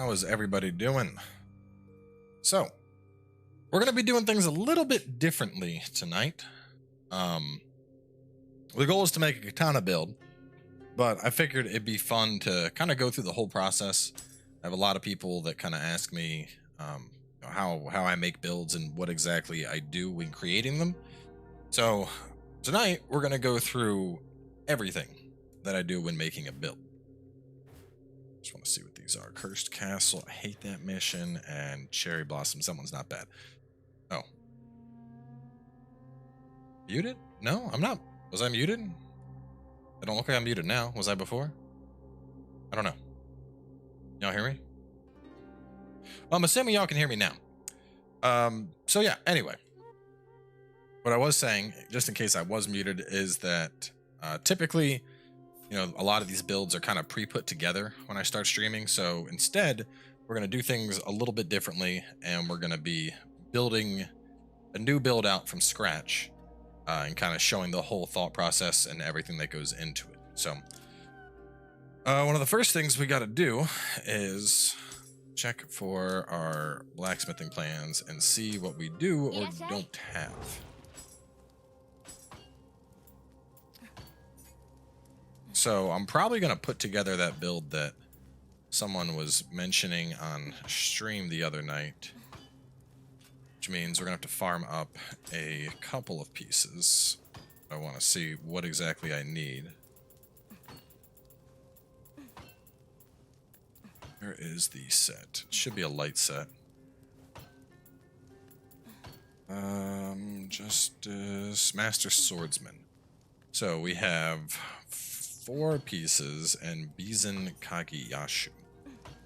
How is everybody doing? So, we're going to be doing things a little bit differently tonight. The goal is to make a katana build, but I figured it'd be fun to kind of go through the whole process. I have a lot of people that kind of ask me how I make builds and what exactly I do when creating them. So tonight we're going to go through everything that I do when making a build. Just want to see what these are. Cursed Castle, I hate that mission, and Cherry Blossom, someone's not bad. Oh. Muted? No, I'm not. Was I muted? I don't look like I'm muted now. Was I before? I don't know. Y'all hear me? Well, I'm assuming y'all can hear me now. So yeah, anyway. What I was saying, just in case I was muted, is that typically, you know, a lot of these builds are kind of pre-put together when I start streaming. So instead, we're going to do things a little bit differently, and we're going to be building a new build out from scratch and kind of showing the whole thought process and everything that goes into it. So one of the first things we got to do is check for our blacksmithing plans and see what we do or don't have. So I'm probably going to put together that build that someone was mentioning on stream the other night, which means we're going to have to farm up a couple of pieces. I want to see what exactly I need. Where is the set? It should be a light set. Justice, Master Swordsman. So we have 4 pieces and Bizen Kageyashu.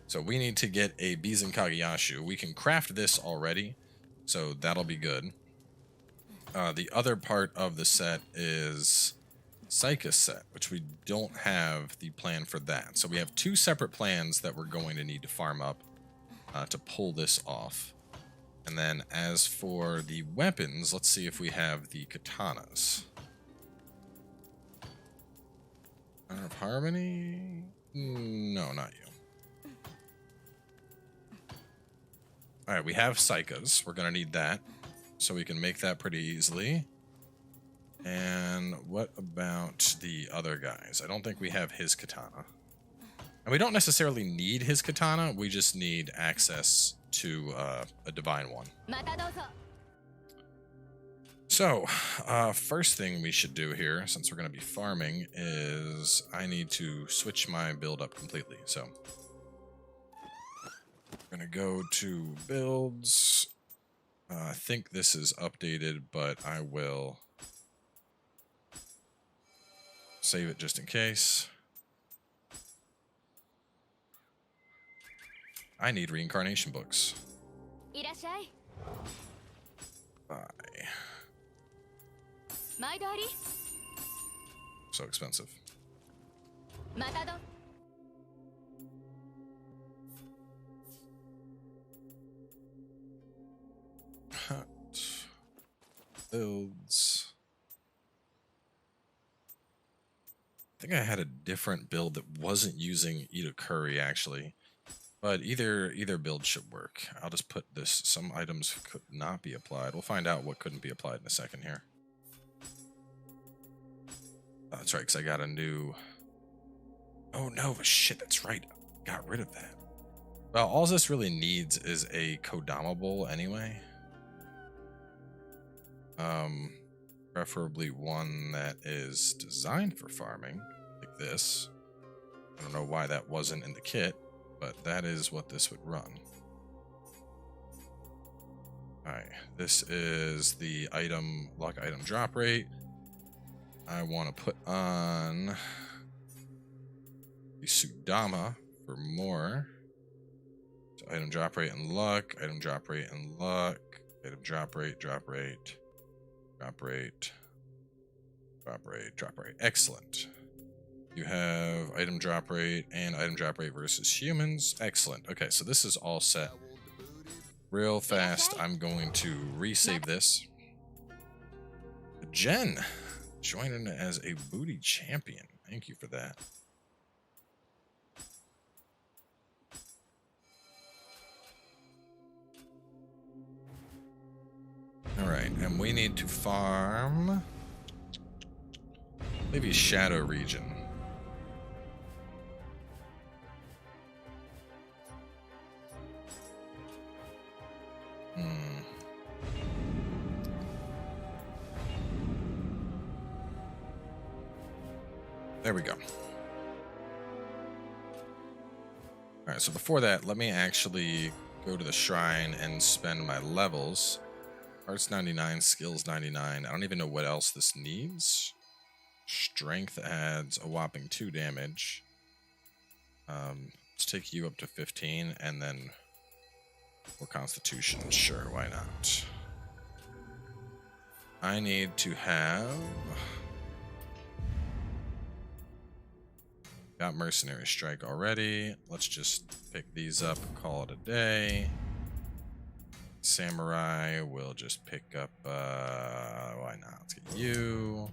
So we need to get a Bizen Kageyashu. We can craft this already, so that'll be good. The other part of the set is Psycha set, which we don't have the plan for that. So we have 2 separate plans that we're going to need to farm up to pull this off. And then as for the weapons, let's see if we have the katanas. Honor of Harmony? No, not you. Alright, we have Psychas. We're going to need that. So we can make that pretty easily. And what about the other guys? I don't think we have his katana. And we don't necessarily need his katana. We just need access to a divine one. So, first thing we should do here, since we're going to be farming, is I need to switch my build up completely. So, I'm going to go to builds. I think this is updated, but I will save it just in case. I need reincarnation books. Bye. So expensive. Builds. I think I had a different build that wasn't using Itakuri actually, but either build should work. I'll just put this. Some items could not be applied. We'll find out what couldn't be applied in a second here. Oh, that's right, because I got a new... Oh no, shit, that's right. Got rid of that. Well, all this really needs is a Kodama bowl anyway. Preferably one that is designed for farming, like this. I don't know why that wasn't in the kit, but that is what this would run. Alright, this is the item, luck item drop rate. I want to put on the Sudama for more. So item drop rate and luck, item drop rate and luck, item drop rate, drop rate, drop rate, drop rate, drop rate. Excellent. You have item drop rate and item drop rate versus humans. Excellent. Okay, so this is all set. Real fast, I'm going to resave this. Jen, joining as a booty champion. Thank you for that. Alright, and we need to farm maybe Shadow Region. There we go. Alright, so before that, let me actually go to the shrine and spend my levels. Arts 99, skills 99. I don't even know what else this needs. Strength adds a whopping 2 damage. Let's take you up to 15, and then for Constitution. Sure, why not? I need to have... Got Mercenary Strike already. Let's just pick these up and call it a day. Samurai, we'll just pick up, why not? Let's get you.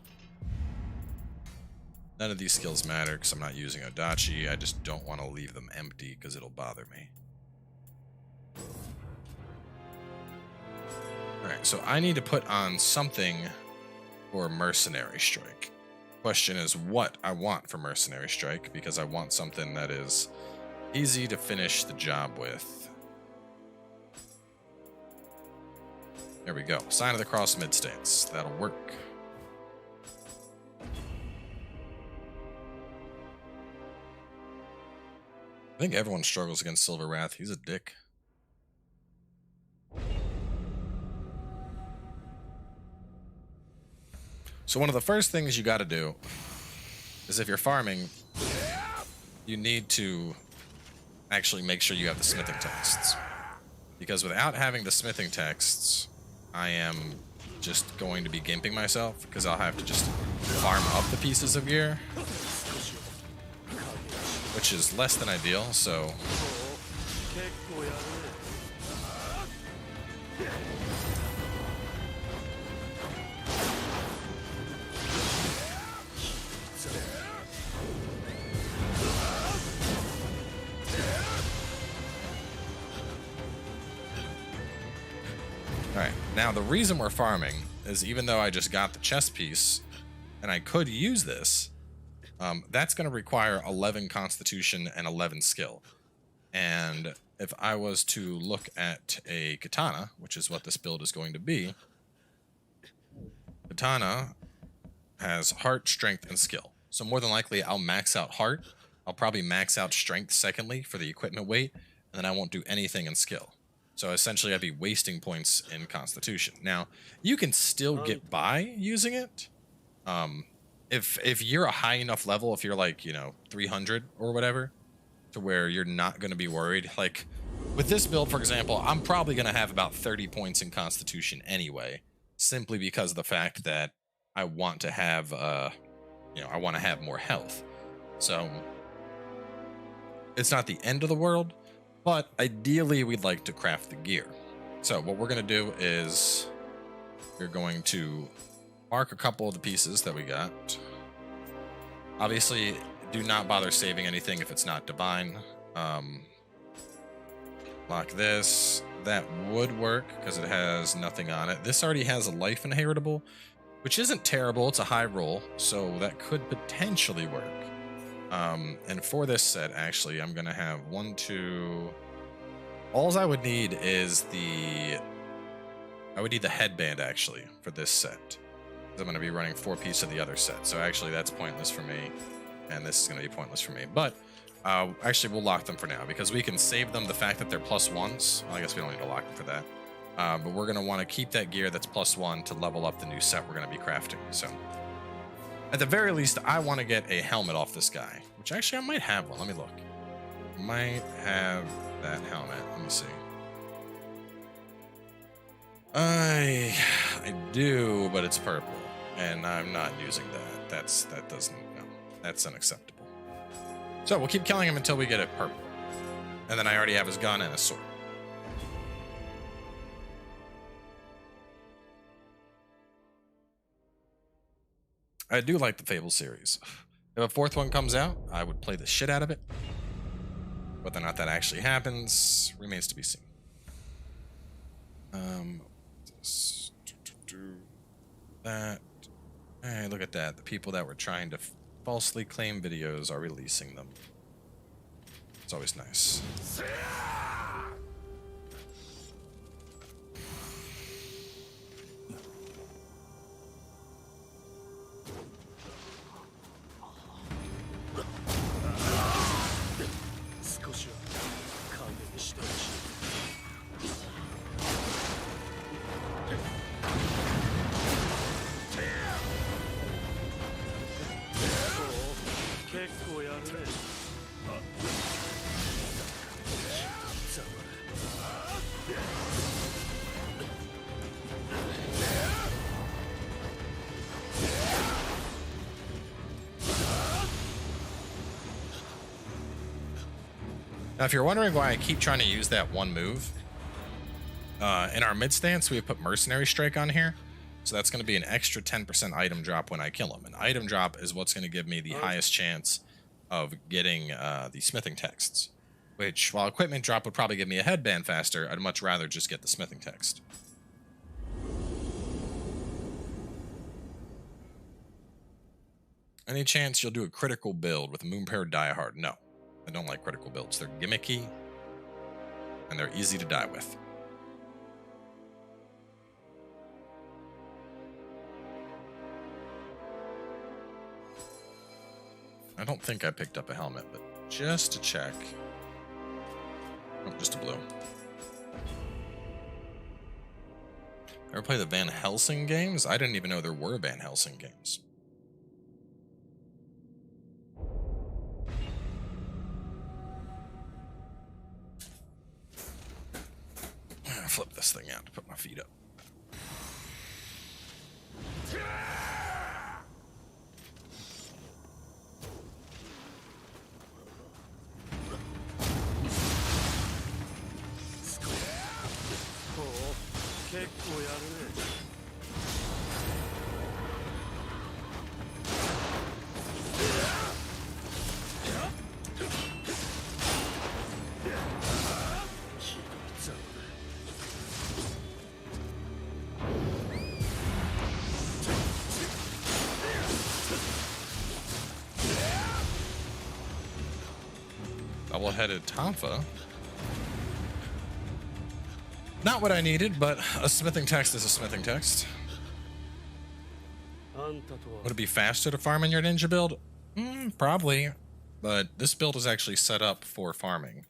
None of these skills matter because I'm not using Odachi. I just don't want to leave them empty because it'll bother me. Alright, so I need to put on something for Mercenary Strike. Question is what I want for Mercenary Strike, because I want something that is easy to finish the job with. There we go. Sign of the Cross mid stance. That'll work. I think everyone struggles against Silver Wrath. He's a dick. So one of the first things you got to do is, if you're farming, you need to actually make sure you have the smithing texts. Because without having the smithing texts, I am just going to be gimping myself, because I'll have to just farm up the pieces of gear, which is less than ideal, so... Alright, now the reason we're farming is, even though I just got the chest piece, and I could use this, that's going to require 11 Constitution and 11 skill. And if I was to look at a Katana, which is what this build is going to be, Katana has heart, strength, and skill. So more than likely I'll max out heart, I'll probably max out strength secondly for the equipment weight, and then I won't do anything in skill. So essentially I'd be wasting points in Constitution. Now, you can still get by using it. If you're a high enough level, if you're like, 300 or whatever, to where you're not going to be worried. Like, with this build, for example, I'm probably going to have about 30 points in Constitution anyway, simply because of the fact that I want to have, I want to have more health. So, it's not the end of the world, but ideally we'd like to craft the gear. So what we're going to do is we're going to mark a couple of the pieces that we got. Obviously, do not bother saving anything if it's not divine. Lock this. That would work because it has nothing on it. This already has a life inheritable, which isn't terrible. It's a high roll, so that could potentially work. And for this set, actually, I'm going to have 1, 2... All I would need is I would need the headband, actually, for this set. Because I'm going to be running 4 pieces of the other set. So actually, that's pointless for me. And this is going to be pointless for me. But, actually, we'll lock them for now. Because we can save them the fact that they're +1s. Well, I guess we don't need to lock them for that. But we're going to want to keep that gear that's +1 to level up the new set we're going to be crafting. So... at the very least, I want to get a helmet off this guy, which actually I might have one. Let me look. Might have that helmet. Let me see. I do, but it's purple, and I'm not using that. That doesn't, no, that's unacceptable. So we'll keep killing him until we get it purple, and then I already have his gun and his sword. I do like the Fable series. If a 4th one comes out, I would play the shit out of it. Whether or not that actually happens remains to be seen. do that. Hey, look at that. The people that were trying to falsely claim videos are releasing them. It's always nice. Now, if you're wondering why I keep trying to use that one move, in our mid stance, we have put Mercenary Strike on here. So that's going to be an extra 10% item drop when I kill him. An item drop is what's going to give me the highest chance of getting the smithing texts. Which, while equipment drop would probably give me a headband faster, I'd much rather just get the smithing text. Any chance you'll do a critical build with Moonpair Diehard? No. I don't like critical builds. They're gimmicky, and they're easy to die with. I don't think I picked up a helmet, but just to check. Oh, just a blue. Ever play the Van Helsing games? I didn't even know there were Van Helsing games. Flip this thing out to put my feet up. Double-headed Tonfa. Not what I needed, but a smithing text is a smithing text. Would it be faster to farm in your ninja build? Probably, but this build is actually set up for farming,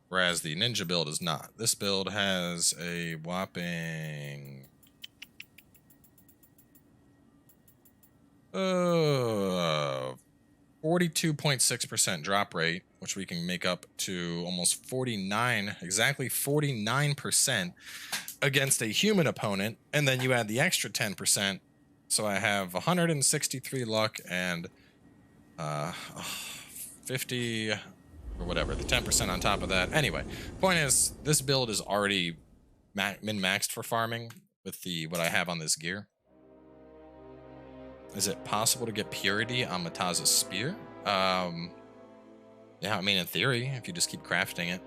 whereas the ninja build is not. This build has a whopping 42.6% drop rate, which we can make up to almost 49, exactly 49% against a human opponent, and then you add the extra 10%, so I have 163 luck and 50 or whatever, the 10% on top of that. Anyway, point is, this build is already min-maxed for farming with what I have on this gear. Is it possible to get purity on Mataza's spear? Yeah, I mean, in theory, if you just keep crafting it.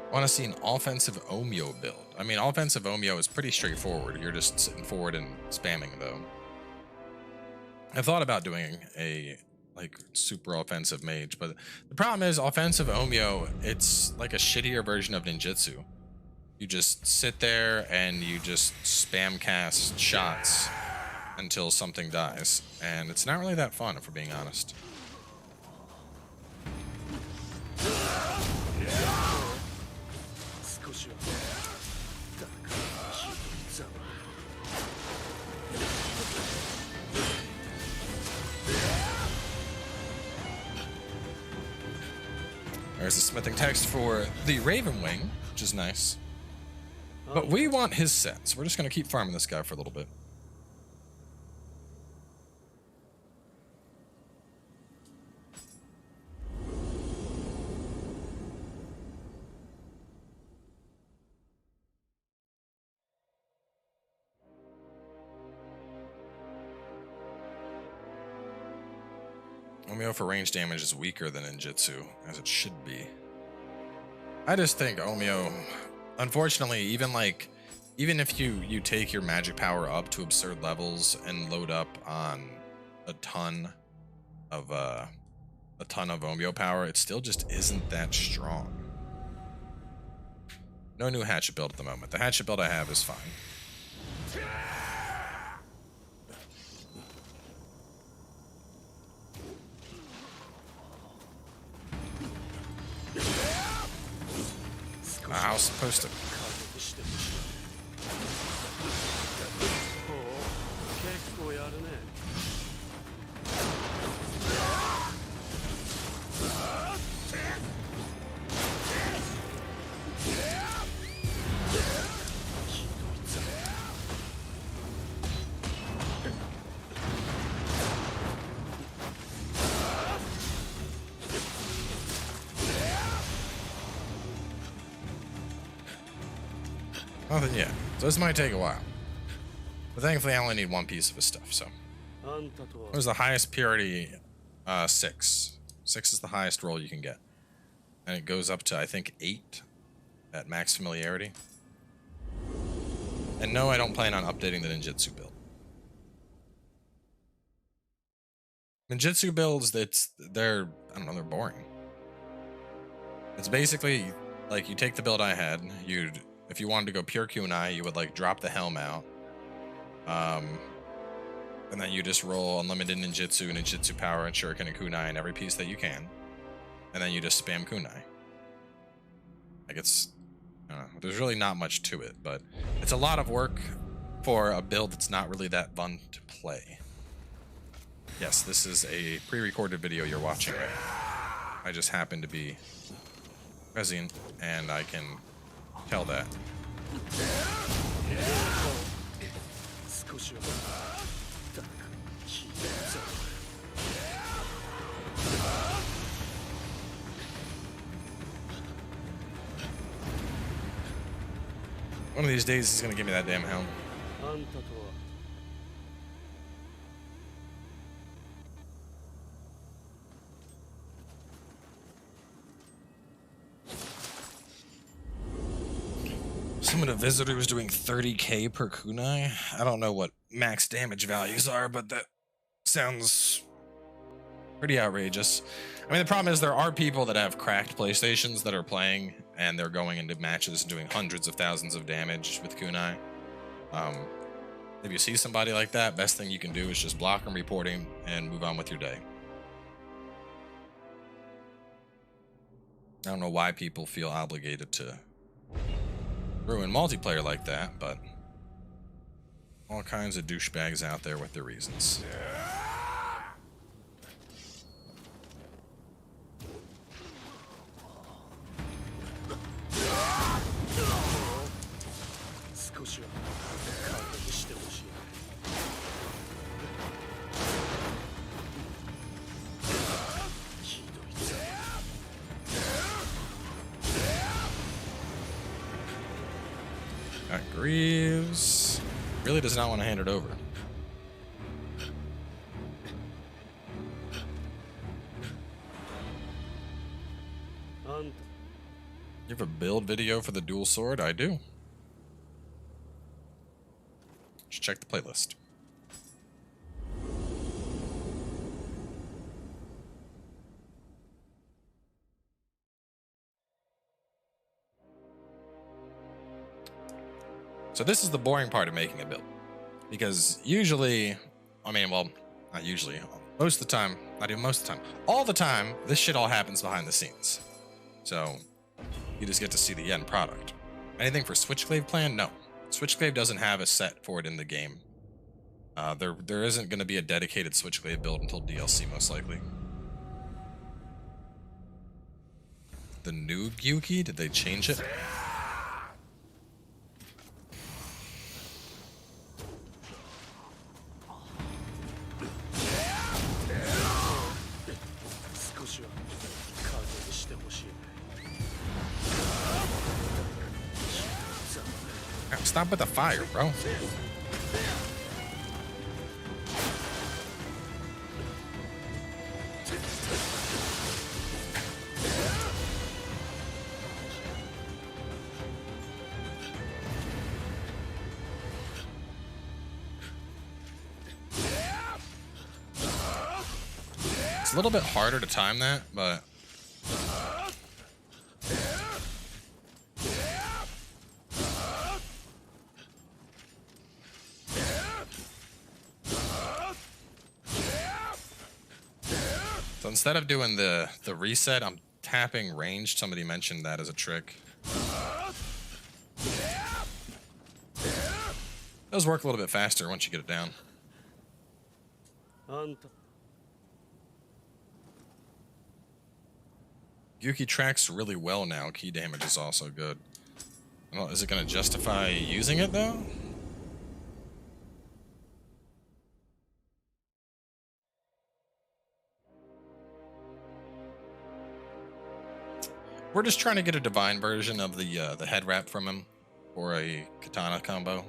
I want to see an offensive Omyo build. I mean, offensive Omyo is pretty straightforward. You're just sitting forward and spamming, though. I thought about doing a, like, super offensive mage, but the problem is, offensive Omyo, it's like a shittier version of ninjutsu. You just sit there and you just spam cast shots until something dies, and it's not really that fun, if we're being honest. There's a smithing text for the Raven Wing, which is nice. But we want his set, so we're just going to keep farming this guy for a little bit. Omyo for range damage is weaker than Ninjutsu, as it should be. I just think Omyo, unfortunately, even like even if you take your magic power up to absurd levels and load up on a ton of Onmyo power, it still just isn't that strong. No new hatchet build at the moment. The hatchet build I have is fine. I was supposed to. Nothing yet. So this might take a while. But thankfully I only need one piece of his stuff, so. It was the highest purity 6. 6 is the highest roll you can get. And it goes up to, I think, 8 at max familiarity. And no, I don't plan on updating the ninjutsu build. Ninjutsu builds, they're boring. It's basically like you take the build I had, if you wanted to go pure kunai, you would like drop the helm out. And then you just roll unlimited ninjutsu power, and shuriken and kunai in every piece that you can. And then you just spam kunai. Like it's, I don't know, there's really not much to it, but it's a lot of work for a build that's not really that fun to play. Yes, this is a pre-recorded video you're watching right now. I just happen to be present, and I can tell that. One of these days he's gonna give me that damn helm. Some of the visitor was doing 30k per kunai. I don't know what max damage values are, but that sounds pretty outrageous. I mean, the problem is there are people that have cracked PlayStations that are playing, and they're going into matches doing hundreds of thousands of damage with kunai. If you see somebody like that, best thing you can do is just block them, report him, and move on with your day. I don't know why people feel obligated to ruin multiplayer like that, but all kinds of douchebags out there with their reasons. Greaves really does not want to hand it over. You have a build video for the dual sword? I do. Just check the playlist. So this is the boring part of making a build, because usually, I mean, well, not usually, most of the time, not even most of the time, all the time, this shit all happens behind the scenes. So you just get to see the end product. Anything for Switchclave plan? No. Switchclave doesn't have a set for it in the game. There isn't going to be a dedicated Switchclave build until DLC, most likely. The new Gyuki, did they change it? Stop with the fire, bro. It's a little bit harder to time that, but so instead of doing the reset, I'm tapping ranged. Somebody mentioned that as a trick. It does work a little bit faster once you get it down. Yuki tracks really well now. Key damage is also good. Well, is it going to justify using it though? We're just trying to get a divine version of the head wrap from him for a Katana combo.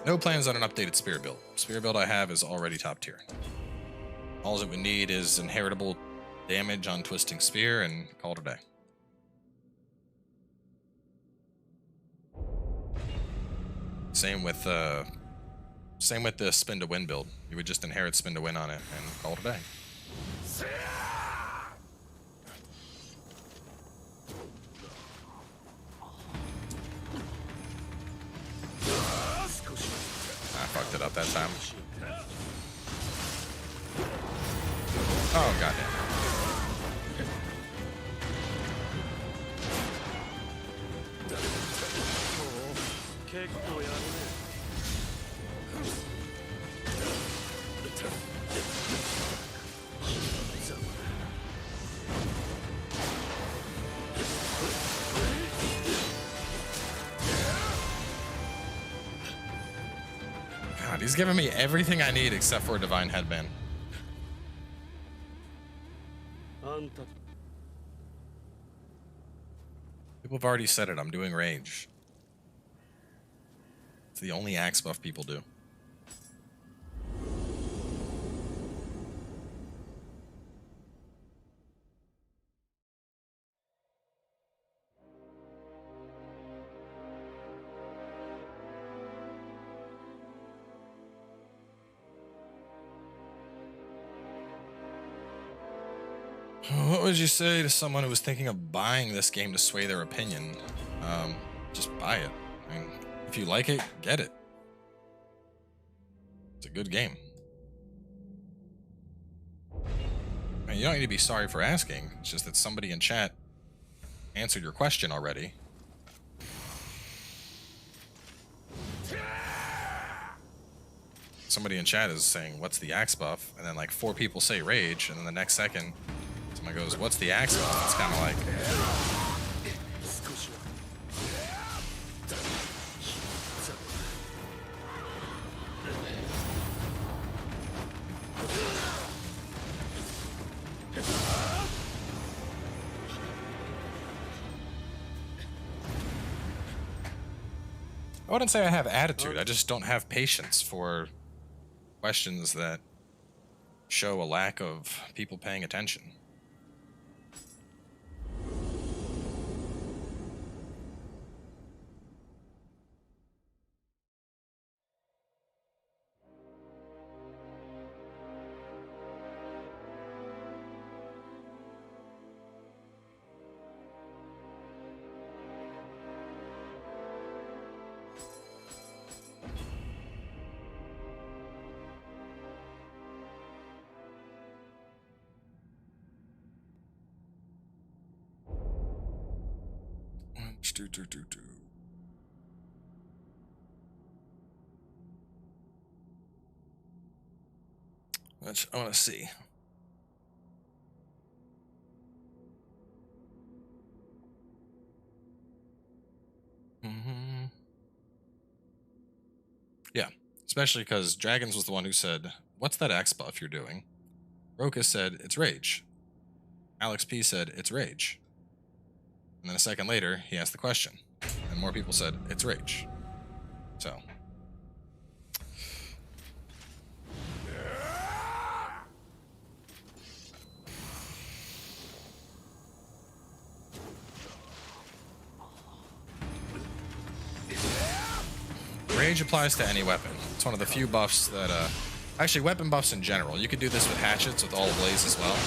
No plans on an updated spear build. Spear build I have is already top tier. All that we need is inheritable damage on twisting spear and call it a day. Same with the spin to win build. You would just inherit spin to win on it and call it a day. I fucked it up that time. Oh, goddamn. God, he's giving me everything I need except for a divine headband. People have already said it, I'm doing range. It's the only axe buff people do. What would you say to someone who was thinking of buying this game to sway their opinion? Just buy it. I mean, if you like it, get it. It's a good game. I mean, you don't need to be sorry for asking. It's just that somebody in chat answered your question already. Somebody in chat is saying, what's the axe buff? And then like 4 people say rage, and then the next second someone goes, what's the axe buff? It's kind of like... I wouldn't say I have attitude, I just don't have patience for questions that show a lack of people paying attention. I want to see. Yeah, especially because Dragons was the one who said, what's that axe buff you're doing? Rokas said, it's rage. Alex P said, it's rage. And then a second later, he asked the question. And more people said, it's rage. So. Rage applies to any weapon. It's one of the few buffs that Actually, weapon buffs in general. You could do this with hatchets with all ablaze as well.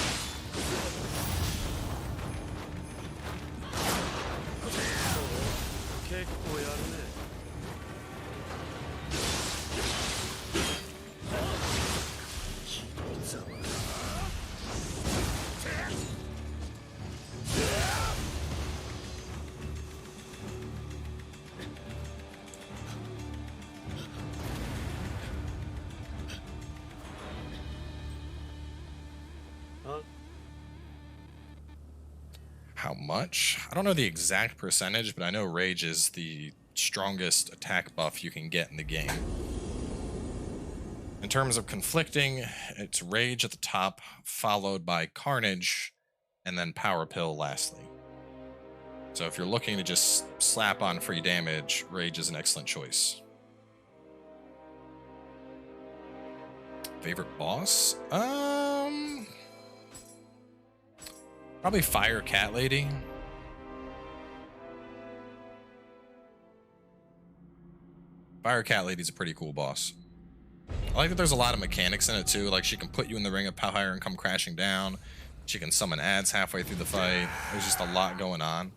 How much? I don't know the exact percentage, but I know Rage is the strongest attack buff you can get in the game. In terms of conflicting, it's Rage at the top, followed by Carnage, and then Power Pill lastly. So if you're looking to just slap on free damage, Rage is an excellent choice. Favorite boss? Probably Fire Cat Lady. Fire Cat Lady's a pretty cool boss. I like that there's a lot of mechanics in it too. Like she can put you in the ring of fire and come crashing down. She can summon ads halfway through the fight. There's just a lot going on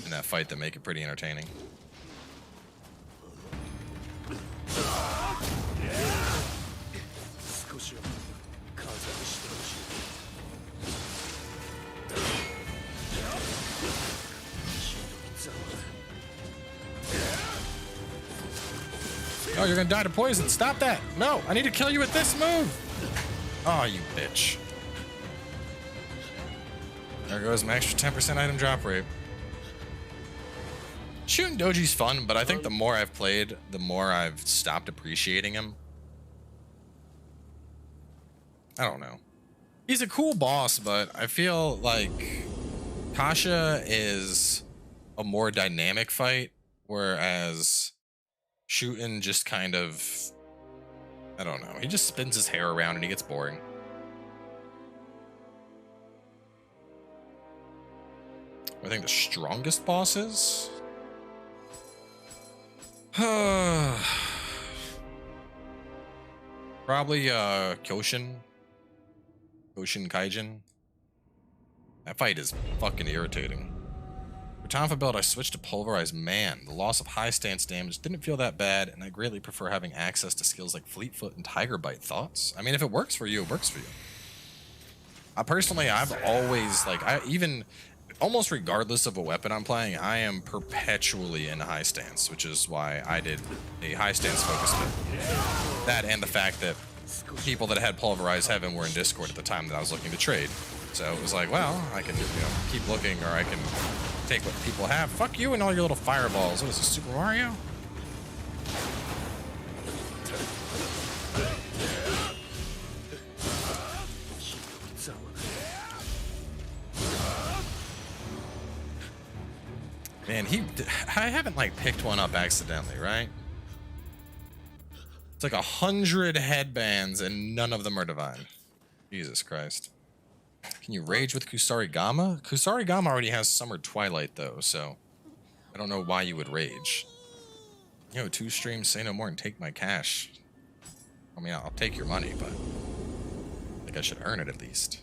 in that fight that make it pretty entertaining. Oh, you're gonna die to poison. Stop that. No, I need to kill you with this move. Oh, you bitch. There goes my extra 10% item drop rate. Shooting Doji's fun, but I think the more I've played, the more I've stopped appreciating him. I don't know. He's a cool boss, but I feel like Kasha is a more dynamic fight, whereas Shooting just kind of, I don't know, he just spins his hair around and he gets boring. I think the strongest bosses? Probably Kyoshin Kaijin. That fight is fucking irritating. For Tonfa build, I switched to Pulverized Man. The loss of high stance damage didn't feel that bad, and I greatly prefer having access to skills like Fleet Foot and Tiger Bite. Thoughts? I mean, if it works for you, it works for you. Personally, I've always, like, even almost regardless of a weapon I'm playing, I am perpetually in high stance, which is why I did a high stance focus bit. That and the fact that people that had Pulverized Heaven were in Discord at the time that I was looking to trade. So it was like, well, I can keep looking, or I can take what people have. Fuck you and all your little fireballs. What is this, Super Mario? Man, I haven't like picked one up accidentally, right? It's like 100 headbands and none of them are divine. Jesus Christ. Can you rage with Kusarigama? Kusarigama already has Summer Twilight though, so I don't know why you would rage. Yo, 2 streams, say no more and take my cash. I mean, I'll take your money, but I think I should earn it at least.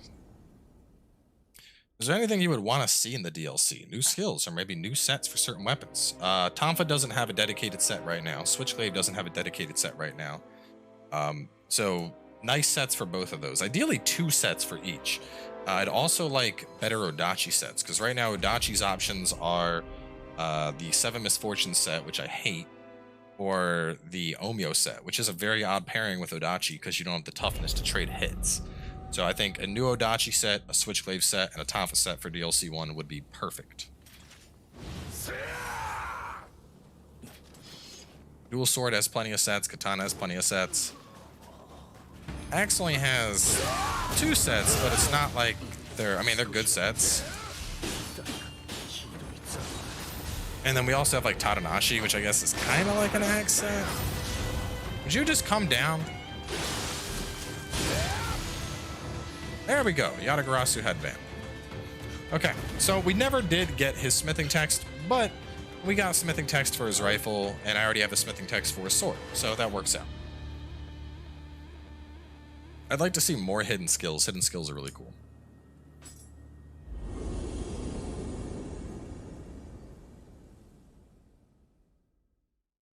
Is there anything you would want to see in the DLC? New skills or maybe new sets for certain weapons? Tonfa doesn't have a dedicated set right now. Switchblade doesn't have a dedicated set right now. So nice sets for both of those. Ideally 2 sets for each. I'd also like better Odachi sets, because right now Odachi's options are the 7 Misfortunes set, which I hate, or the Omyo set, which is a very odd pairing with Odachi because you don't have the toughness to trade hits. So I think a new Odachi set, a Switchblade set, and a Tonfa set for DLC 1 would be perfect. Dual Sword has plenty of sets, Katana has plenty of sets. Axe only has 2 sets, but it's not like they're good sets. And then we also have like Tadanashi, which I guess is kind of like an axe set. Would you just come down? There we go, Yatagarasu headband. Okay, so we never did get his smithing text, but we got smithing text for his rifle, and I already have the smithing text for his sword, so that works out. I'd like to see more hidden skills. Hidden skills are really cool.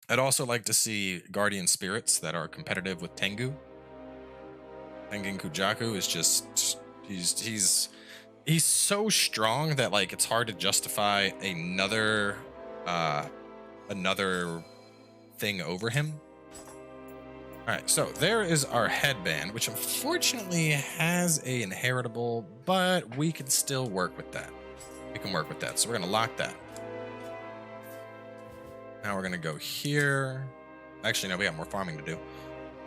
I'd also like to see guardian spirits that are competitive with Tengu. Tengen Kujaku is just he's so strong that like it's hard to justify another thing over him. All right, so there is our headband, which unfortunately has a inheritable, but we can still work with that. We can work with that, so we're gonna lock that. Now we're gonna go here. Actually, no, we got more farming to do.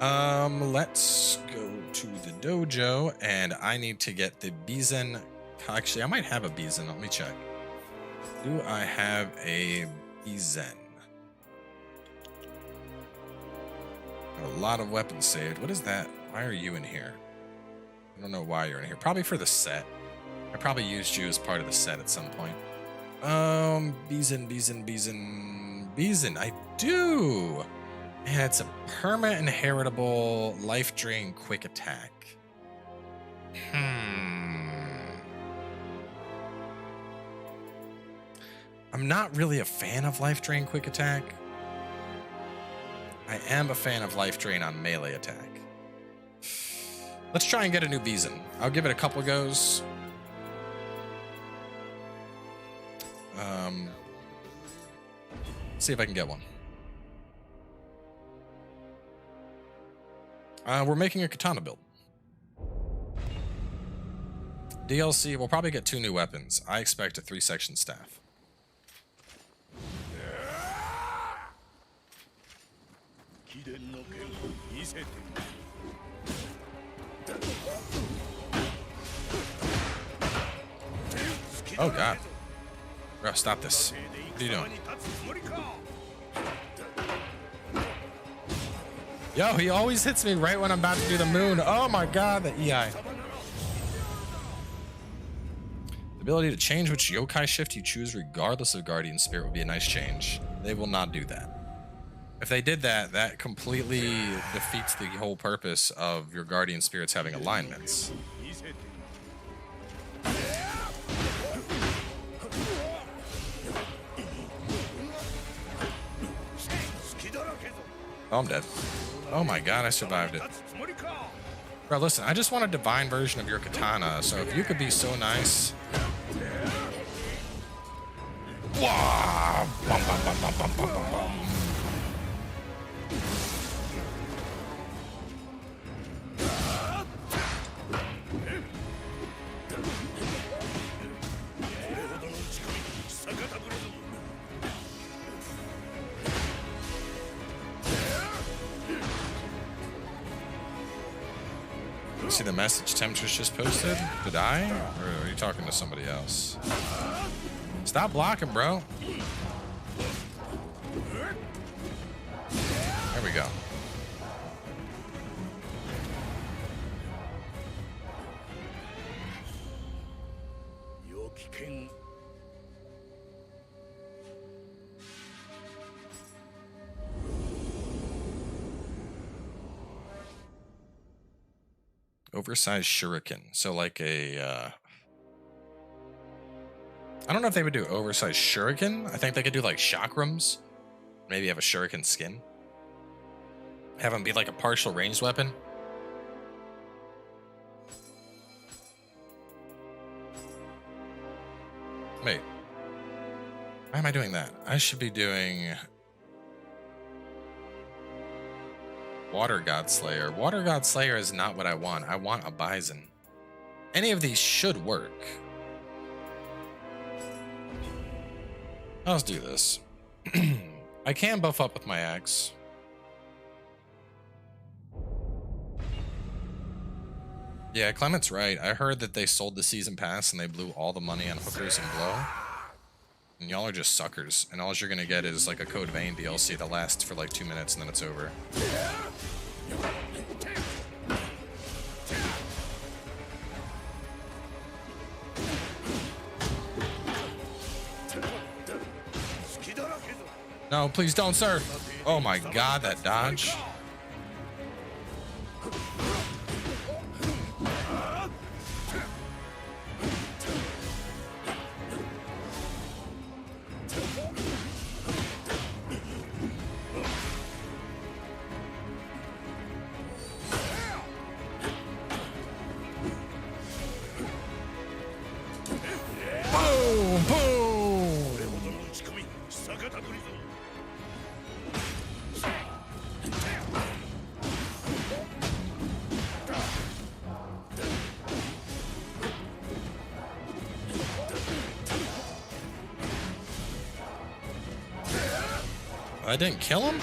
Let's go to the dojo, and I need to get the Bizen. Actually, I might have a Bizen. Let me check. Do I have a Bizen? A lot of weapons saved. What is that? Why are you in here? I don't know why you're in here. Probably for the set. I probably used you as part of the set at some point. Bizen. I do. And it's a perma inheritable life drain quick attack. I'm not really a fan of life drain quick attack. I am a fan of life drain on melee attack. Let's try and get a new Bizen. I'll give it a couple goes. See if I can get one. We're making a Katana build. DLC, we'll probably get 2 new weapons. I expect a 3-section staff. Oh god. Bro, stop this. What are you doing? Yo, he always hits me right when I'm about to do the moon. Oh my god, the EI. The ability to change which yokai shift you choose regardless of guardian spirit would be a nice change. They will not do that. If they did that, that completely defeats the whole purpose of your guardian spirits having alignments. Oh, I'm dead. Oh my god, I survived it. Bro, listen, I just want a divine version of your katana, so if you could be so nice. Wah! Bum, bum, bum, bum, bum, bum, bum, bum. See the message Temptress just posted? Did I? Or are you talking to somebody else? Stop blocking, bro. There we go. Oversized shuriken. So like a, I don't know if they would do oversized shuriken. I think they could do like chakrams. Maybe have a shuriken skin. Have them be like a partial ranged weapon. Wait. Why am I doing that? I should be doing Water God Slayer. Water God Slayer is not what I want. I want a Bison. Any of these should work. Let's do this. I can buff up with my axe. Yeah, Clement's right. I heard that they sold the season pass and they blew all the money on hookers and blow. And y'all are just suckers. And all you're gonna get is like a Code Vein DLC that lasts for like 2 minutes and then it's over. No, please don't, sir. Oh my god, that dodge. I didn't kill him?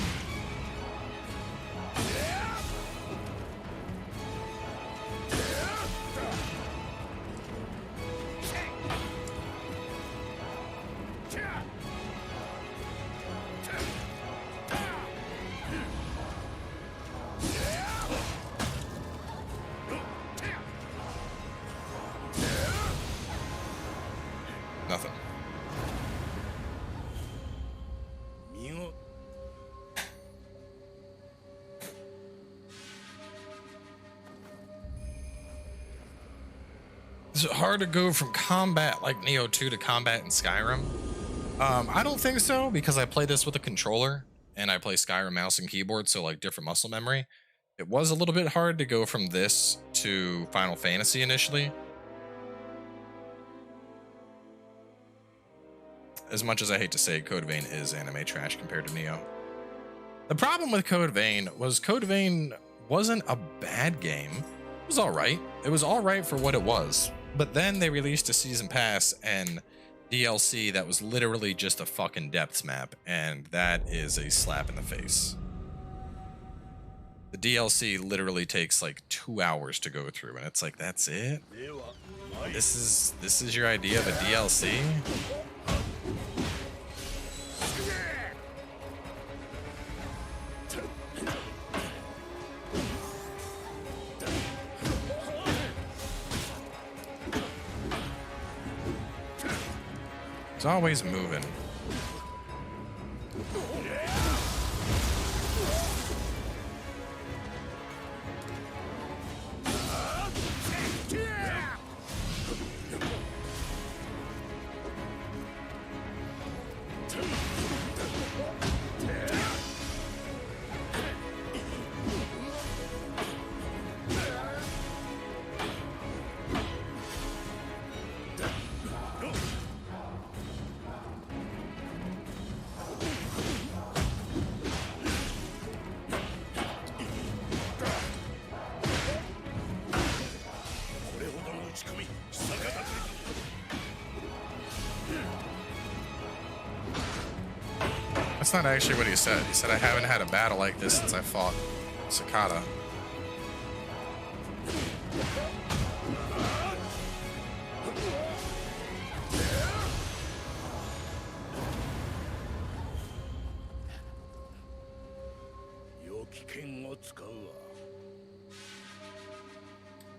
Nothing. Is it hard to go from combat like Nioh 2 to combat in Skyrim? I don't think so, because I play this with a controller and I play Skyrim mouse and keyboard, so like different muscle memory. It was a little bit hard to go from this to Final Fantasy initially. As much as I hate to say, Code Vein is anime trash compared to Nioh. The problem with Code Vein wasn't a bad game. It was alright. It was alright for what it was. But then they released a season pass and DLC that was literally just a fucking depths map, and that is a slap in the face. The DLC literally takes like 2 hours to go through, and it's like, that's it? This is your idea of a DLC? It's always moving. That's not actually what he said. He said, I haven't had a battle like this since I fought Cicada.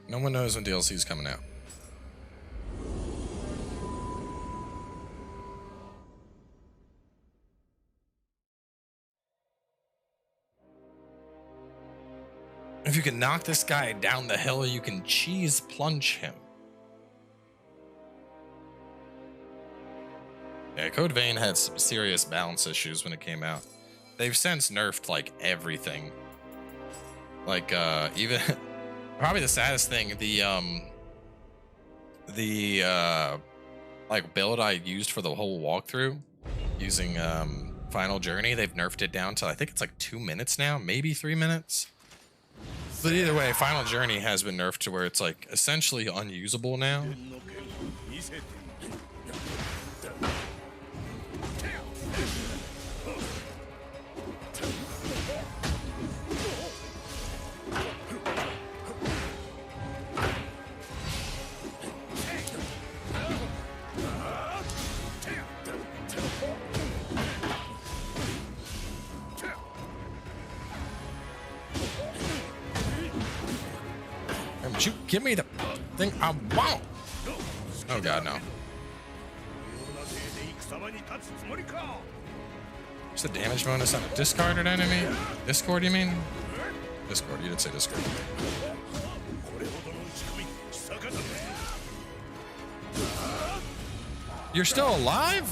No one knows when DLC is coming out. If you can knock this guy down the hill, you can cheese plunge him. Yeah, Code Vein had some serious balance issues when it came out. They've since nerfed like everything. Like even probably the saddest thing, the like build I used for the whole walkthrough using Final Journey, they've nerfed it down to I think it's like 2 minutes now, maybe 3 minutes. But either way, Final Journey has been nerfed to where it's like essentially unusable now. You give me the thing I want. Oh god, no. What's the damage bonus on a discarded enemy? Discord, you mean? Discord, you did say Discord. You're still alive?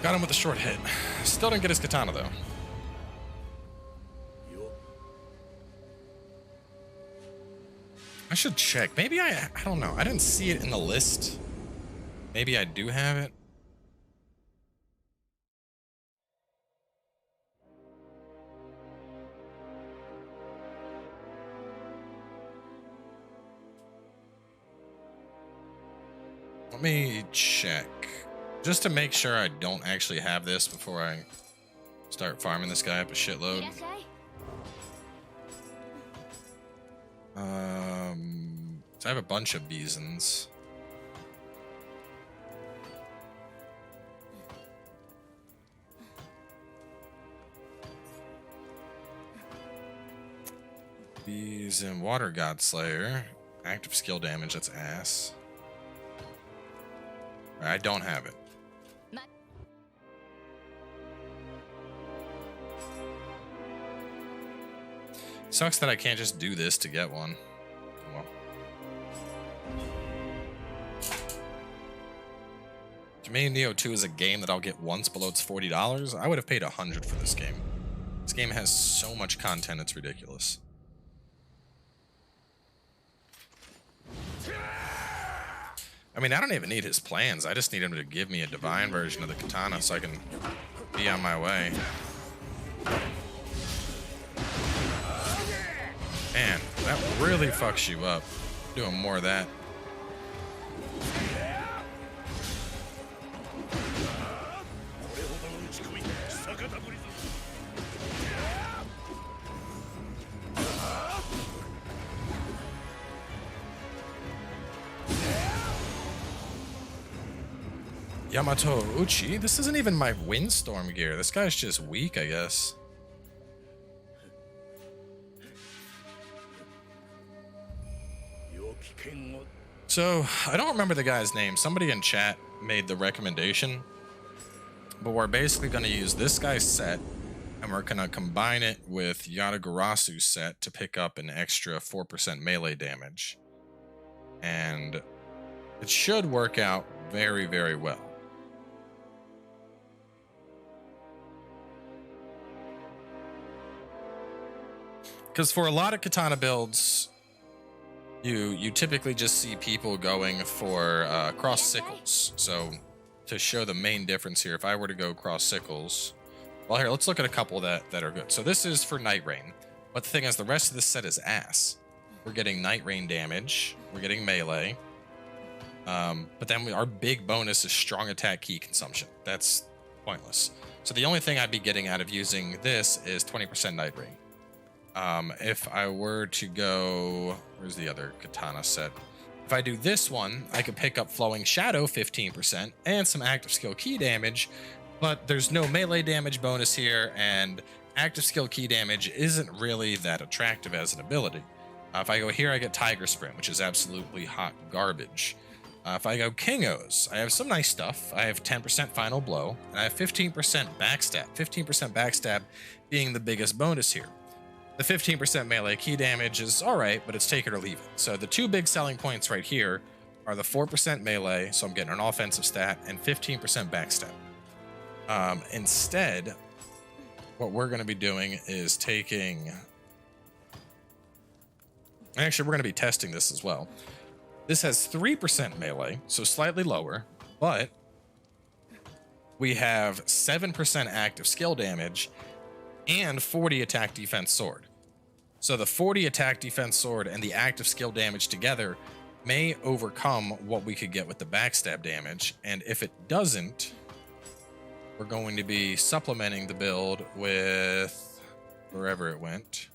Got him with a short hit. Still didn't get his katana though. I should check. Maybe I don't know. I didn't see it in the list. Maybe I do have it. Let me check. Just to make sure I don't actually have this before I start farming this guy up a shitload. So I have a bunch of Bisons. Bison Water God Slayer. Active skill damage, that's ass. I don't have it. Sucks that I can't just do this to get one. Well. To me, Nioh 2 is a game that I'll get once below its $40. I would have paid $100 for this game. This game has so much content, it's ridiculous. I mean, I don't even need his plans. I just need him to give me a divine version of the katana so I can be on my way. Man, that really fucks you up. Doing more of that. Yamato Uchi? This isn't even my windstorm gear. This guy's just weak, I guess. So, I don't remember the guy's name. Somebody in chat made the recommendation. But we're basically going to use this guy's set, and we're going to combine it with Yatagarasu's set to pick up an extra 4% melee damage. And it should work out very, very well. Because for a lot of katana builds, you typically just see people going for cross sickles. So to show the main difference here, if I were to go cross sickles, well, here, let's look at a couple that are good. So this is for Night Rain, but the thing is, the rest of this set is ass. We're getting Night Rain damage, we're getting melee, but then our big bonus is strong attack key consumption. That's pointless. So the only thing I'd be getting out of using this is 20% Night Rain. If I were to go, where's the other katana set? If I do this one, I could pick up Flowing Shadow 15% and some active skill key damage, but there's no melee damage bonus here, and active skill key damage isn't really that attractive as an ability. If I go here, I get Tiger Sprint, which is absolutely hot garbage. If I go Kingos, I have some nice stuff. I have 10% Final Blow, and I have 15% Backstab. 15% Backstab being the biggest bonus here. The 15% melee key damage is alright, but it's take it or leave it. So the two big selling points right here are the 4% melee, so I'm getting an offensive stat, and 15% backstab. Instead, what we're going to be doing is taking... Actually, we're going to be testing this as well. This has 3% melee, so slightly lower, but we have 7% active skill damage and 40 attack defense sword. So the 40 attack defense sword and the active skill damage together may overcome what we could get with the backstab damage, and if it doesn't, we're going to be supplementing the build with wherever it went.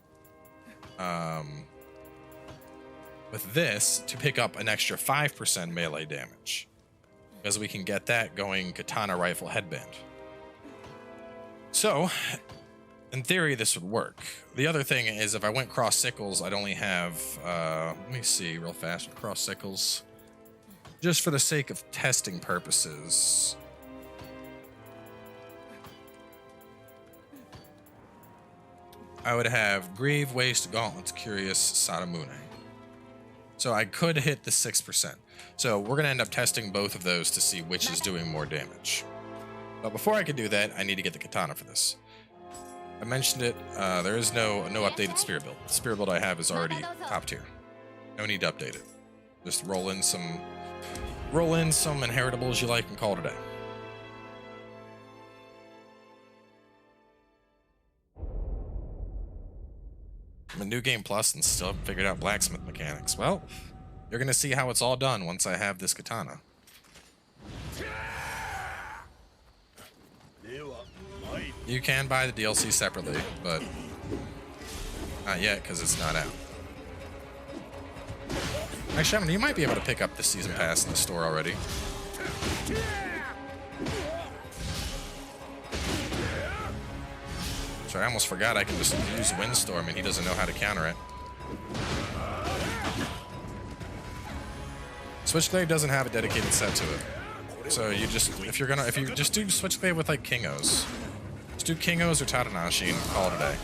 With this to pick up an extra 5% melee damage, because we can get that going katana rifle headband. So in theory, this would work. The other thing is, if I went cross sickles, I'd only have, let me see real fast with cross sickles. Just for the sake of testing purposes. I would have Grieve, Waste, Gauntlets, Curious, Sadamune. So I could hit the 6%. So we're going to end up testing both of those to see which is doing more damage. But before I can do that, I need to get the katana for this. I mentioned it, there is no updated spear build. The spear build I have is already top tier. No need to update it. Just roll in some inheritables you like and call it a day. I'm in New Game Plus and still haven't figured out blacksmith mechanics. Well, you're gonna see how it's all done once I have this katana. You can buy the DLC separately, but not yet because it's not out. Actually, Sharpen, you might be able to pick up the season pass in the store already. Sorry, I almost forgot I can just use Windstorm and he doesn't know how to counter it. Switchblade doesn't have a dedicated set to it. So you just, if you just do Switchblade with like Kingos. Just do Kingos or Tadanashi and call it a day.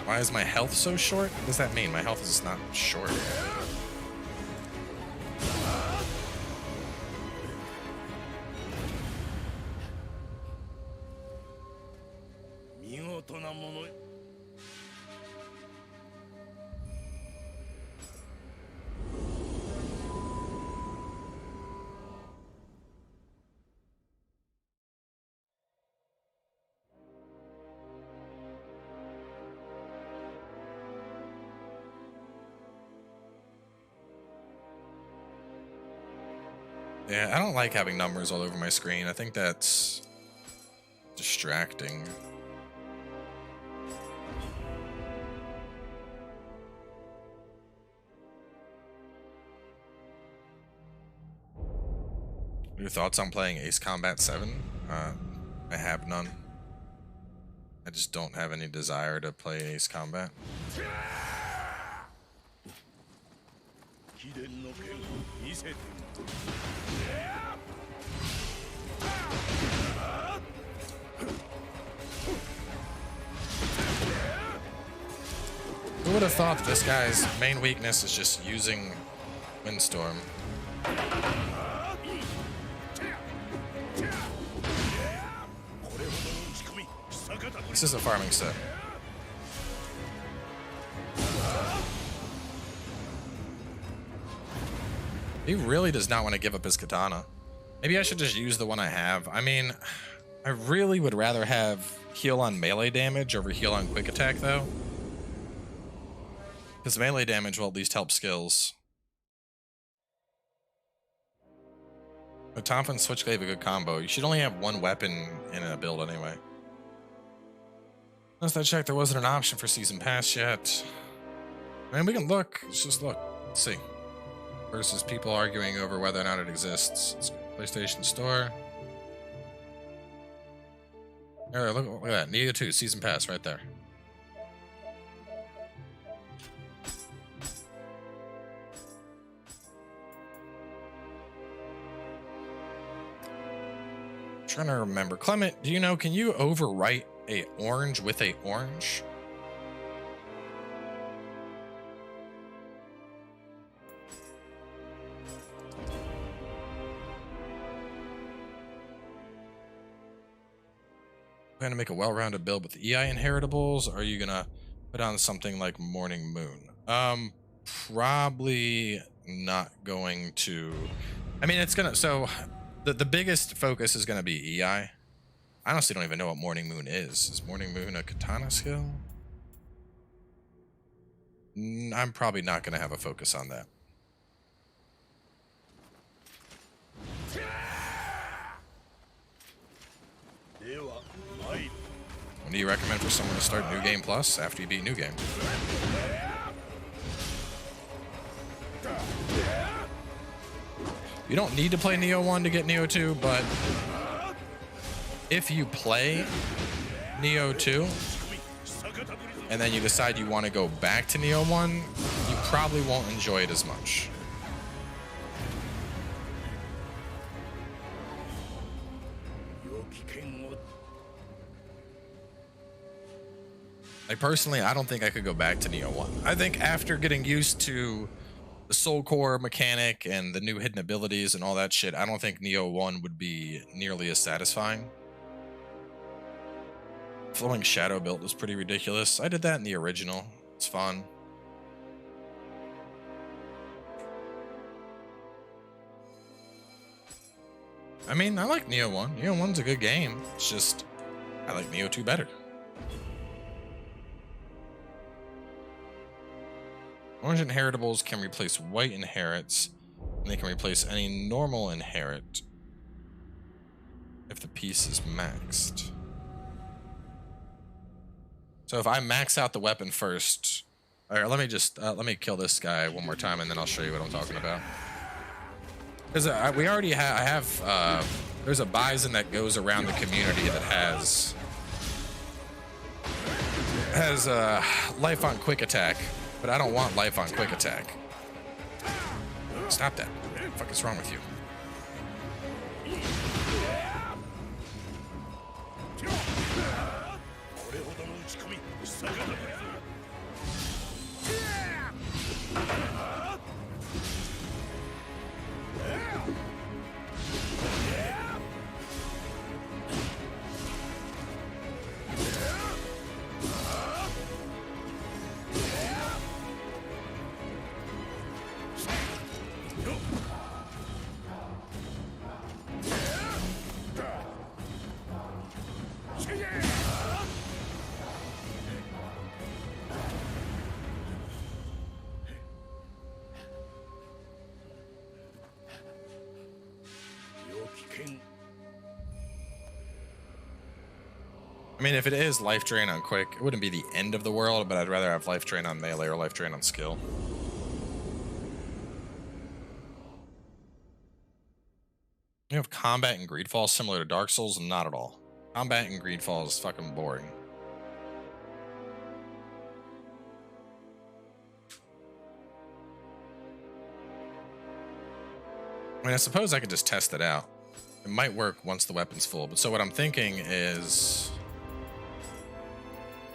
Why is my health so short? What does that mean? My health is not short. Yeah, I don't like having numbers all over my screen. I think that's distracting. Your thoughts on playing Ace Combat 7? I have none. I just don't have any desire to play Ace Combat. Who would have thought that this guy's main weakness is just using Windstorm? This is a farming set. He really does not want to give up his katana. Maybe I should just use the one I have. I mean, I really would rather have heal on melee damage over heal on quick attack, though. Because melee damage will at least help skills. But Tompa and Switchblade have a good combo. You should only have one weapon in a build anyway. Last I checked, there wasn't an option for Season Pass yet. I mean, we can look. Let's just look. Let's see. Versus people arguing over whether or not it exists. Let's go to PlayStation Store. There, look at that. Nioh 2 Season Pass right there. Trying to remember. Clement, do you know, can you overwrite a orange with a orange? Plan to make a well-rounded build with EI inheritables, or are you gonna put on something like Morning Moon? Probably not going to. I mean, it's gonna, so the biggest focus is gonna be EI. I honestly don't even know what Morning Moon is. Is Morning Moon a katana skill? I'm probably not gonna have a focus on that. What do you recommend for someone to start New Game Plus after you beat New Game? You don't need to play Nioh 1 to get Nioh 2, but if you play Nioh 2 and then you decide you want to go back to Nioh 1, you probably won't enjoy it as much. Like, personally, I don't think I could go back to Nioh 1. I think after getting used to the soul core mechanic and the new hidden abilities and all that shit, I don't think Nioh 1 would be nearly as satisfying. Flowing shadow build was pretty ridiculous. I did that in the original. It's fun. I mean, I like Nioh 1. Nioh 1's a good game. It's just, I like Nioh 2 better. Orange inheritables can replace white inherits, and they can replace any normal inherit. if the piece is maxed. So if I max out the weapon first, all right, let me kill this guy one more time, and then I'll show you what I'm talking about. Because we already have, there's a bison that goes around the community that has life on quick attack, but I don't want life on quick attack. Stop that. What the fuck is wrong with you? I mean, if it is life drain on quick, it wouldn't be the end of the world, but I'd rather have life drain on melee or life drain on skill. You have combat and greedfall similar to Dark Souls? Not at all. Combat and greedfall is fucking boring. I mean, I suppose I could just test it out. It might work once the weapon's full, but so what I'm thinking is,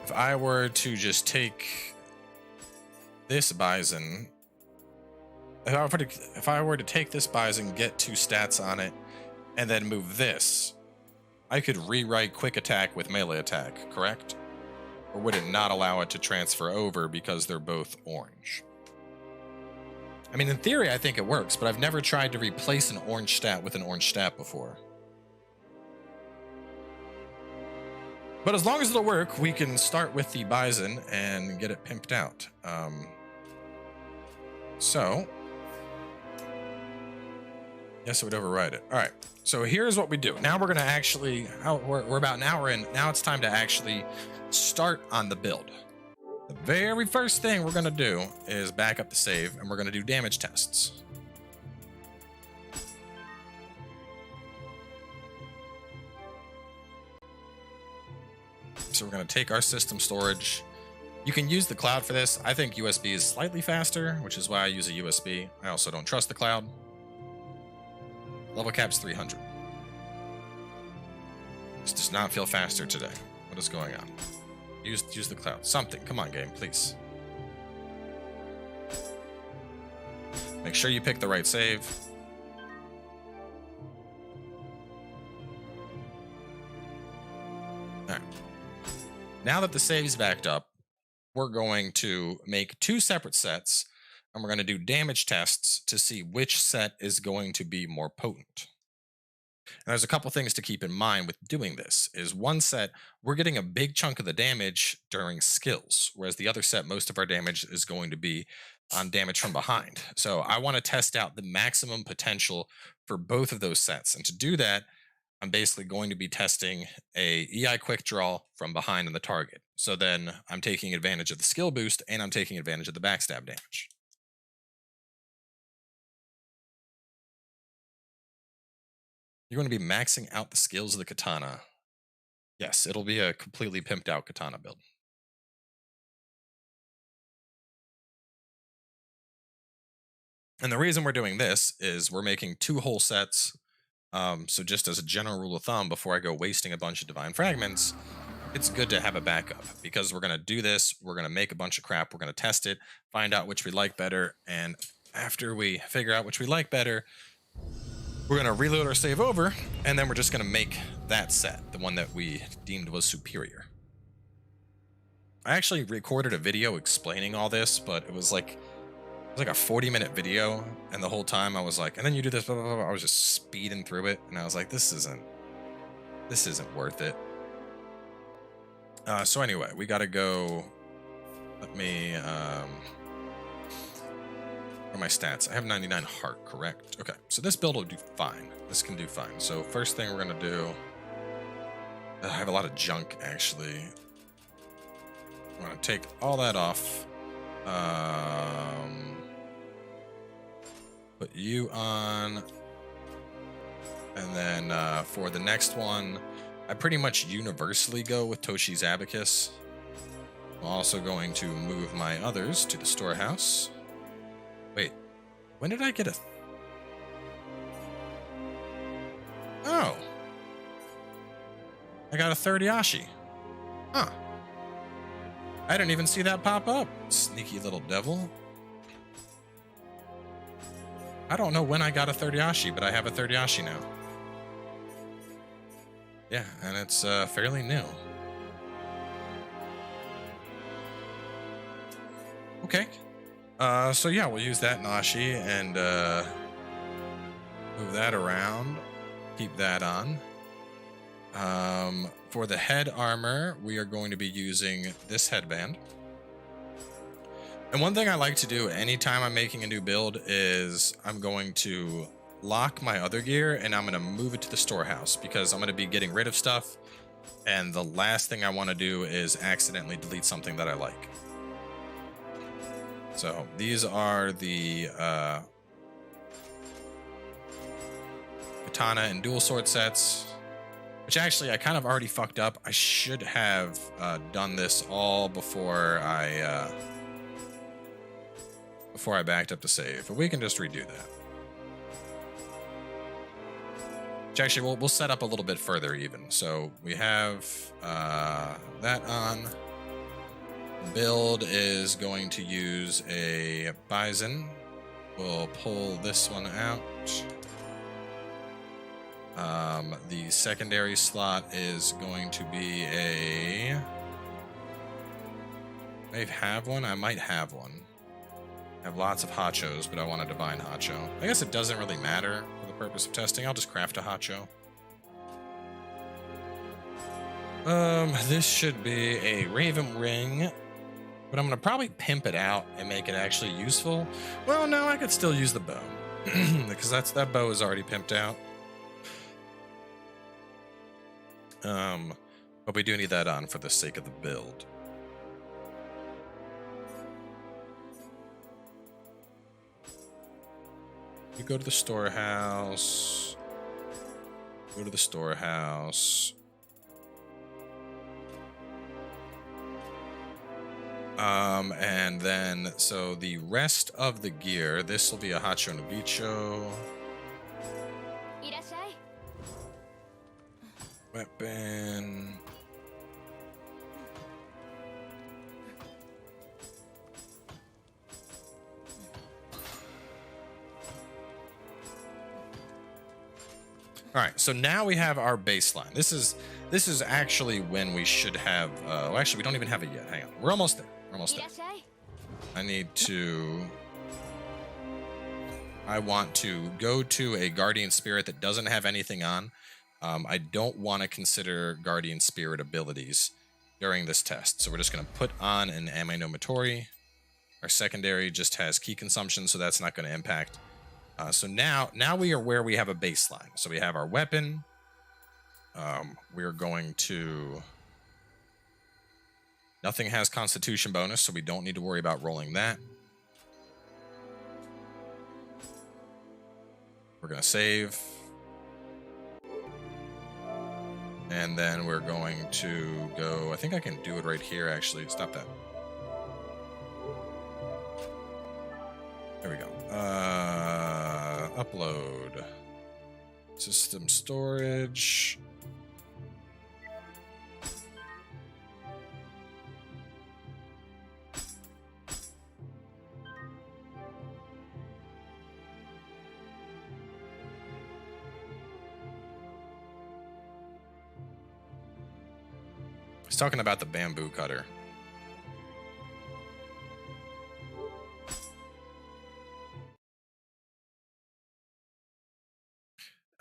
if I were to take this bison, if I were to take this bison, get 2 stats on it, and then move this, I could rewrite quick attack with melee attack, correct? Or would it not allow it to transfer over because they're both orange? I mean, in theory, I think it works, but I've never tried to replace an orange stat with an orange stat before. But as long as it'll work, we can start with the bison and get it pimped out. So, yes, it would override it. All right, so here's what we do. Now we're gonna actually, we're about an hour in. Now it's time to actually start on the build. The very first thing we're gonna do is back up the save, and we're gonna do damage tests. So we're going to take our system storage. You can use the cloud for this. I think USB is slightly faster, which is why I use a USB. I also don't trust the cloud. Level cap's 300. This does not feel faster today. What is going on? Use the cloud. Something. Come on, game, please. Make sure you pick the right save. All right. Now that the save's backed up, we're going to make 2 separate sets, and we're going to do damage tests to see which set is going to be more potent. And there's a couple things to keep in mind with doing this. Is one set, we're getting a big chunk of the damage during skills, whereas the other set, most of our damage is going to be on damage from behind. So I want to test out the maximum potential for both of those sets. And to do that, I'm basically going to be testing a EI quick draw from behind on the target. So then I'm taking advantage of the skill boost, and I'm taking advantage of the backstab damage. You're going to be maxing out the skills of the katana. Yes, it'll be a completely pimped out katana build. And the reason we're doing this is we're making 2 whole sets. So just as a general rule of thumb, before I go wasting a bunch of divine fragments, it's good to have a backup, because we're going to do this, we're going to make a bunch of crap, we're going to test it, find out which we like better, and after we figure out which we like better, we're going to reload our save over, and then we're just going to make that set, the one that we deemed was superior. I actually recorded a video explaining all this, but it was like a 40-minute video, and the whole time I was like, and then you do this, blah, blah, blah. I was just speeding through it, and I was like, this isn't worth it. So anyway, we gotta go. Let me What are my stats? I have 99 heart, correct? Okay, so this build will do fine. This can do fine. So first thing we're gonna do, I have a lot of junk actually. I'm gonna take all that off. Put you on. And then for the next one, I pretty much universally go with Toshi's Abacus. I'm also going to move my others to the storehouse. Wait, when did I get a... Oh. I got a third Yashi. Huh. I didn't even see that pop up. Sneaky little devil. I don't know when I got a third Yashi, but I have a third Yashi now. Yeah, and it's fairly new. Okay. So yeah, we'll use that Nashi and move that around. Keep that on. For the head armor, we are going to be using this headband. And one thing I like to do anytime I'm making a new build is I'm going to lock my other gear and I'm going to move it to the storehouse because I'm going to be getting rid of stuff. And the last thing I want to do is accidentally delete something that I like. So these are the Katana and dual sword sets, which actually I kind of already fucked up. I should have done this all before I backed up to save, but we can just redo that. Which actually we'll set up a little bit further even. So we have that on. Build is going to use a Bison. We'll pull this one out. The secondary slot is going to be a... I have one? I might have one. I have lots of Hachos, but I want a Divine Hacho. I guess it doesn't really matter for the purpose of testing. I'll just craft a Hacho. This should be a Raven Ring, but I'm going to probably pimp it out and make it actually useful. Well, no, I could still use the bow, because that bow is already pimped out. But we do need that on for the sake of the build. You go to the storehouse. Go to the storehouse. And then, so the rest of the gear, this will be a Hacho Nobicho. Weapon. All right, so now we have our baseline. This is actually when we should have. Well, actually, we don't even have it yet. Hang on, we're almost there. We're almost there. I need to. I want to go to a Guardian Spirit that doesn't have anything on. I don't want to consider Guardian Spirit abilities during this test, so we're just going to put on an Ame no Motori. Our secondary just has key consumption, so that's not going to impact. So now we are where we have a baseline. So we have our weapon. We're going to... Nothing has Constitution bonus, so we don't need to worry about rolling that. We're going to save. And then we're going to go... I think I can do it right here, actually. Stop that. There we go. Upload. System storage. He's talking about the bamboo cutter.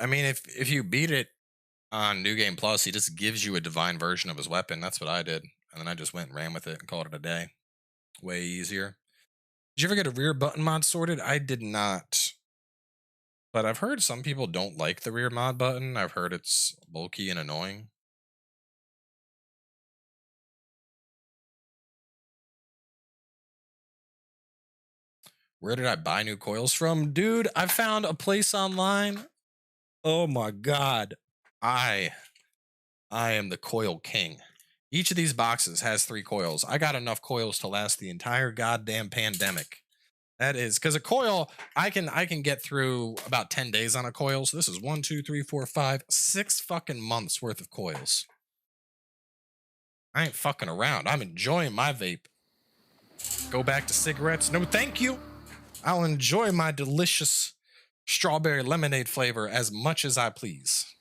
I mean, if you beat it on New Game Plus, he just gives you a divine version of his weapon. That's what I did. And then I just went and ran with it and called it a day. Way easier. Did you ever get a rear button mod sorted? I did not. But I've heard some people don't like the rear mod button. I've heard it's bulky and annoying. Where did I buy new coils from? Dude, I found a place online. Oh my God. I am the coil king. Each of these boxes has 3 coils. I got enough coils to last the entire goddamn pandemic. That is because a coil, I can get through about 10 days on a coil. So this is 1, 2, 3, 4, 5, 6 fucking months worth of coils. I ain't fucking around. I'm enjoying my vape. Go back to cigarettes. No, thank you. I'll enjoy my delicious strawberry lemonade flavor as much as I please.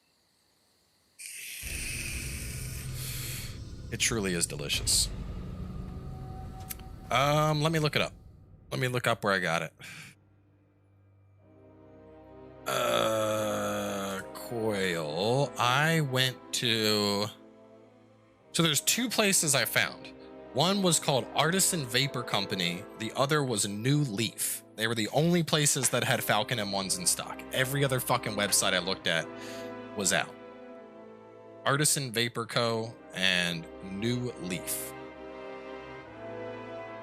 It truly is delicious. Let me look it up. Let me look up where I got it. Coil. I went to... So there's 2 places I found. One was called Artisan Vapor Company. The other was New Leaf. They were the only places that had Falcon M1s in stock. Every other fucking website I looked at was out. Artisan Vapor Co. and New Leaf.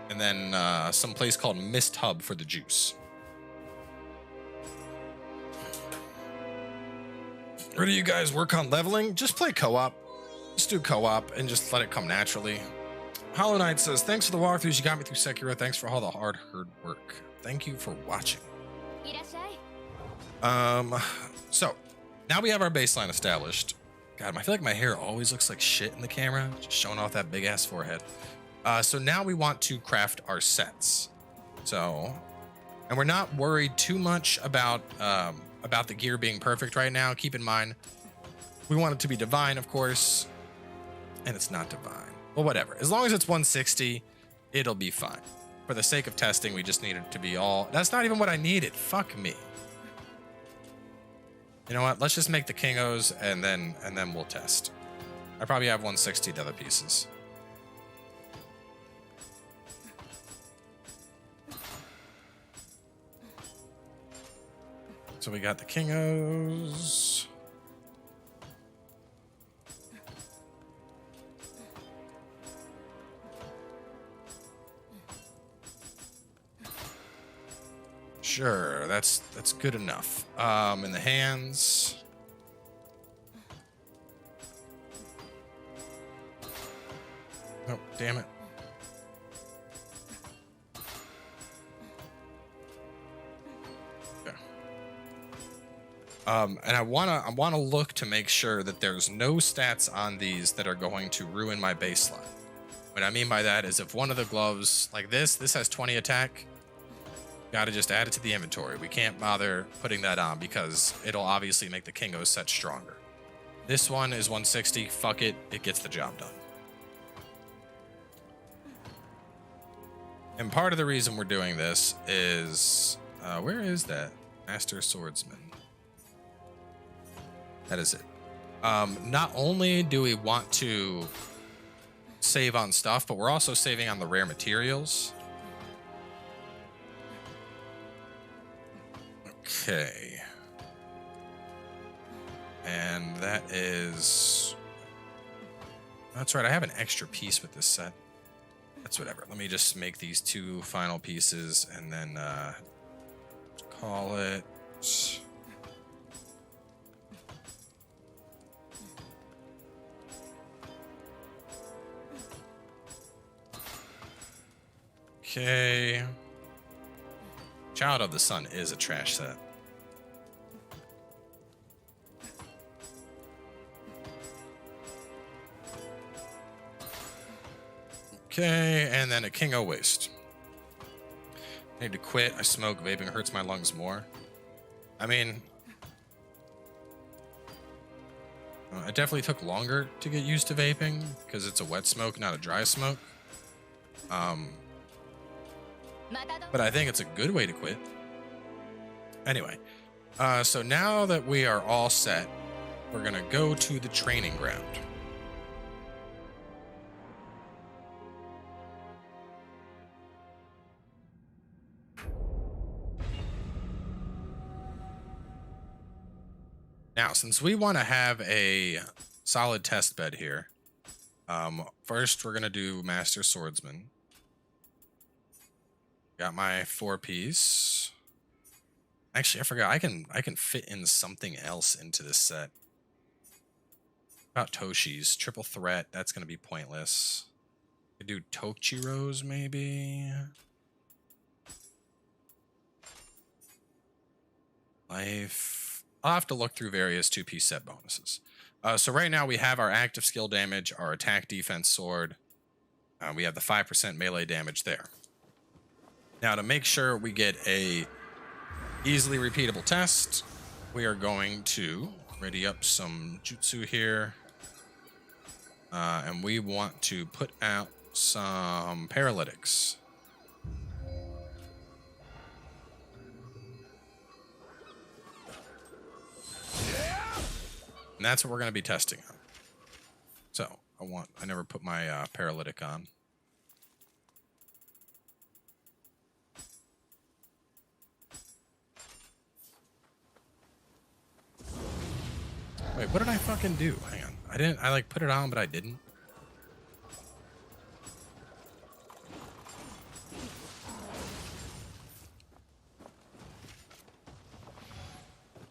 And then some place called Mist Hub for the juice. Where do you guys work on leveling? Just play co-op. Just do co-op and just let it come naturally. Hollow Knight says, thanks for the walkthroughs. You got me through Sekiro. Thanks for all the hard work. Thank you for watching. So now we have our baseline established. God, I feel like my hair always looks like shit in the camera, just showing off that big ass forehead. So now we want to craft our sets. So, and we're not worried too much about the gear being perfect right now. Keep in mind, we want it to be divine, of course, and it's not divine. Well, whatever. As long as it's 160, it'll be fine. For the sake of testing, we just need it to be all... That's not even what I needed. Fuck me. You know what? Let's just make the Kingos and then we'll test. I probably have 160 to other pieces. So we got the Kingos. Sure, that's good enough. In the hands. Oh, damn it. And I wanna look to make sure that there's no stats on these that are going to ruin my baseline. What I mean by that is if one of the gloves, like this has 20 attack, gotta just add it to the inventory. We can't bother putting that on because it'll obviously make the Kingo set stronger. This one is 160, fuck it, it gets the job done. And part of the reason we're doing this is, where is that? Master Swordsman. That is it. Not only do we want to save on stuff, but we're also saving on the rare materials. Okay. And that is... That's right, I have an extra piece with this set. That's whatever. Let me just make these 2 final pieces and then call it... Okay. Child of the Sun is a trash set. Okay, and then a King O Waste. I need to quit. I smoke. Vaping hurts my lungs more. I mean, it definitely took longer to get used to vaping because it's a wet smoke, not a dry smoke. But I think it's a good way to quit. Anyway, so now that we are all set, we're gonna go to the training ground. Now, since we want to have a solid test bed here, first we're going to do Master Swordsman. Got my 4-piece. Actually, I forgot. I can fit in something else into this set. About Toshi's triple threat. That's going to be pointless. Could do Tokichiro's maybe. Life. I'll have to look through various 2-piece set bonuses. So right now we have our active skill damage, our attack defense sword. We have the 5% melee damage there. Now to make sure we get a easily repeatable test, we are going to ready up some jutsu here. And we want to put out some paralytics. And that's what we're going to be testing on. So I never put my paralytic on. Wait, what did I fucking do? Hang on. I like put it on, but I didn't.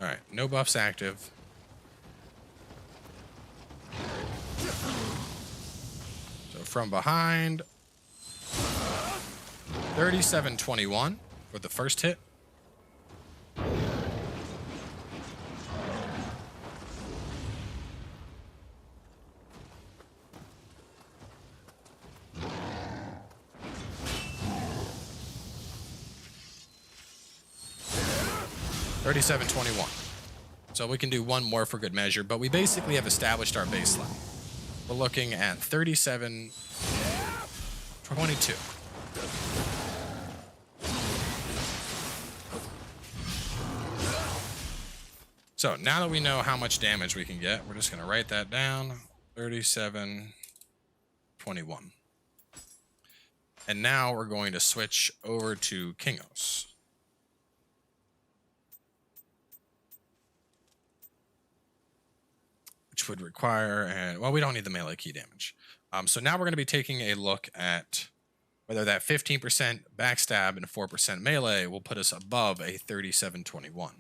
All right, no buffs active. So from behind, 37-21 for the first hit. So we can do one more for good measure, but we basically have established our baseline. We're looking at 37-22. So now that we know how much damage we can get, we're just going to write that down. 37-21. And now we're going to switch over to Kingos. Which would require, and well, we don't need the melee key damage. So now we're going to be taking a look at whether that 15% backstab and 4% melee will put us above a 37-21.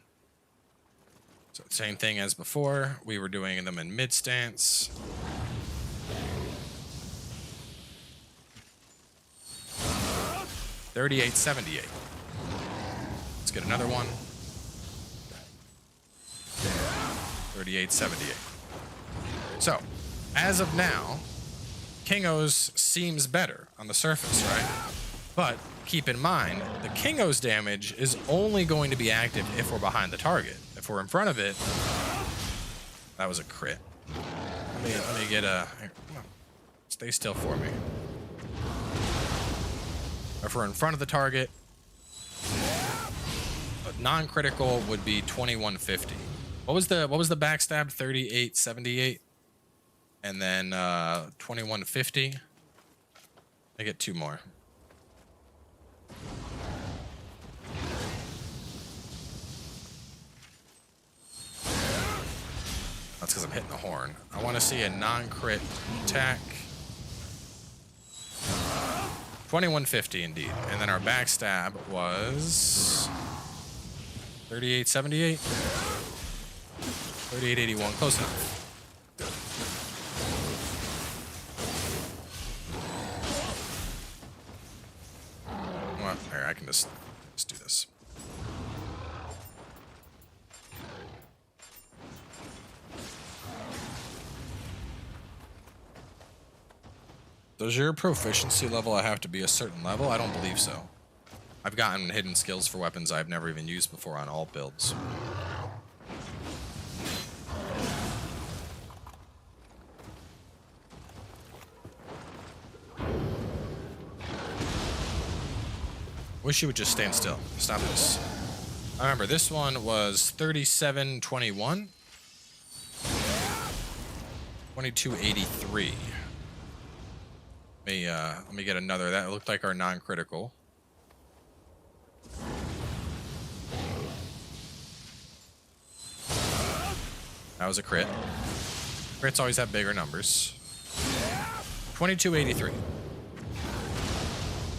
So same thing as before. We were doing them in mid stance. $38.78. Let's get another one. $38.78. So, as of now, Kingos seems better on the surface, right? But keep in mind, the Kingos damage is only going to be active if we're behind the target. If we're in front of it, that was a crit. Let me get a... Come on. Stay still for me. If we're in front of the target, non-critical would be 2150. What was the backstab? 3878. And then 2150. I get 2 more. That's because I'm hitting the horn. I want to see a non-crit attack. 2150 indeed. And then our backstab was 3878. 3881. Close enough. Well, here, I can just do this. Does your proficiency level have to be a certain level? I don't believe so. I've gotten hidden skills for weapons I've never even used before on alt builds. Wish you would just stand still. Stop this. I remember this one was 3721. 2283. Let me get another. That looked like our non-critical. That was a crit. Crits always have bigger numbers. 2283.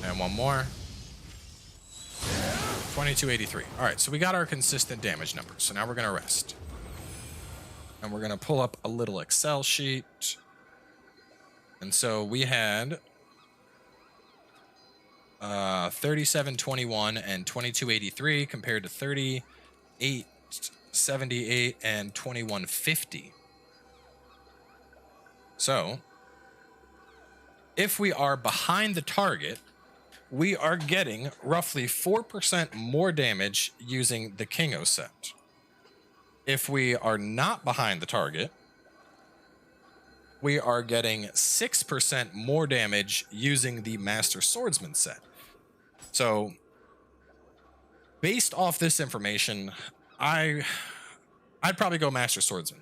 And one more. 2283. All right, so we got our consistent damage numbers. So now we're going to rest. And we're going to pull up a little Excel sheet. And so we had 3721 and 2283 compared to 3878 and 2150. So if we are behind the target, we are getting roughly 4% more damage using the Kingo set. If we are not behind the target, we are getting 6% more damage using the Master Swordsman set. So, based off this information, I'd probably go Master Swordsman.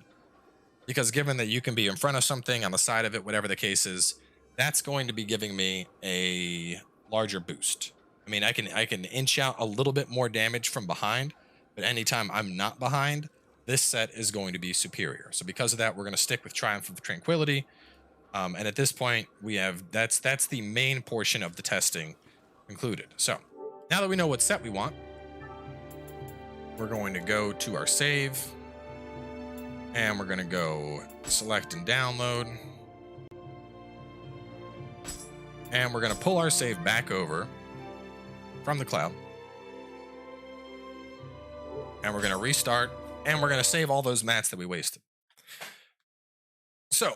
Because given that you can be in front of something, on the side of it, whatever the case is, that's going to be giving me a larger boost. I mean, I can inch out a little bit more damage from behind, but anytime I'm not behind, this set is going to be superior. So because of that, we're going to stick with Triumph of Tranquility. And at this point, we have that's the main portion of the testing concluded. So now that we know what set we want, we're going to go to our save, and we're going to go select and download. And we're going to pull our save back over from the cloud. And we're going to restart, and we're going to save all those mats that we wasted. So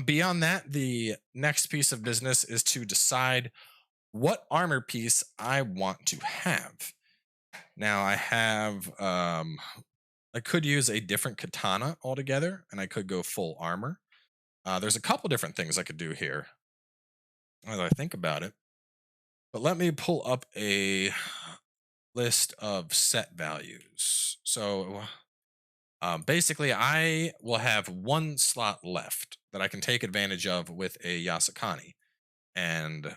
beyond that, the next piece of business is to decide what armor piece I want to have. Now I have, I could use a different katana altogether, and I could go full armor. There's a couple different things I could do here as I think about it. But let me pull up a list of set values. So basically, I will have one slot left that I can take advantage of with a Yasakani. And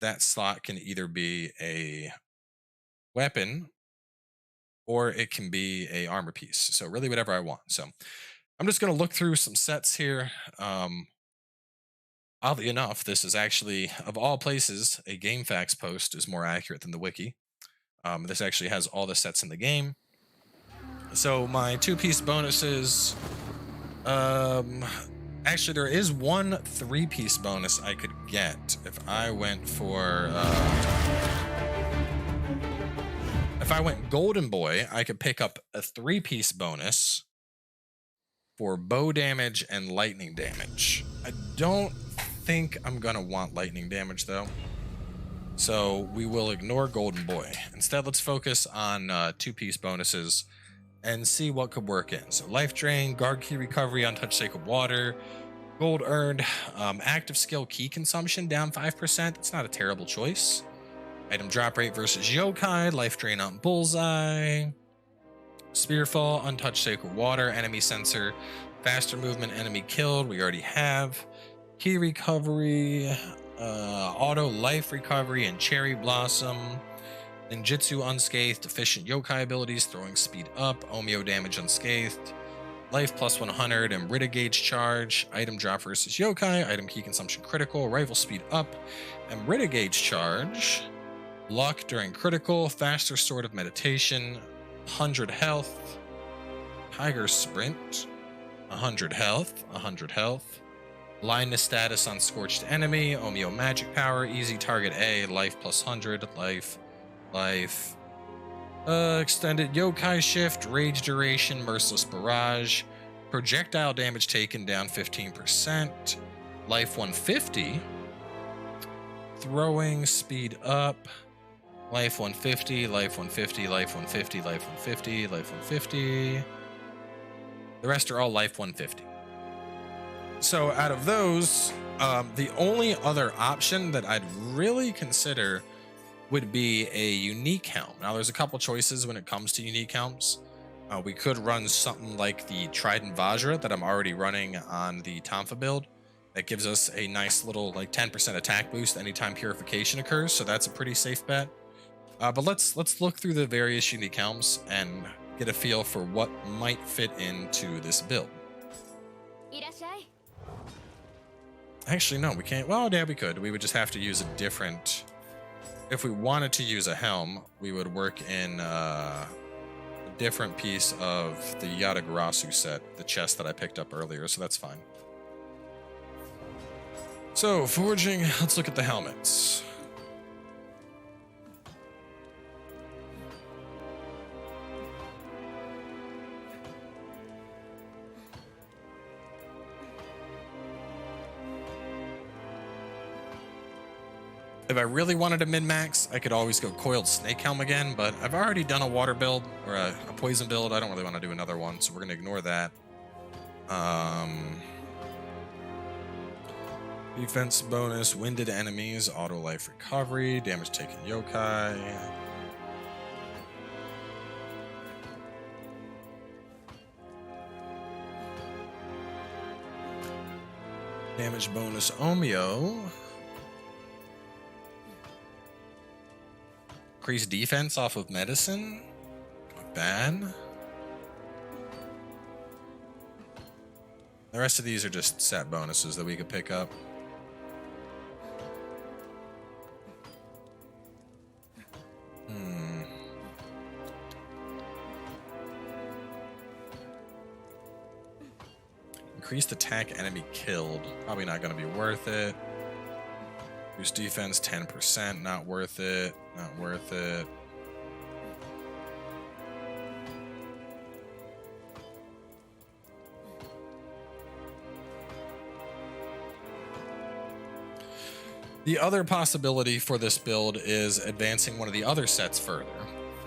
that slot can either be a weapon or it can be a armor piece. So really whatever I want. So I'm just going to look through some sets here. Oddly enough, this is actually, of all places, a GameFAQs post is more accurate than the wiki. This actually has all the sets in the game. So my two-piece bonuses, actually there is one three-piece bonus I could get if I went for, if I went Golden Boy, I could pick up a three-piece bonus for bow damage and lightning damage. I don't think I'm gonna want lightning damage though, so we will ignore Golden Boy. Instead, let's focus on two-piece bonuses and see what could work in. So life drain, guard key recovery, untouched sacred water, gold earned, active skill key consumption down 5%. It's not a terrible choice. Item drop rate versus Yokai, life drain on bullseye, spearfall, untouched sacred water, enemy sensor, faster movement, enemy killed, we already have. Key recovery, auto life recovery, and cherry blossom. Ninjutsu unscathed, efficient yokai abilities, throwing speed up, omio damage unscathed, life plus 100, and Rita gauge charge. Item drop versus yokai, item key consumption critical, rifle speed up, and Rita gauge charge. Luck during critical, faster sword of meditation, 100 health, tiger sprint, 100 health, 100 health. Blindness status on scorched enemy, omio magic power, easy target A, life plus 100, life. Extended yokai shift, rage duration, merciless barrage, projectile damage taken down 15%, life 150, throwing speed up, life 150, life 150, life 150, life 150, life 150. The rest are all life 150. So out of those, the only other option that I'd really consider would be a unique helm. Now there's a couple choices when it comes to unique helms. We could run something like the Trident Vajra that I'm already running on the Tonfa build. That gives us a nice little like 10% attack boost anytime purification occurs, so that's a pretty safe bet. But let's look through the various unique helms and get a feel for what might fit into this build. Actually, no, we can't. Well, yeah, we could. We would just have to use a different... If we wanted to use a helm, we would work in a different piece of the Yatagarasu set, the chest that I picked up earlier, so that's fine. So, forging, let's look at the helmets. If I really wanted a min-max, I could always go coiled snake helm again, but I've already done a water build, or a poison build. I don't really want to do another one, so we're going to ignore that. Defense bonus, winded enemies, auto life recovery, damage taken yokai. Damage bonus, Omio. Increase defense off of medicine. Not bad. The rest of these are just set bonuses that we could pick up. Increased attack enemy killed. Probably not going to be worth it. Boost defense 10%. Not worth it. Not worth it. The other possibility for this build is advancing one of the other sets further,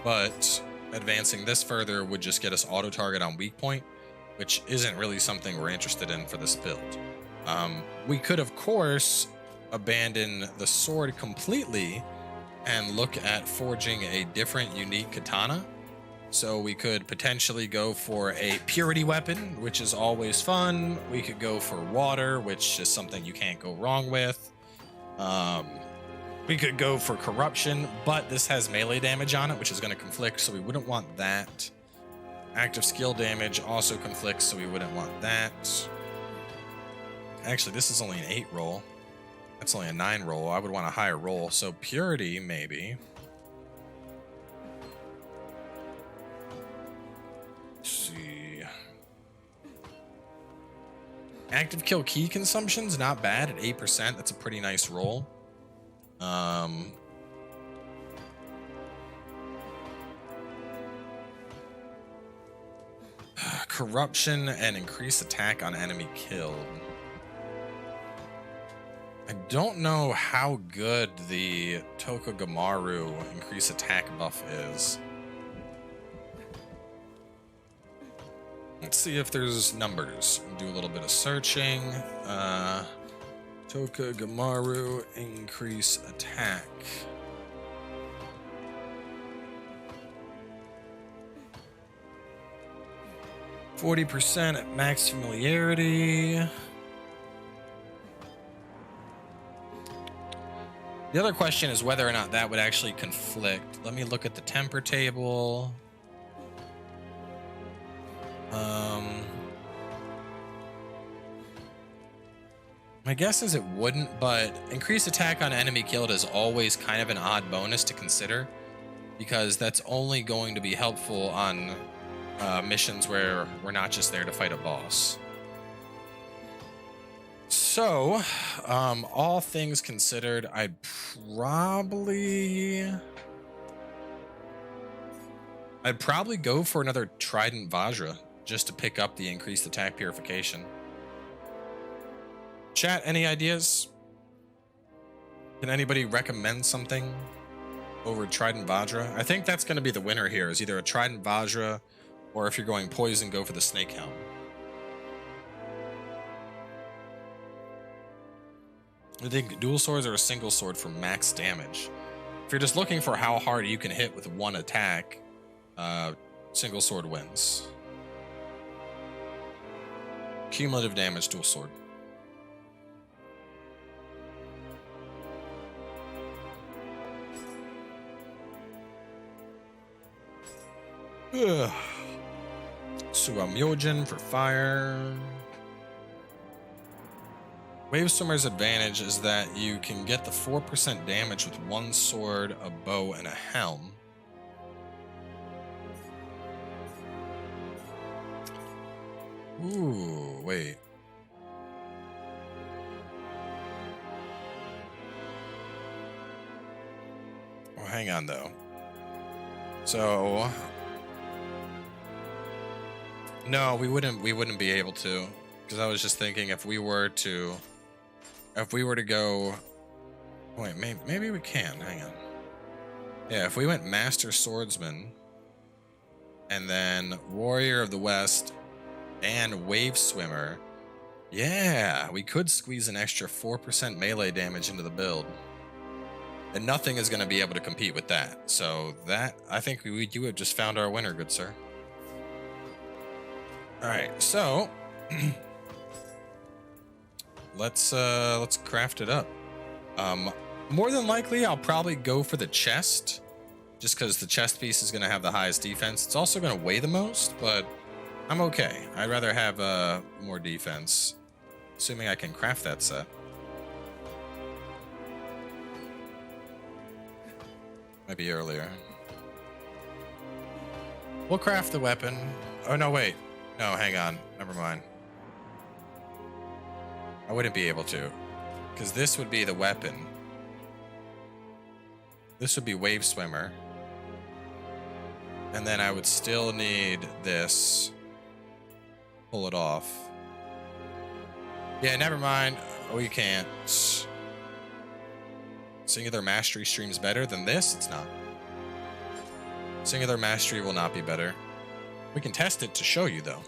but advancing this further would just get us auto target on weak point, which isn't really something we're interested in for this build. We could, of course, abandon the sword completely and look at forging a different unique katana. So we could potentially go for a purity weapon, which is always fun. We could go for water, which is something you can't go wrong with. We could go for corruption, but this has melee damage on it, which is going to conflict, so we wouldn't want that. Active skill damage also conflicts, so we wouldn't want that. Actually, this is only an 8 roll. That's only a 9 roll. I would want a higher roll, so purity, maybe. Let's see. Active kill key consumption's not bad at 8%. That's a pretty nice roll. Corruption and increase attack on enemy killed. I don't know how good the Tokugamaru increase attack buff is. Let's see if there's numbers. Do a little bit of searching. Tokugamaru increase attack. %40 at max familiarity. The other question is whether or not that would actually conflict. Let me look at the temper table. My guess is it wouldn't, but increased attack on enemy killed is always kind of an odd bonus to consider, because that's only going to be helpful on missions where we're not just there to fight a boss. So, all things considered, I'd probably go for another Trident Vajra just to pick up the increased attack purification. Chat, any ideas? Can anybody recommend something over Trident Vajra? I think that's going to be the winner here, is either a Trident Vajra, or if you're going poison, go for the Snake Helm. I think dual swords or a single sword for max damage. If you're just looking for how hard you can hit with one attack, single sword wins. Cumulative damage, dual sword. Myojin for fire. Wave Swimmer's advantage is that you can get the 4% damage with one sword, a bow, and a helm. Ooh, wait. Well, hang on though. So no, we wouldn't be able to, because I was just thinking if we were to go, wait, maybe we can. Hang on. Yeah, if we went Master Swordsman and then Warrior of the West and Wave Swimmer, yeah, we could squeeze an extra 4% melee damage into the build. And nothing is going to be able to compete with that. So that, I think you have just found our winner, good sir. All right, so let's craft it up. More than likely, I'll probably go for the chest, just because the chest piece is going to have the highest defense. It's also going to weigh the most, but I'm okay. I'd rather have more defense, assuming I can craft that set. Maybe earlier. We'll craft the weapon. Oh, no, wait. No, hang on. Never mind. I wouldn't be able to, because this would be the weapon. This would be Wave Swimmer. And then I would still need this. Pull it off. Yeah, never mind. We can't. Singular Mastery streams better than this? It's not. Singular Mastery will not be better. We can test it to show you, though.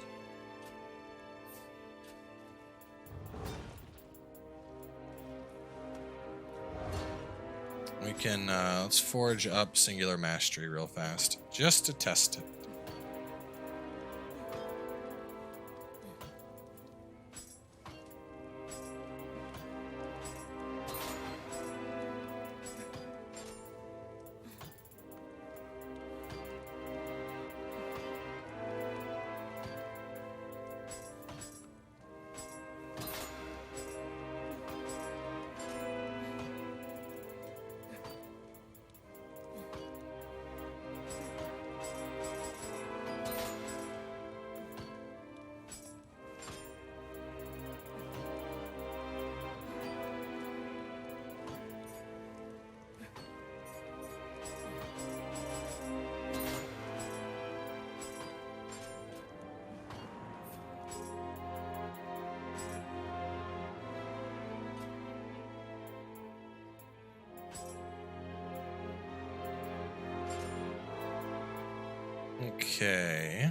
We can, let's forge up Singular Mastery real fast, just to test it. Okay.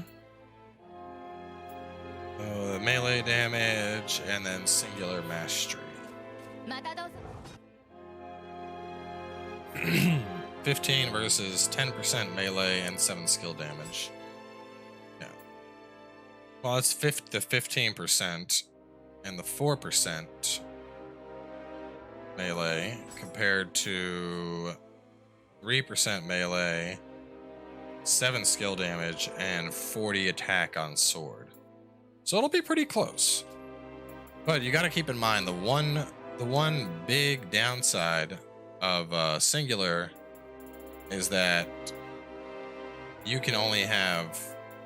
The melee damage and then Singular Mastery. 15 versus 10% melee and 7 skill damage. Yeah. Well, it's the 15% and the 4% melee compared to 3% melee, 7 skill damage, and 40 attack on sword. So it'll be pretty close. But you got to keep in mind the one big downside of Singular is that you can only have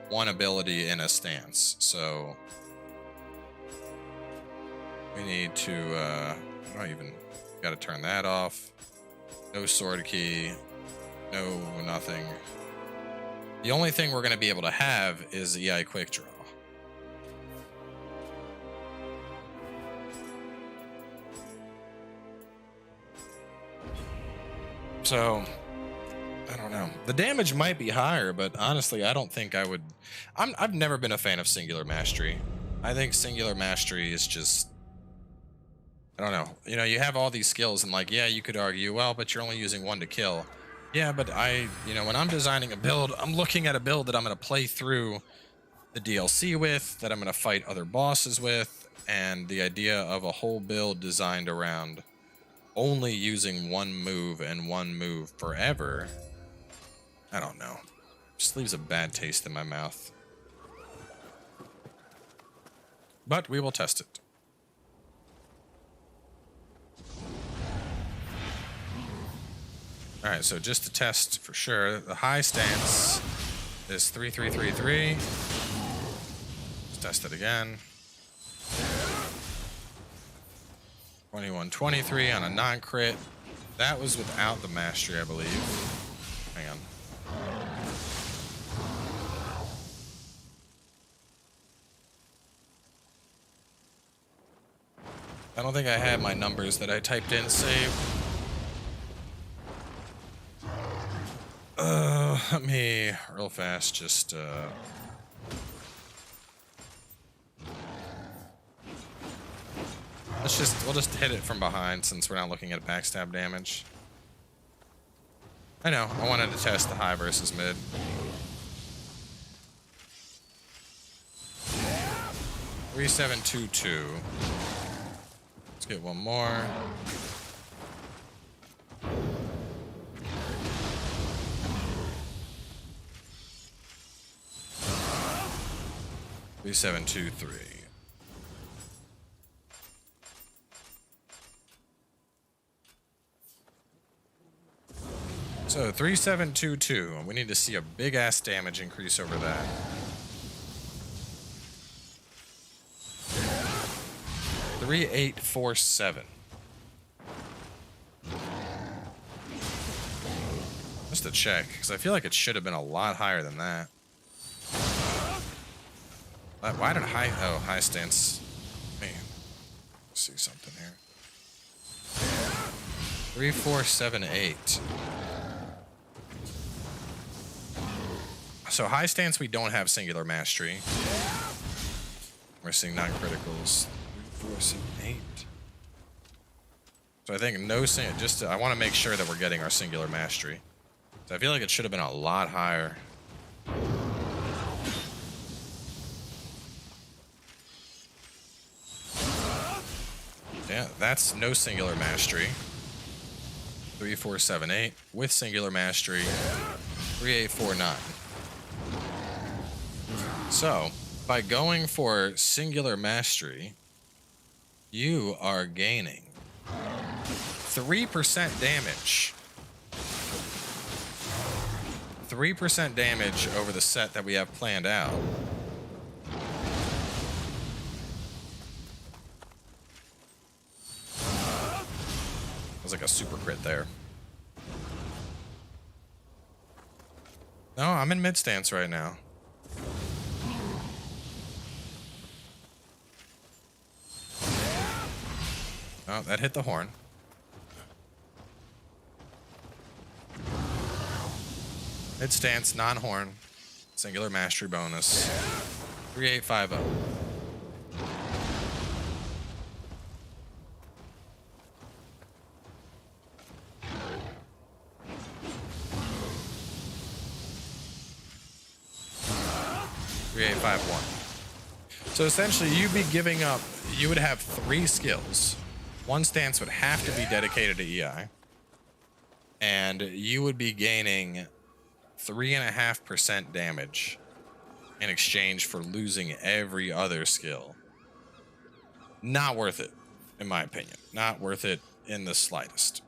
one ability in a stance. So we need to I don't even got to turn that off. No sword key. No nothing. The only thing we're going to be able to have is EI Quick Draw. So, I don't know. The damage might be higher, but honestly, I don't think I would... I've never been a fan of Singular Mastery. I think Singular Mastery is just... I don't know. You know, you have all these skills, and like, yeah, you could argue, well, but you're only using one to kill. Yeah, but when I'm designing a build, I'm looking at a build that I'm going to play through the DLC with, that I'm going to fight other bosses with, and the idea of a whole build designed around only using one move and one move forever, I don't know. Just leaves a bad taste in my mouth. but we will test it. All right, so just to test for sure, the high stance is 3-3-3-3. Let's test it again. 21-23 on a non-crit. That was without the mastery, I believe. Hang on. I don't think I had my numbers that I typed in saved. Let me real fast just we'll just hit it from behind since we're not looking at backstab damage. I know, I wanted to test the high versus mid. Three, 7, 2, 2. Let's get one more. Three, 7, 2, 3. So 3, 7, 2, 2. We need to see a big ass damage increase over that. 3, 8, 4, 7. Just to check, because I feel like it should have been a lot higher than that. Why did high stance? Man, see something here. 3, 4, 7, 8. So high stance, we don't have singular mastery. We're seeing non-criticals. 3, 4, 7, 8. So I think no I want to make sure that we're getting our singular mastery. So I feel like it should have been a lot higher. Yeah, that's no singular mastery. 3, 4, 7, 8 with singular mastery. 3, 8, 4, 9. So, by going for singular mastery, you are gaining 3% damage. 3% damage over the set that we have planned out. That was like a super crit there. No, I'm in mid stance right now. Oh, that hit the horn. Mid stance, non-horn, singular mastery bonus. 3850. So essentially, you'd be giving up. You would have 3 skills. One stance would have to be dedicated to EI, and you would be gaining 3.5% damage in exchange for losing every other skill. Not worth it, in my opinion. Not worth it in the slightest.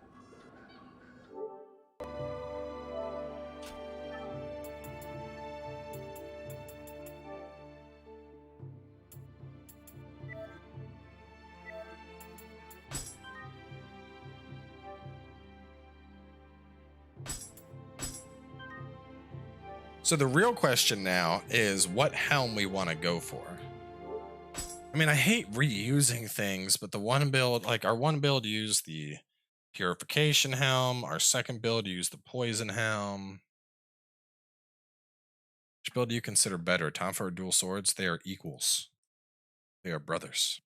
So the real question now is what helm we want to go for. I mean, I hate reusing things, but the one build, like our one build used the purification helm, our second build used the poison helm. Which build do you consider better? Time for dual swords? They are equals. They are brothers.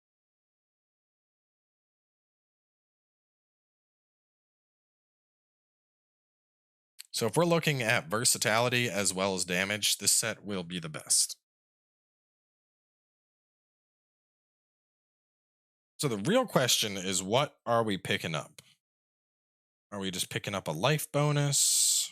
So if we're looking at versatility as well as damage, this set will be the best. So the real question is, what are we picking up? Are we just picking up a life bonus?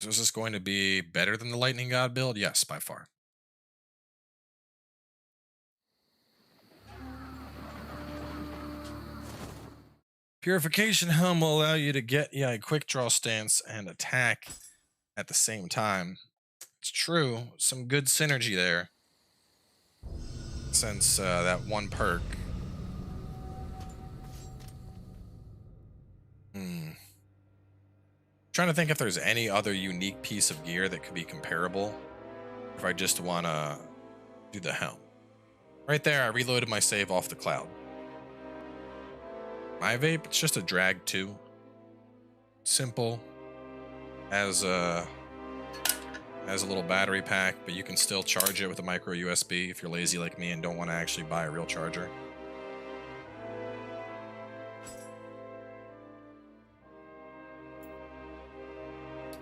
So is this going to be better than the Lightning God build? Yes, by far. Purification Helm will allow you to get a quick draw stance and attack at the same time. It's true, some good synergy there. Since that one perk. Trying to think if there's any other unique piece of gear that could be comparable. If I just want to do the helm. Right there, I reloaded my save off the cloud. My vape, it's just a drag 2. Simple. Has a little battery pack, but you can still charge it with a micro USB if you're lazy like me and don't want to actually buy a real charger.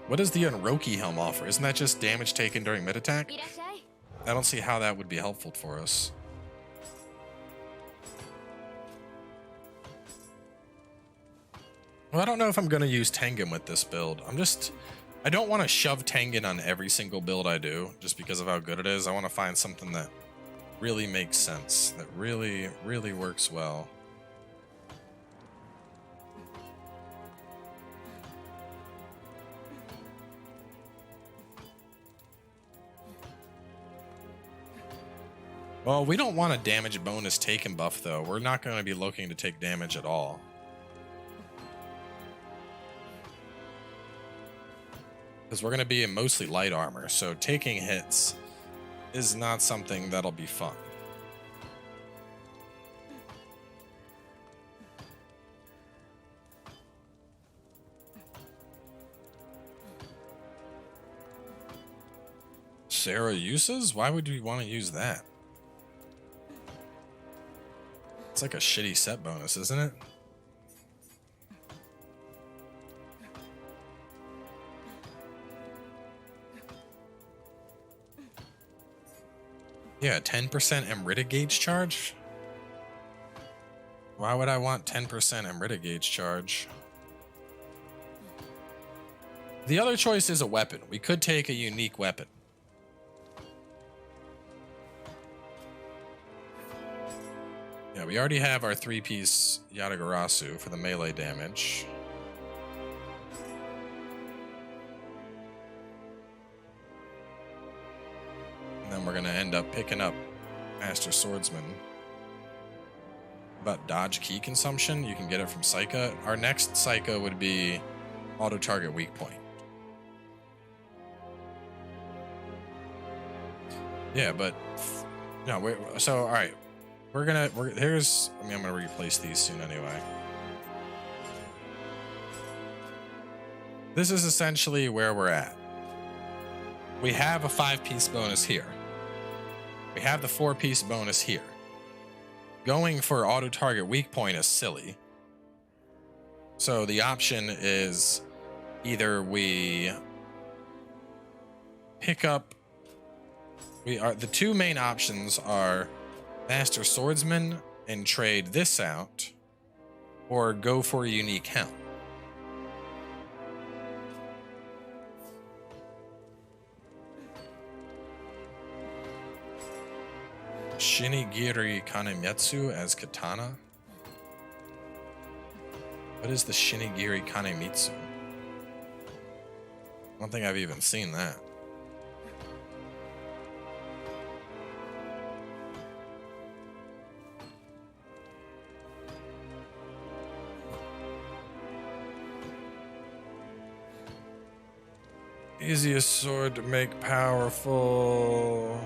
What does the Unroki helm offer? Isn't that just damage taken during mid attack? I don't see how that would be helpful for us. Well, I don't know if I'm going to use Tengen with this build. I don't want to shove Tengen on every single build I do, just because of how good it is. I want to find something that really makes sense, that really, really works well. Well, we don't want a damage bonus taken buff, though. We're not going to be looking to take damage at all. Because we're going to be in mostly light armor, so taking hits is not something that'll be fun. Sarah uses? Why would we want to use that? It's like a shitty set bonus, isn't it? Yeah, 10% Emrita gauge charge? Why would I want 10% Emrita gauge charge? The other choice is a weapon. We could take a unique weapon. Yeah, we already have our 3-piece Yatagarasu for the melee damage. And then we're going to end up picking up Master Swordsman. About dodge key consumption, you can get it from Psycha. Our next Psycha would be auto target weak point. Yeah, but no, so all right. I'm gonna replace these soon anyway. This is essentially where we're at. We have a 5-piece bonus here. We have the 4-piece bonus here. Going for auto target weak point is silly. So the option is either we pick up. The two main options are Master Swordsman and trade this out, or go for a unique helm. Shinigiri Kanemitsu as Katana. What is the Shinigiri Kanemitsu? I don't think I've even seen that. Easiest sword to make powerful.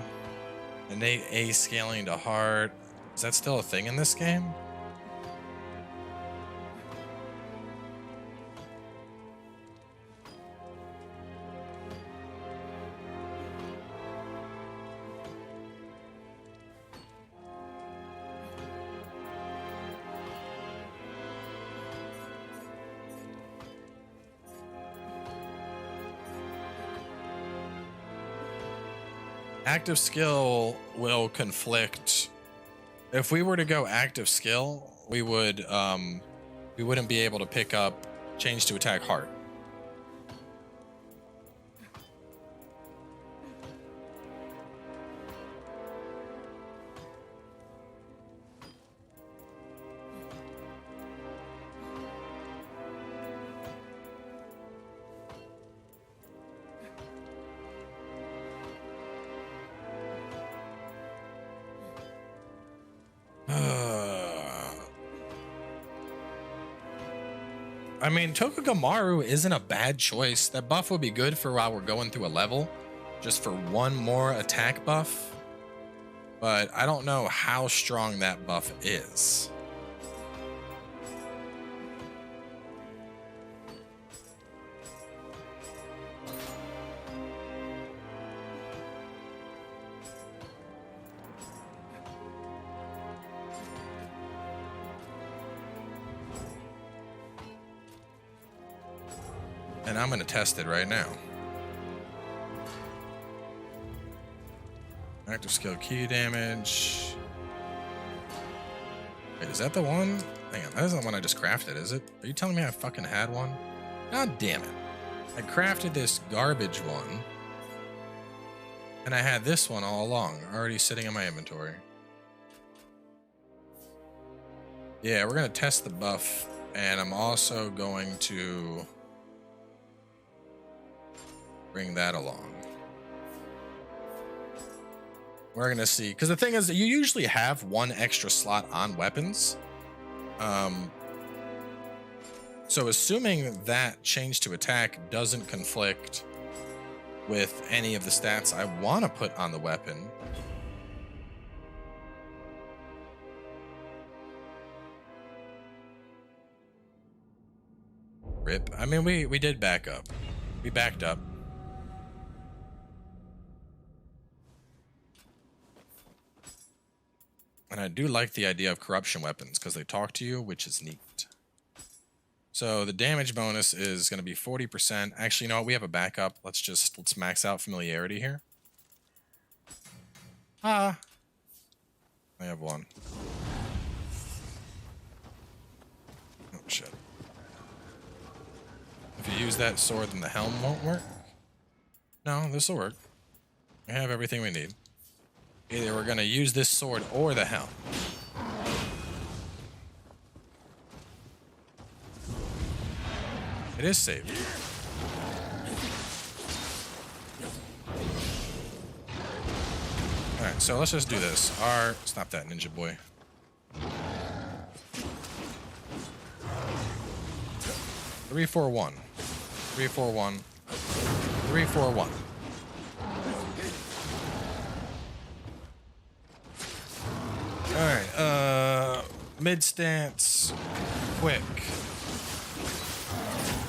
Innate A scaling to heart. Is that still a thing in this game? Active skill will conflict. If we were to go active skill, we wouldn't be able to pick up change to attack heart. I mean, Tokugamaru isn't a bad choice. That buff would be good for while we're going through a level, just for one more attack buff. But I don't know how strong that buff is. And I'm going to test it right now. Active skill key damage. Wait, is that the one? Hang on, that isn't the one I just crafted, is it? Are you telling me I fucking had one? God damn it. I crafted this garbage one. And I had this one all along, already sitting in my inventory. Yeah, we're going to test the buff. And I'm also going to bring that along. We're gonna see, because the thing is that you usually have one extra slot on weapons. So assuming that change to attack doesn't conflict with any of the stats I want to put on the weapon, rip. I mean, we did back up. We backed up. And I do like the idea of corruption weapons because they talk to you, which is neat. So the damage bonus is going to be 40%. Actually, you know what? We have a backup. Let's max out familiarity here. I have one. Oh, shit. If you use that sword, then the helm won't work. No, this will work. We have everything we need. Either we're going to use this sword or the helm. It is saved. Alright, so let's just do this. Stop that, ninja boy. Three, 4, 1. 3, 4, 1. 3, 4, 1. Alright, mid stance, quick.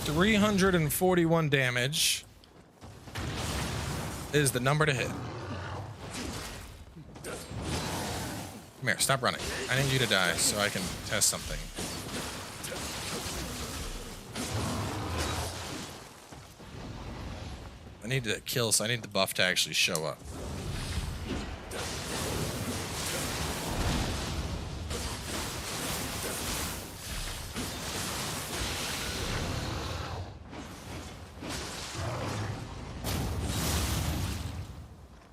341 damage is the number to hit. Come here, stop running. I need you to die so I can test something. I need to kill, so I need the buff to actually show up.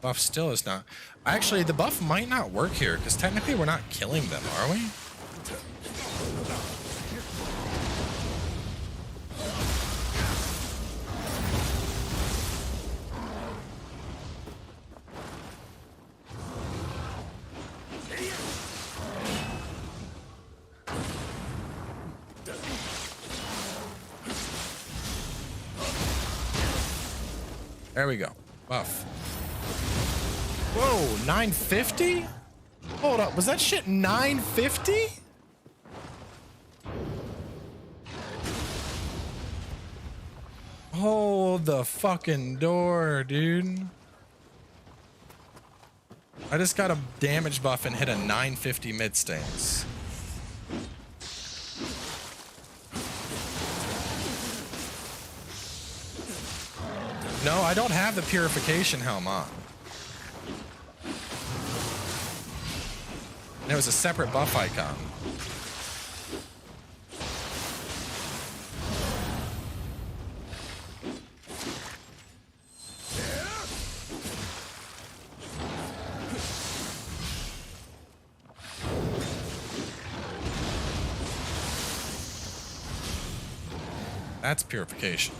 Buff still is not. Actually, the buff might not work here because technically we're not killing them, are we? There we go. Buff. Whoa, 950? Hold up, was that shit 950? Hold the fucking door, dude. I just got a damage buff and hit a 950 mid stance. No, I don't have the purification helm on. And it was a separate buff icon. That's purification.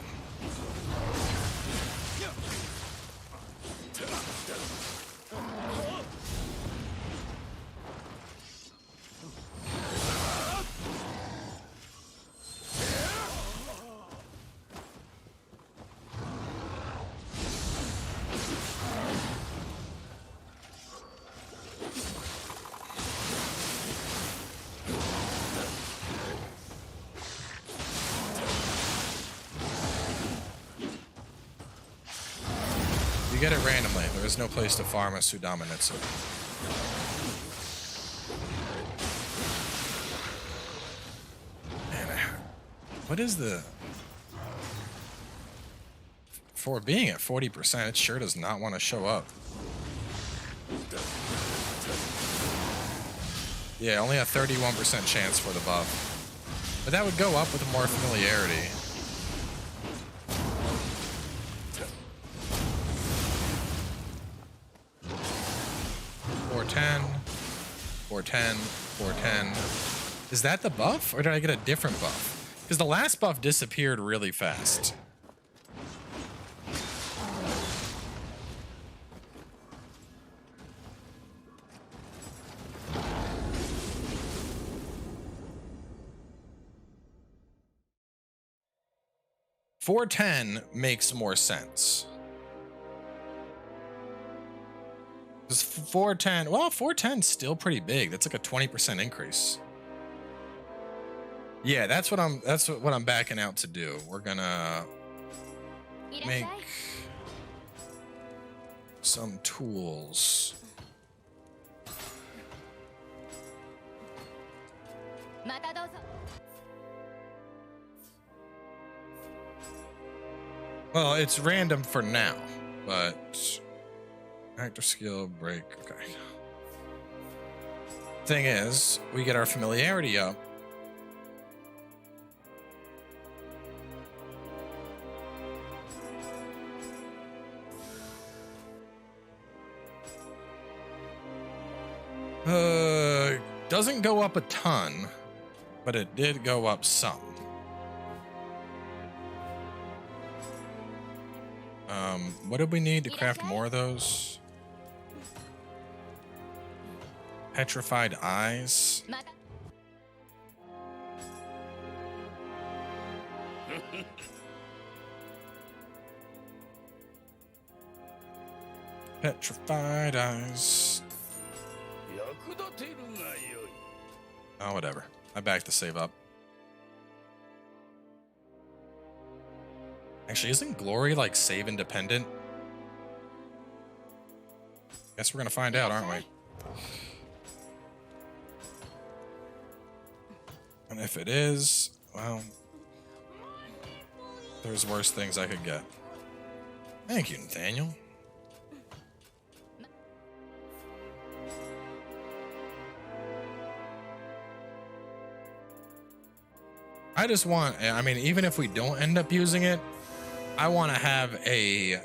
We get it randomly. There is no place to farm a Sudamanitsu. Man, what is the... For being at 40%, it sure does not want to show up. Yeah, only a 31% chance for the buff. But that would go up with more familiarity. $410, $410, $410. Is that the buff, or did I get a different buff? Because the last buff disappeared really fast. $410 makes more sense. Because 410, well, 410 is still pretty big. That's like a 20% increase. Yeah, that's what I'm backing out to do. We're gonna make some tools. Well, it's random for now, but actor skill break. Okay. Thing is, we get our familiarity up. Doesn't go up a ton, but it did go up some. What did we need to craft more of those? Petrified eyes. Petrified eyes. Oh, whatever. I backed the save up. Actually, isn't Glory like save independent? Guess we're gonna find out, aren't we? And if it is, well, there's worse things I could get. Thank you, Nathaniel. I just want, I mean, even if we don't end up using it, I want to have a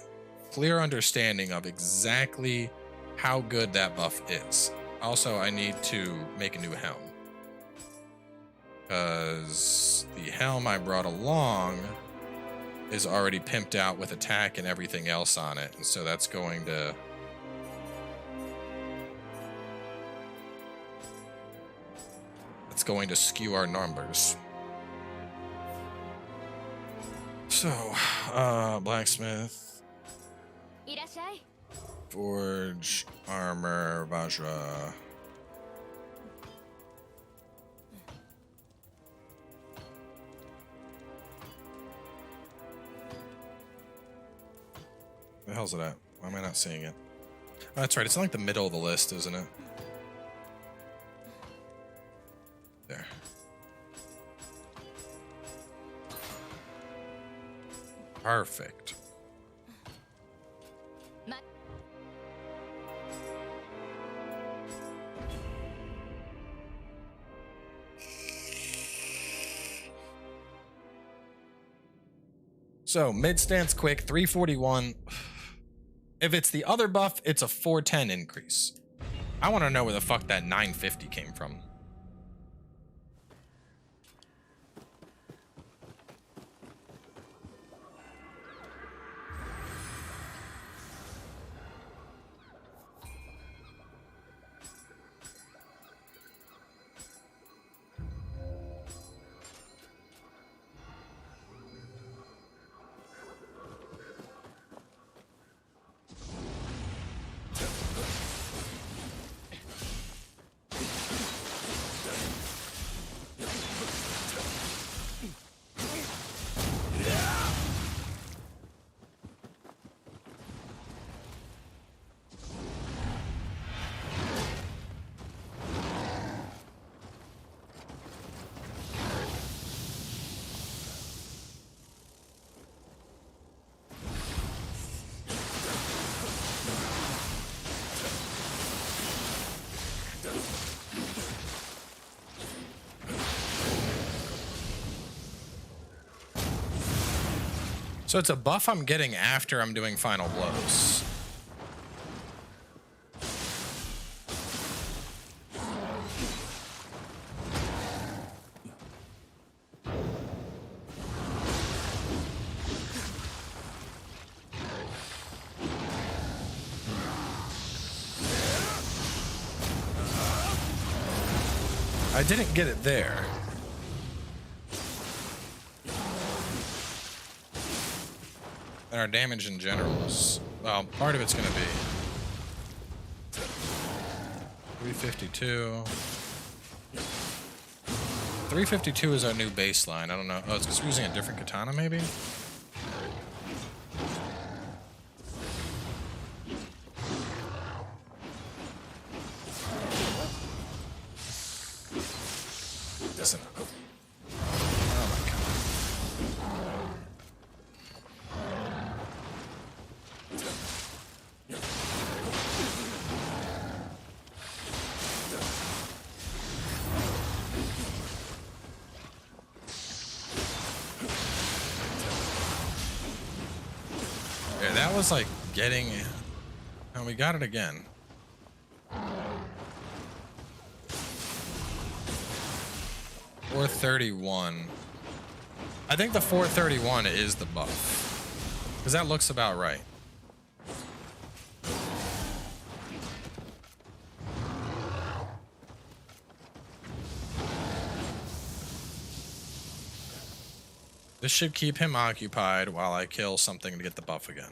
clear understanding of exactly how good that buff is. Also, I need to make a new helm, because the helm I brought along is already pimped out with attack and everything else on it, and so that's going to skew our numbers. So, blacksmith, forge, armor, Vajra. Where the hell's it at? Why am I not seeing it? Oh, that's right. It's in like the middle of the list, isn't it? There. Perfect. So mid stance quick, 341. If it's the other buff, it's a 410 increase. I want to know where the fuck that 950 came from. So it's a buff I'm getting after I'm doing final blows. I didn't get it there. And our damage in general is, well, part of it's going to be 352. 352 is our new baseline. I don't know. Oh, it's because we're using a different katana, maybe? Listen. Oh my god. Yeah, that was like getting... And we got it again. $431. I think the 431 is the buff. Because that looks about right. This should keep him occupied while I kill something to get the buff again.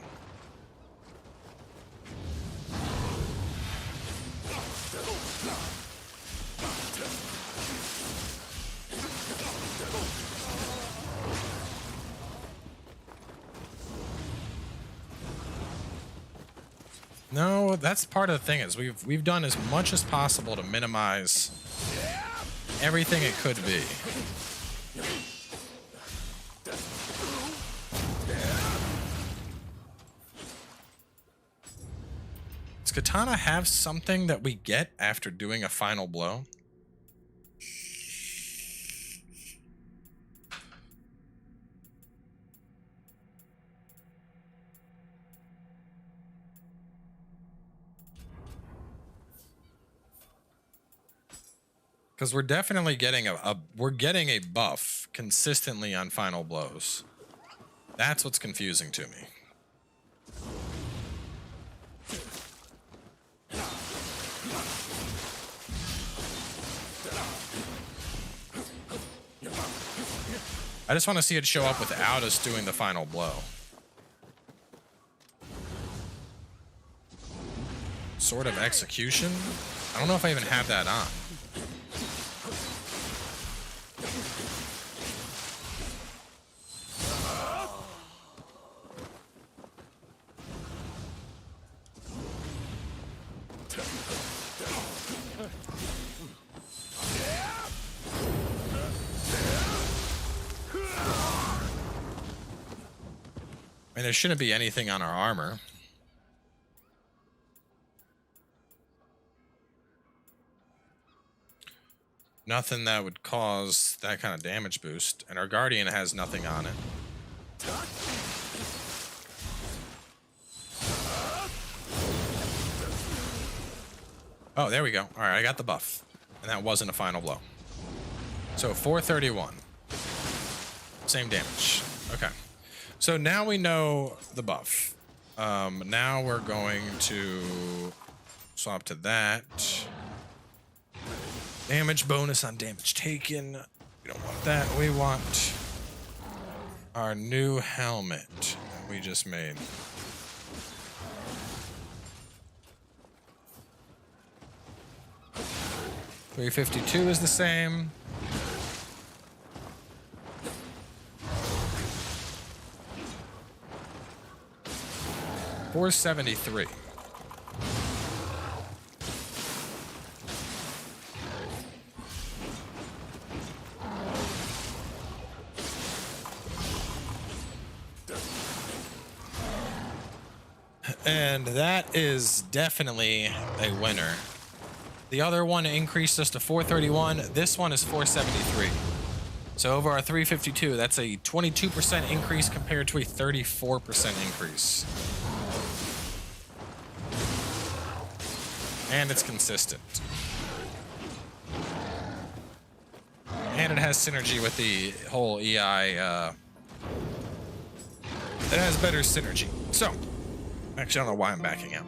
No, that's part of the thing is we've done as much as possible to minimize everything it could be. Does Katana have something that we get after doing a final blow? Because we're definitely getting we're getting a buff consistently on final blows. That's what's confusing to me. I just want to see it show up without us doing the final blow. Sword of Execution? I don't know if I even have that on. I mean, there shouldn't be anything on our armor. Nothing that would cause that kind of damage boost. And our Guardian has nothing on it. Oh, there we go. All right, I got the buff. And that wasn't a final blow. So 431. Same damage. Okay. So now we know the buff. Now we're going to swap to that. Damage bonus on damage taken. We don't want that. We want our new helmet that we just made. $352 is the same. $473. And that is definitely a winner. The other one increased us to 431. This one is 473. So over our 352, that's a 22% increase compared to a 34% increase. And it's consistent. And it has synergy with the whole EI. It has better synergy. So, actually, I don't know why I'm backing out.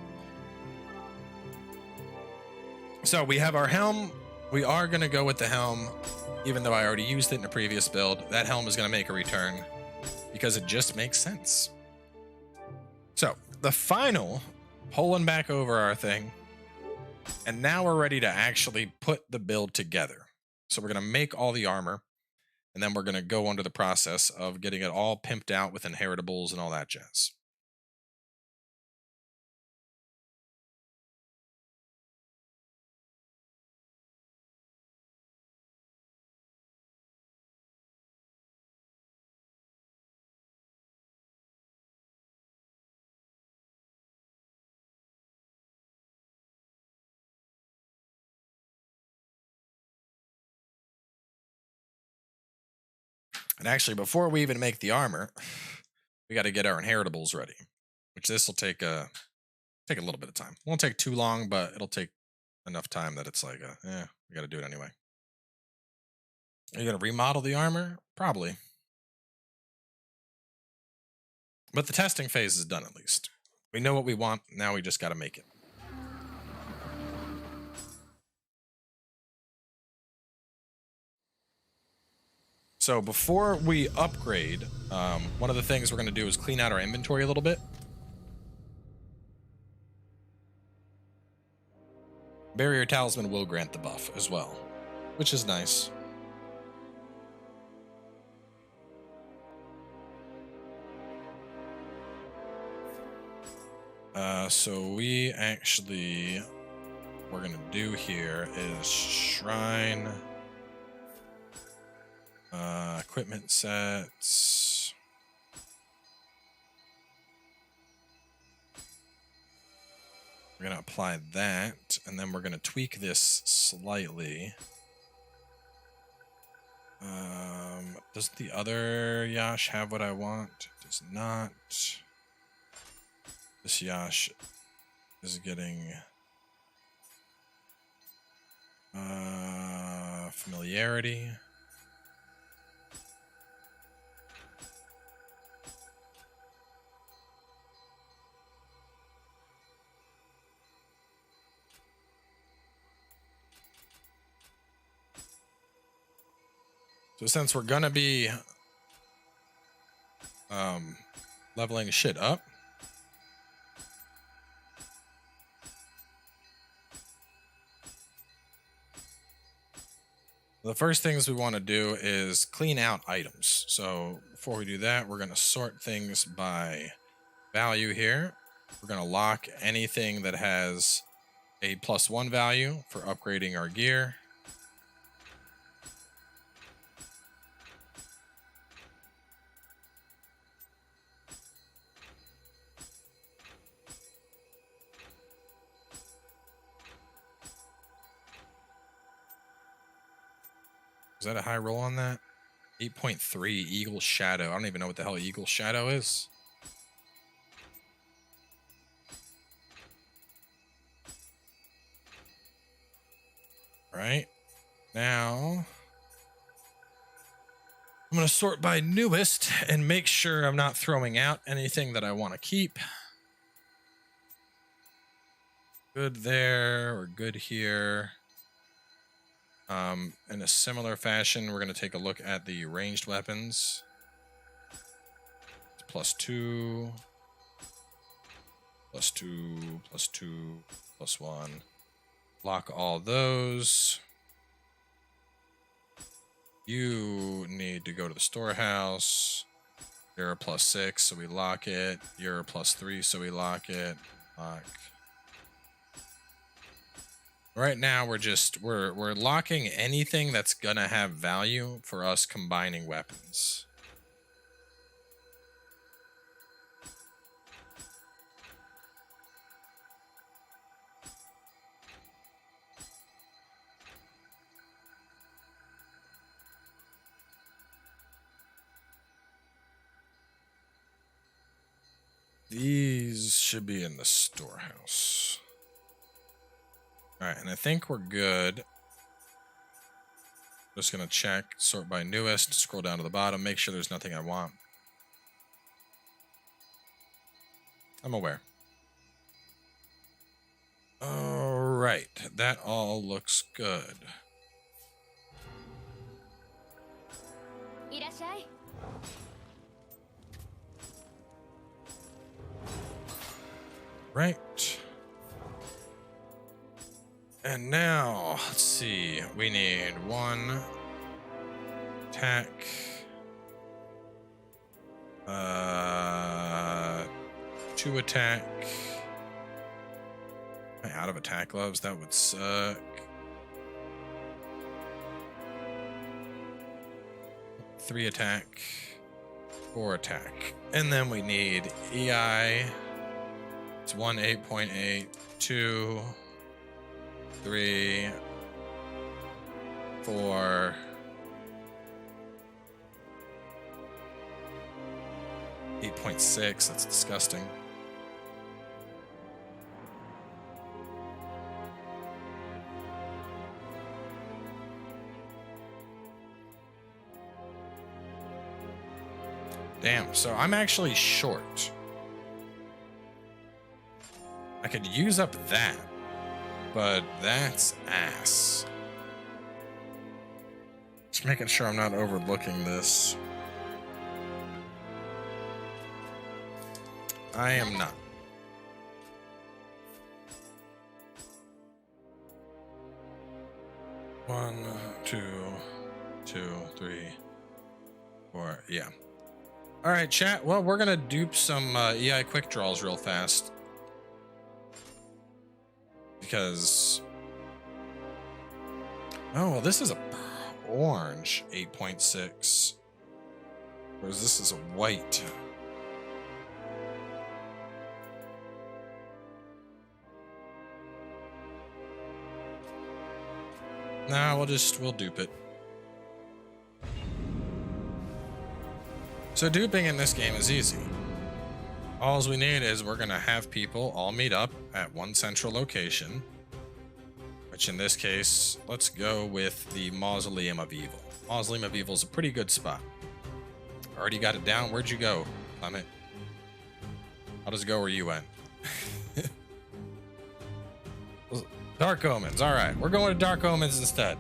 So we have our helm. We are going to go with the helm, even though I already used it in a previous build. That helm is going to make a return because it just makes sense. So the final, pulling back over our thing, and now we're ready to actually put the build together. So we're going to make all the armor, and then we're going to go under the process of getting it all pimped out with inheritables and all that jazz. And actually, before we even make the armor, we got to get our inheritables ready, which this will take a little bit of time. Won't take too long, but it'll take enough time that it's like, we got to do it anyway. Are you going to remodel the armor? Probably. But the testing phase is done at least. We know what we want. Now we just got to make it. So before we upgrade, one of the things we're going to do is clean out our inventory a little bit. Barrier Talisman will grant the buff as well, which is nice. So we actually, what we're going to do here is shrine, equipment sets. We're going to apply that, and then we're going to tweak this slightly. Doesn't the other Yash have what I want? It does not. This Yash is getting familiarity. So since we're gonna be leveling shit up, the first things we want to do is clean out items. So before we do that, we're gonna sort things by value here. We're gonna lock anything that has a +1 value for upgrading our gear. Is that a high roll on that? 8.3 Eagle Shadow. I don't even know what the hell Eagle Shadow is. Right. Now, I'm going to sort by newest and make sure I'm not throwing out anything that I want to keep. Good there, or good here. In a similar fashion, we're going to take a look at the ranged weapons. +2, +2, +2, +1. Lock all those. You need to go to the storehouse. You're a +6, so we lock it. You're a +3, so we lock it. Lock. Right now, we're locking anything that's gonna have value for us combining weapons. These should be in the storehouse. All right, and I think we're good. Just gonna check, sort by newest, scroll down to the bottom, make sure there's nothing I want. I'm aware. All right, that all looks good. Right. And now, let's see, we need 1 attack, 2 attack. Am I out of attack gloves? That would suck. 3 attack, 4 attack. And then we need EI. It's 1 8.8, 2, 3, 4, 8.6. That's disgusting. Damn, so I'm actually short. I could use up that, but that's ass. Just making sure I'm not overlooking this. I am not. One, two, 3, 4. Yeah. All right, chat. Well, we're gonna dupe some EI quick draws real fast. Because, oh, well, this is a orange 8.6, whereas this is a white. Nah, we'll dupe it. So duping in this game is easy. All we need is we're gonna have people all meet up at one central location, which in this case, let's go with the Mausoleum of Evil. Mausoleum of Evil is a pretty good spot. Already got it down. Where'd you go, Clement? How does it go where you went? Dark Omens. All right, we're going to Dark Omens instead.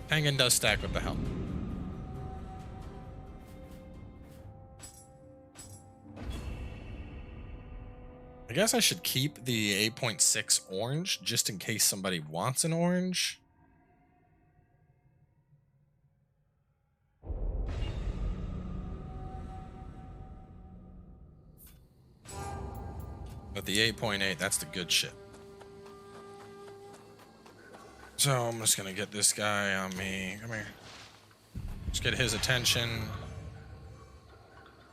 Penguin does stack with the helm. I guess I should keep the 8.6 orange just in case somebody wants an orange. But the 8.8, that's the good shit. So I'm just gonna get this guy on me. Come here. Just get his attention.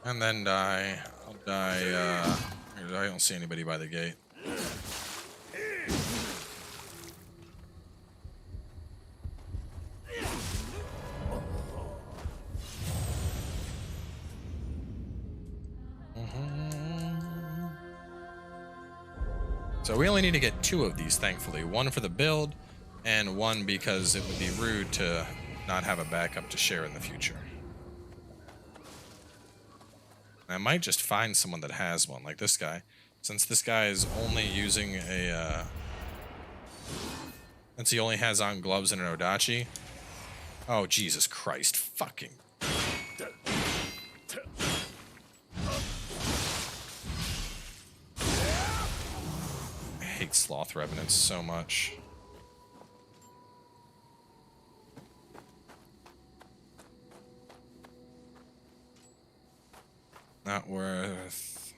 And then die. I'll die, I don't see anybody by the gate. So we only need to get 2 of these, thankfully. 1 for the build, and 1 because it would be rude to not have a backup to share in the future. I might just find someone that has one, like this guy. Since this guy is only using a, since he only has on gloves and an Odachi. Oh, Jesus Christ. Fucking. I hate Sloth Revenants so much. Not worth.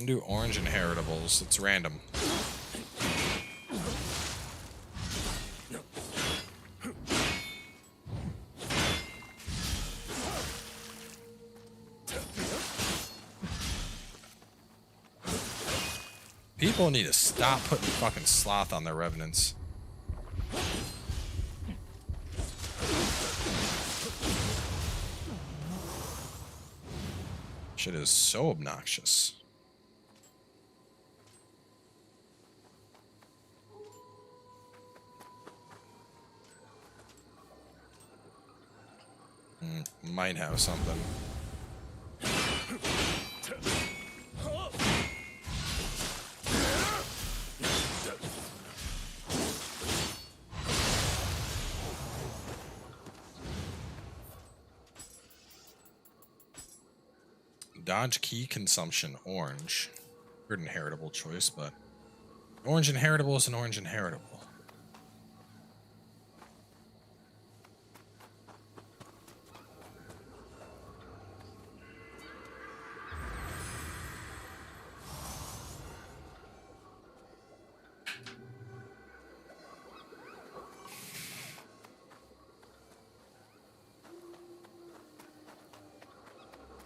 I'm gonna do orange inheritables. It's random. People need to stop putting fucking sloth on their revenants. Shit is so obnoxious. Might have something. Dodge key consumption, orange. Weird inheritable choice, but orange inheritable is an orange inheritable.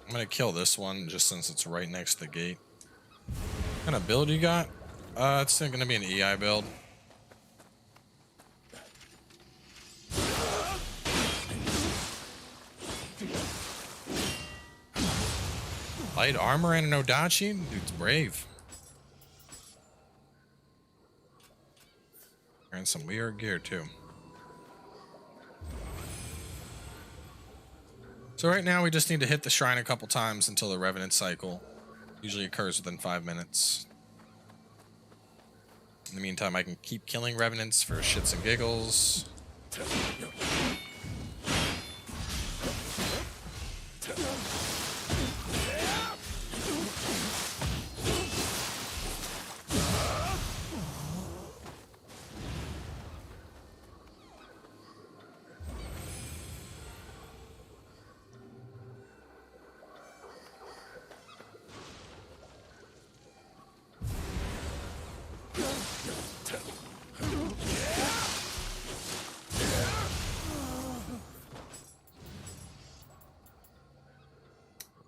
I'm gonna kill this one just since it's right next to the gate. What kind of build you got? It's gonna be an EI build. Light armor and an Odachi? Dude's brave. And some weird gear too. So right now we just need to hit the shrine a couple times until the Revenant cycle usually occurs within 5 minutes. In the meantime, I can keep killing Revenants for shits and giggles.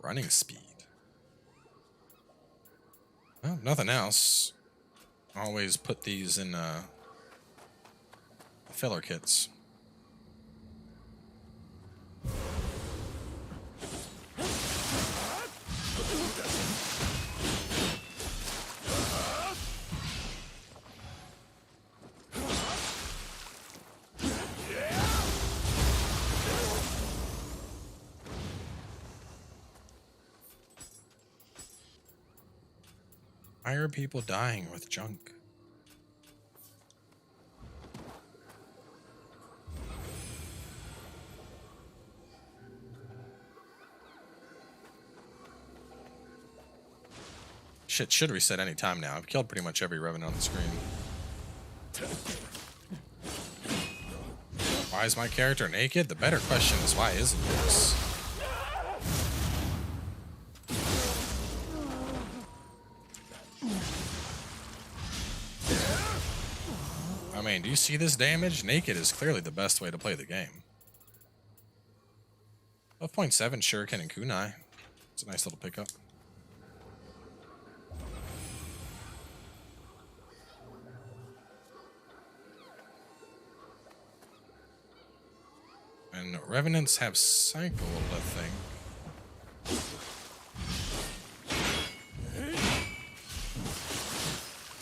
Running speed. Well, nothing else. Always put these in filler kits. Why are people dying with junk? Shit should reset any time now. I've killed pretty much every Revenant on the screen. Why is my character naked? The better question is why isn't this? I mean, do you see this damage? Naked is clearly the best way to play the game. 12.7 Shuriken and Kunai. It's a nice little pickup. And Revenants have cycled, I think.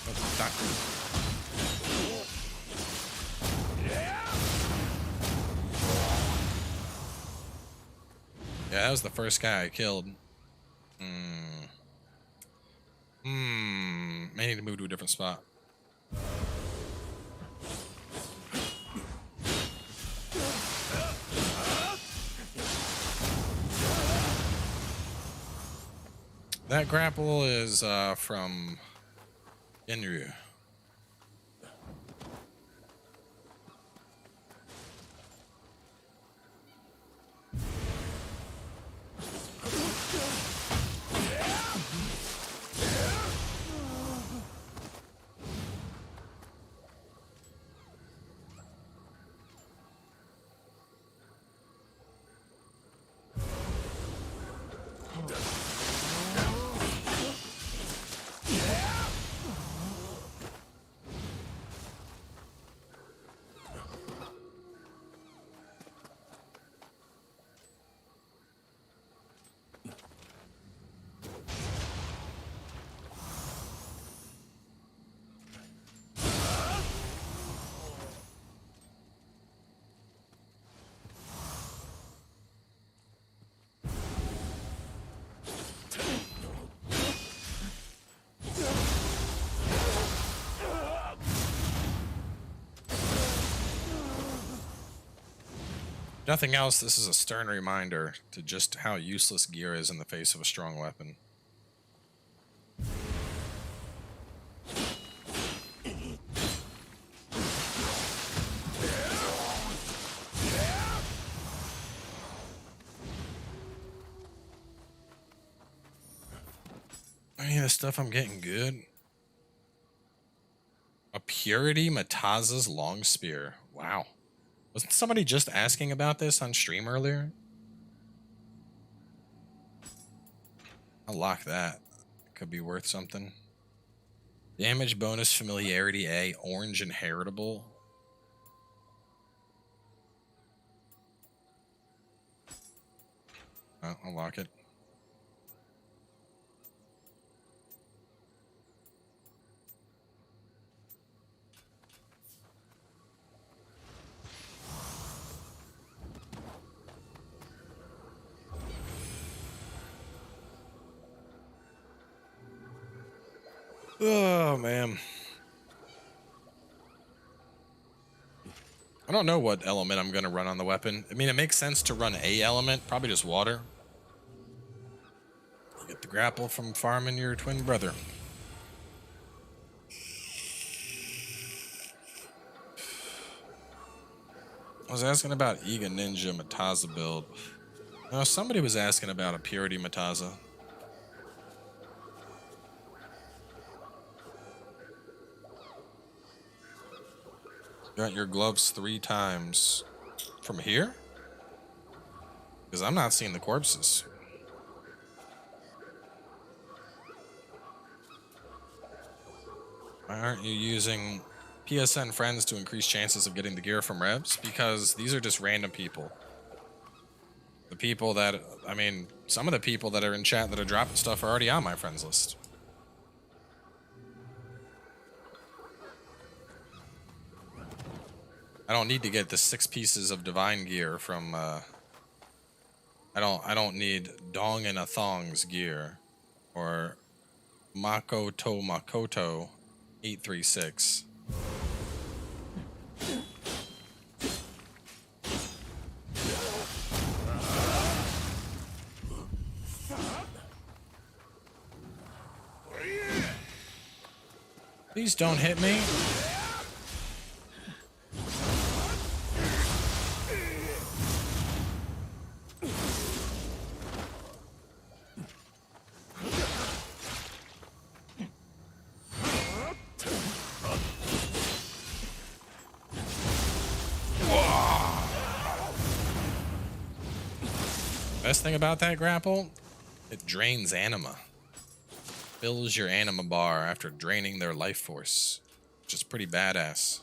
Oh, doctor. Yeah, that was the first guy I killed. May need to move to a different spot. That grapple is from Nioh. Nothing else, this is a stern reminder to just how useless gear is in the face of a strong weapon. Any of the stuff I'm getting good. A Purity Mataza's long spear. Wow. Wasn't somebody just asking about this on stream earlier? I'll lock that. Could be worth something. Damage bonus familiarity A. Orange inheritable. Oh, I'll lock it. Oh, man. I don't know what element I'm going to run on the weapon. I mean, it makes sense to run a element, probably just water. You get the grapple from farming your twin brother. I was asking about Iga Ninja Mataza build. No, somebody was asking about a Purity Mataza. Got your gloves 3 times. From here? Because I'm not seeing the corpses. Why aren't you using PSN friends to increase chances of getting the gear from revs? Because these are just random people. The people that, I mean, some of the people that are in chat that are dropping stuff are already on my friends list. I don't need to get the 6 pieces of divine gear from, I don't need Dong and a Thong's gear. Or Makoto 836. Please don't hit me. Best thing about that grapple, it drains anima. Fills your anima bar after draining their life force, which is pretty badass.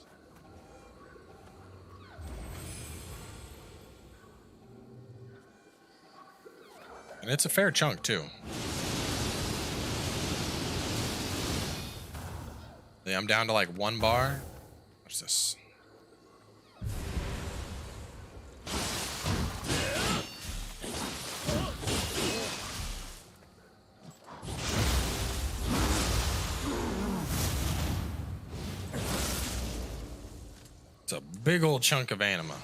And it's a fair chunk too. Yeah, I'm down to like 1 bar. What's this? It's a big old chunk of anima.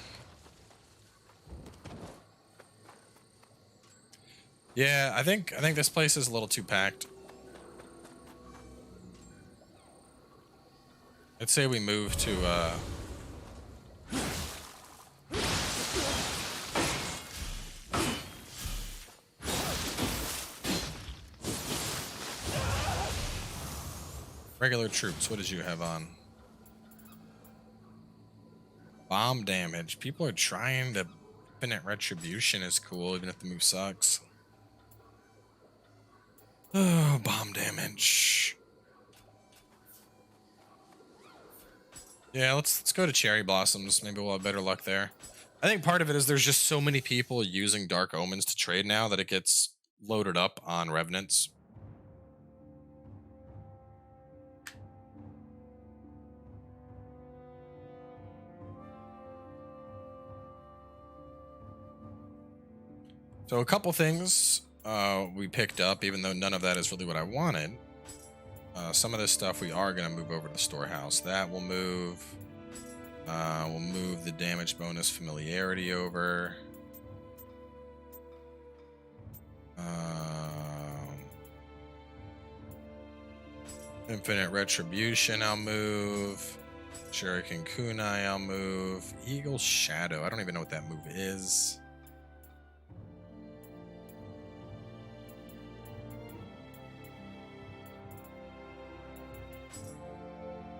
Yeah, I think this place is a little too packed. I'd say we move to regular troops. What did you have on? Bomb damage. People are trying to infinite retribution is cool, even if the move sucks. Oh, bomb damage. Yeah, let's go to Cherry Blossoms. Maybe we'll have better luck there. I think part of it is there's just so many people using Dark Omens to trade now that it gets loaded up on Revenants. So a couple things we picked up, even though none of that is really what I wanted. Some of this stuff we are going to move over to the storehouse. That will move. We'll move the damage bonus familiarity over. Infinite retribution, I'll move. Shuriken Kunai, I'll move. Eagle Shadow, I don't even know what that move is.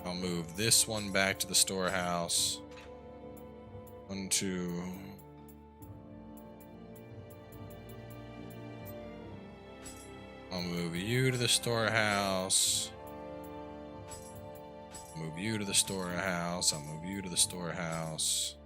I'll move this one back to the storehouse. 1, 2. I'll move you to the storehouse. Move you to the storehouse. I'll move you to the storehouse.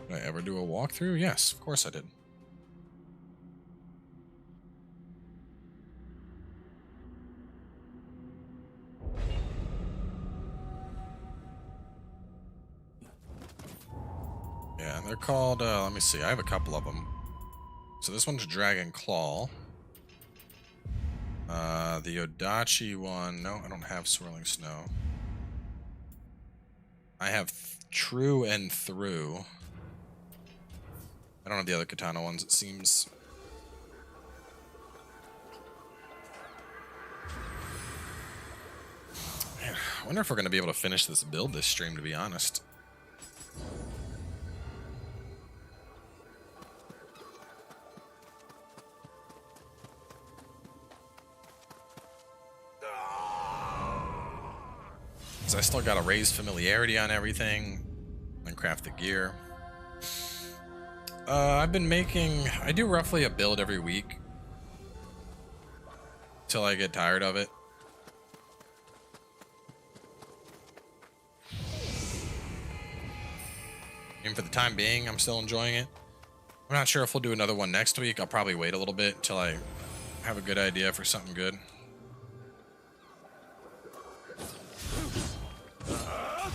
Did I ever do a walkthrough? Yes, of course I did. Yeah, they're called, let me see, I have a couple of them. So this one's Dragon Claw. The Odachi one, no, I don't have Swirling Snow. I have True and Through. I don't have the other Katana ones, it seems. Man, I wonder if we're going to be able to finish this build this stream, to be honest. Because I still got to raise familiarity on everything and craft the gear. I've been making... I do roughly a build every week. Till I get tired of it. And for the time being, I'm still enjoying it. I'm not sure if we'll do another one next week. I'll probably wait a little bit until I have a good idea for something good. I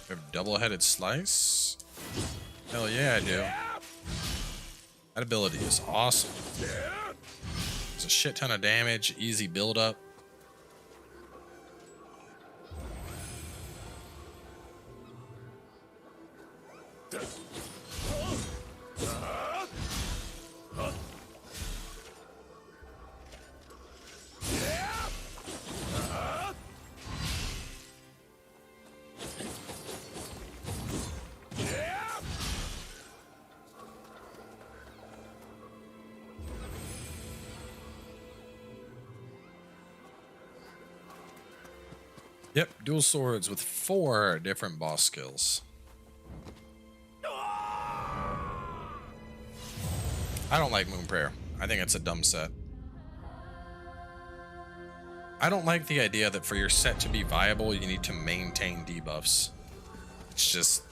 have double-headed slice? Hell yeah, I do. That ability is awesome. It's a shit ton of damage, easy build up. Yep, dual swords with 4 different boss skills. I don't like Moon Prayer. I think it's a dumb set. I don't like the idea that for your set to be viable, you need to maintain debuffs. It's just,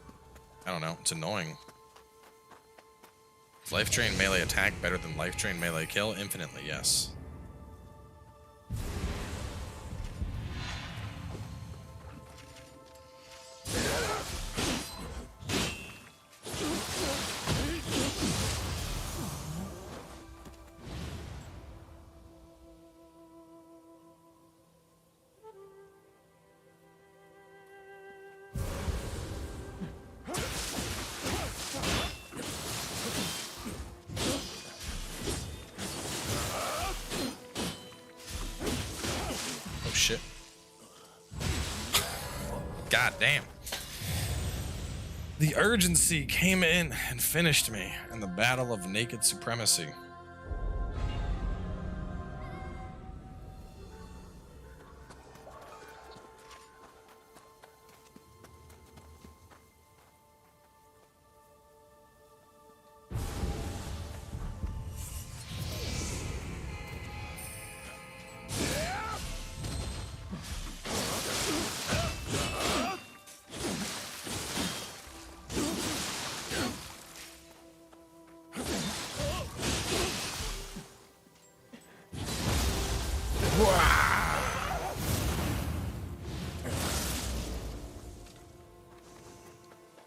I don't know, it's annoying. Is Life Drain melee attack better than Life Drain melee kill? Infinitely, yes. Shit. God damn. The urgency came in and finished me in the battle of naked supremacy.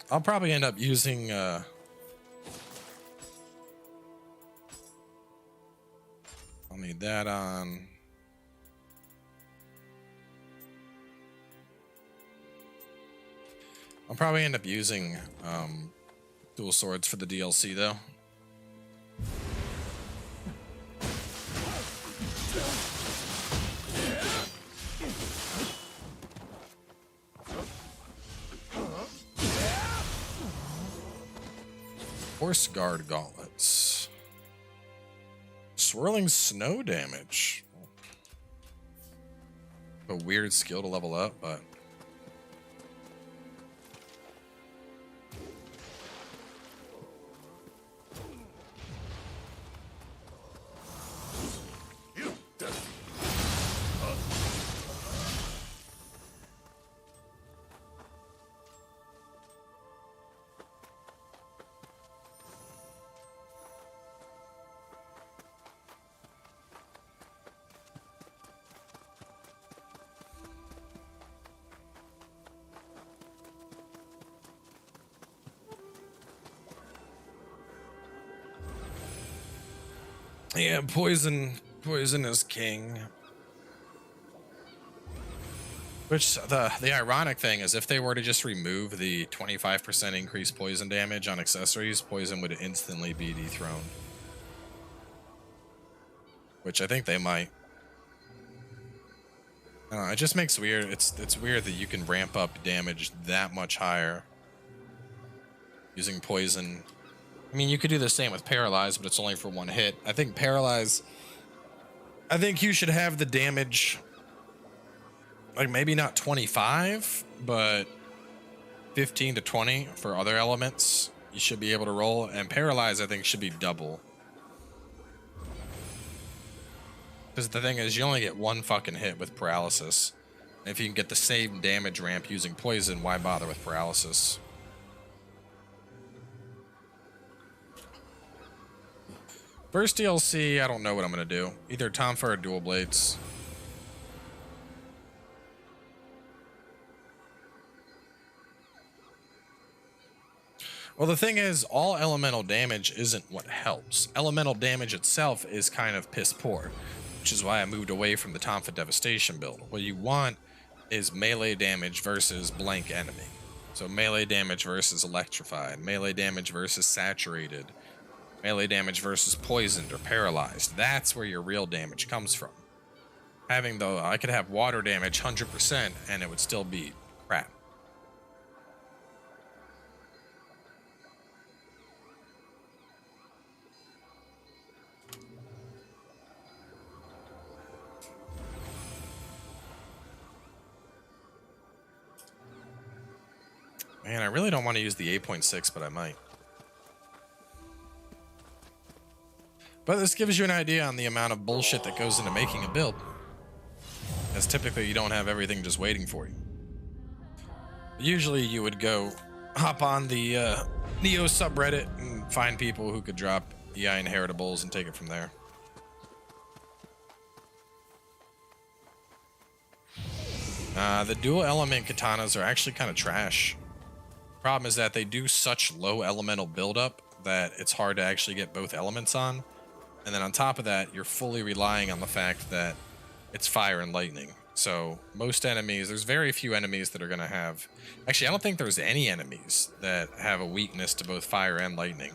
I'll probably end up using I'll need that on. I'll probably end up using dual swords for the DLC though. Horse guard gauntlets. Swirling snow damage. A weird skill to level up, but yeah, poison is king. Which the ironic thing is, if they were to just remove the 25% increased poison damage on accessories, poison would instantly be dethroned. Which I think they might. I don't know, it just makes weird. It's weird that you can ramp up damage that much higher using poison. I mean, you could do the same with Paralyze, but it's only for one hit. I think Paralyze, I think you should have the damage, like maybe not 25, but 15 to 20 for other elements. You should be able to roll, and Paralyze, I think, should be double. Because the thing is, you only get one fucking hit with Paralysis. And if you can get the same damage ramp using Poison, why bother with Paralysis? First DLC, I don't know what I'm going to do. Either Tonfa or Dual Blades. Well, the thing is, all elemental damage isn't what helps. Elemental damage itself is kind of piss poor, which is why I moved away from the Tonfa Devastation build. What you want is melee damage versus blank enemy. So melee damage versus electrified, melee damage versus saturated, melee damage versus poisoned or paralyzed. That's where your real damage comes from. Having though, I could have water damage 100% and it would still be crap. Man, I really don't want to use the 8.6, but I might. But this gives you an idea on the amount of bullshit that goes into making a build. As typically you don't have everything just waiting for you. Usually you would go hop on the Nioh subreddit and find people who could drop EI inheritables and take it from there. The dual element katanas are actually kind of trash. Problem is that they do such low elemental buildup that it's hard to actually get both elements on. And then on top of that, you're fully relying on the fact that it's fire and lightning. So most enemies, there's very few enemies that are going to have... Actually, I don't think there's any enemies that have a weakness to both fire and lightning.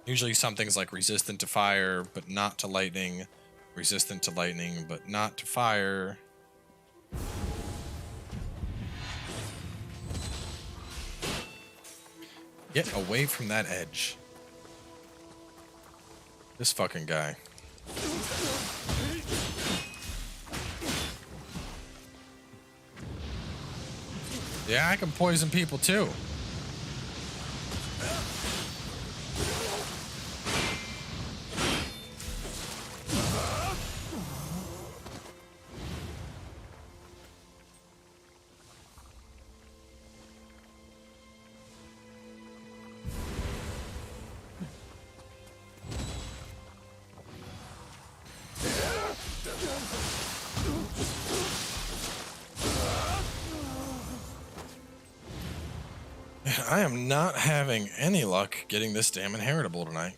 Usually some things like resistant to fire, but not to lightning. Resistant to lightning, but not to fire. Get away from that edge. This fucking guy. Yeah, I can poison people too. I am not having any luck getting this damn inheritable tonight.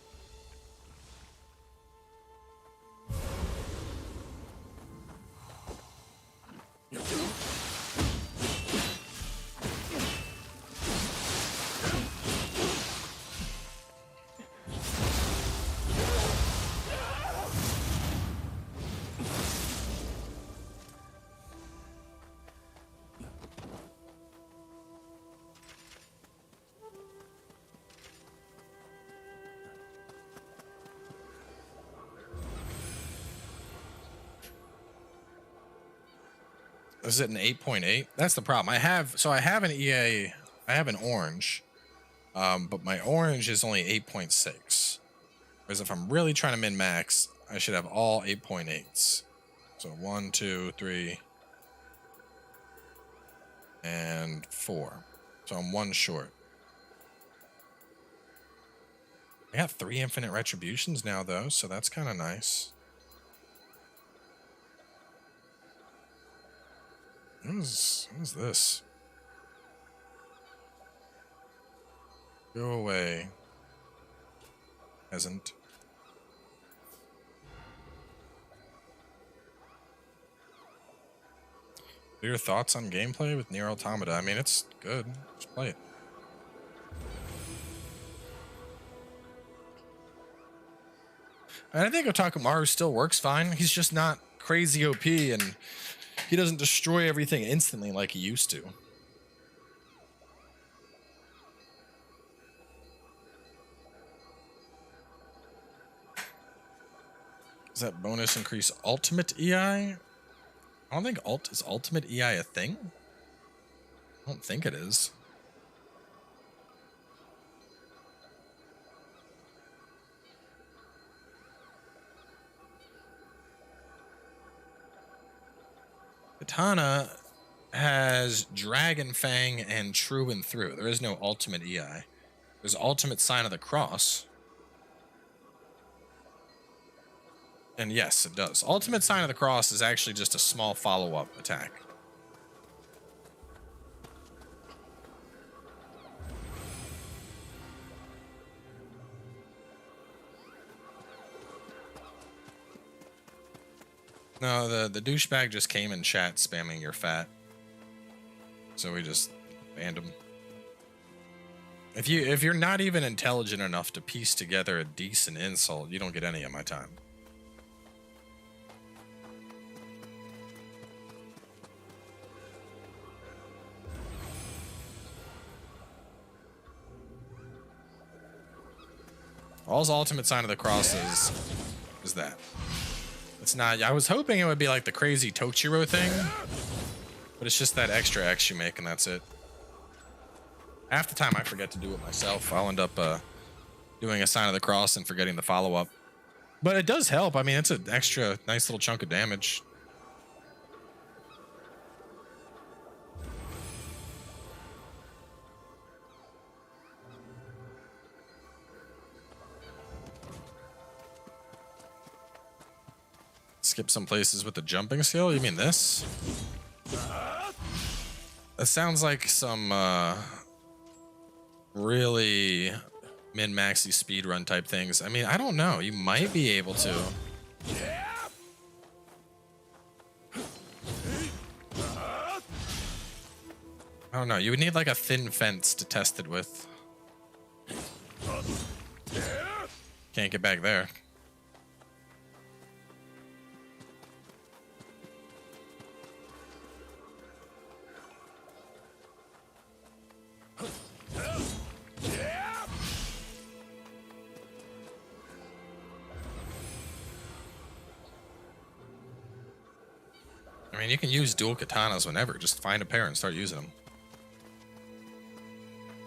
Is it an 8.8? That's the problem. I have an EA, I have an orange, but my orange is only 8.6. Whereas if I'm really trying to min max, I should have all 8.8s. So 1, 2, 3, and 4. So I'm 1 short. I got 3 infinite retributions now though, so that's kind of nice. What is this? Go away. Hasn't. What are your thoughts on gameplay with Nier Automata? I mean, it's good. Just play it. And I think Otakumaru still works fine. He's just not crazy OP, and he doesn't destroy everything instantly like he used to. Does that bonus increase ultimate EI? I don't think is ultimate EI a thing? I don't think it is. Katana has Dragon Fang and True and Through. There is no ultimate EI. There's ultimate Sign of the Cross. And yes, it does. Ultimate Sign of the Cross is actually just a small follow-up attack. No, the douchebag just came in chat spamming you're fat. So we just banned him. If you're not even intelligent enough to piece together a decent insult, you don't get any of my time. All's ultimate Sign of the Cross is that. It's not. I was hoping it would be like the crazy Tochiro thing, but it's just that extra X you make, and that's it. Half the time I forget to do it myself. I'll end up doing a Sign of the Cross and forgetting the follow-up. But it does help. I mean, it's an extra nice little chunk of damage. Skip some places with the jumping skill? You mean this? That sounds like some really min-maxy speedrun type things. I mean, I don't know. You might be able to. I don't know. You would need like a thin fence to test it with. Can't get back there. I mean, you can use dual katanas whenever. Just find a pair and start using them.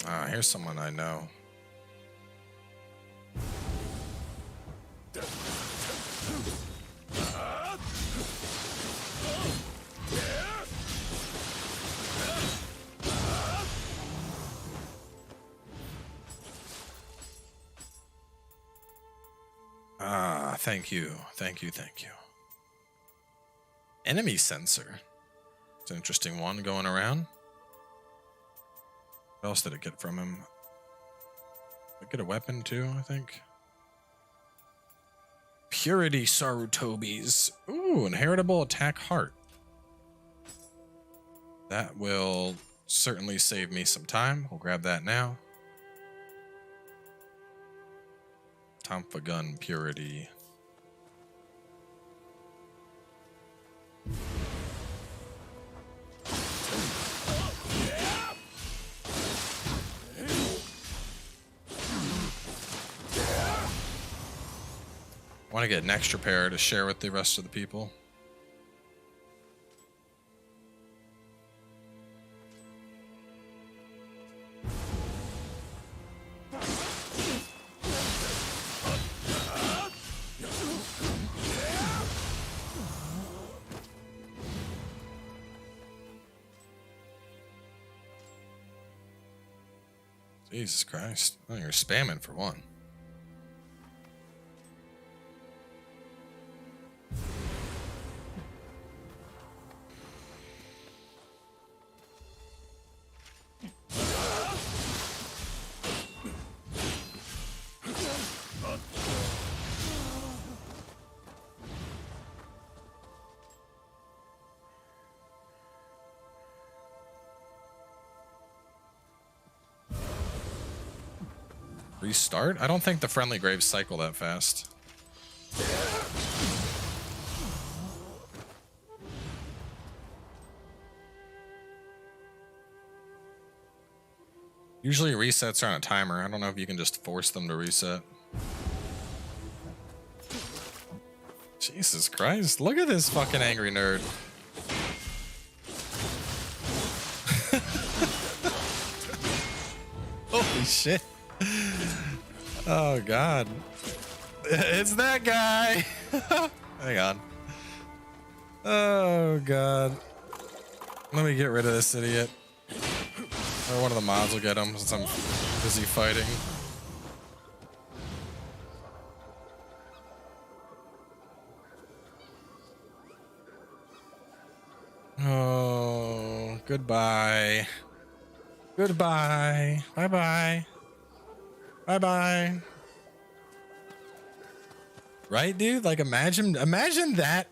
Ah, here's someone I know. Ah, thank you. Thank you, thank you. Enemy sensor. It's an interesting one going around. What else did it get from him? Did it get a weapon too, I think? Purity Sarutobis. Ooh, inheritable attack heart. That will certainly save me some time. We'll grab that now. Tomfa gun purity. I want to get an extra pair to share with the rest of the people. Jesus Christ. Oh, you're spamming for one. Restart? I don't think the friendly graves cycle that fast. Usually resets are on a timer. I don't know if you can just force them to reset. Jesus Christ, look at this fucking angry nerd. Holy shit. Oh God. It's that guy. Hang on. Oh God. Let me get rid of this idiot. Or one of the mods will get him since I'm busy fighting. Oh, goodbye. Goodbye. Bye-bye. Bye-bye. Right, dude? Like, imagine that.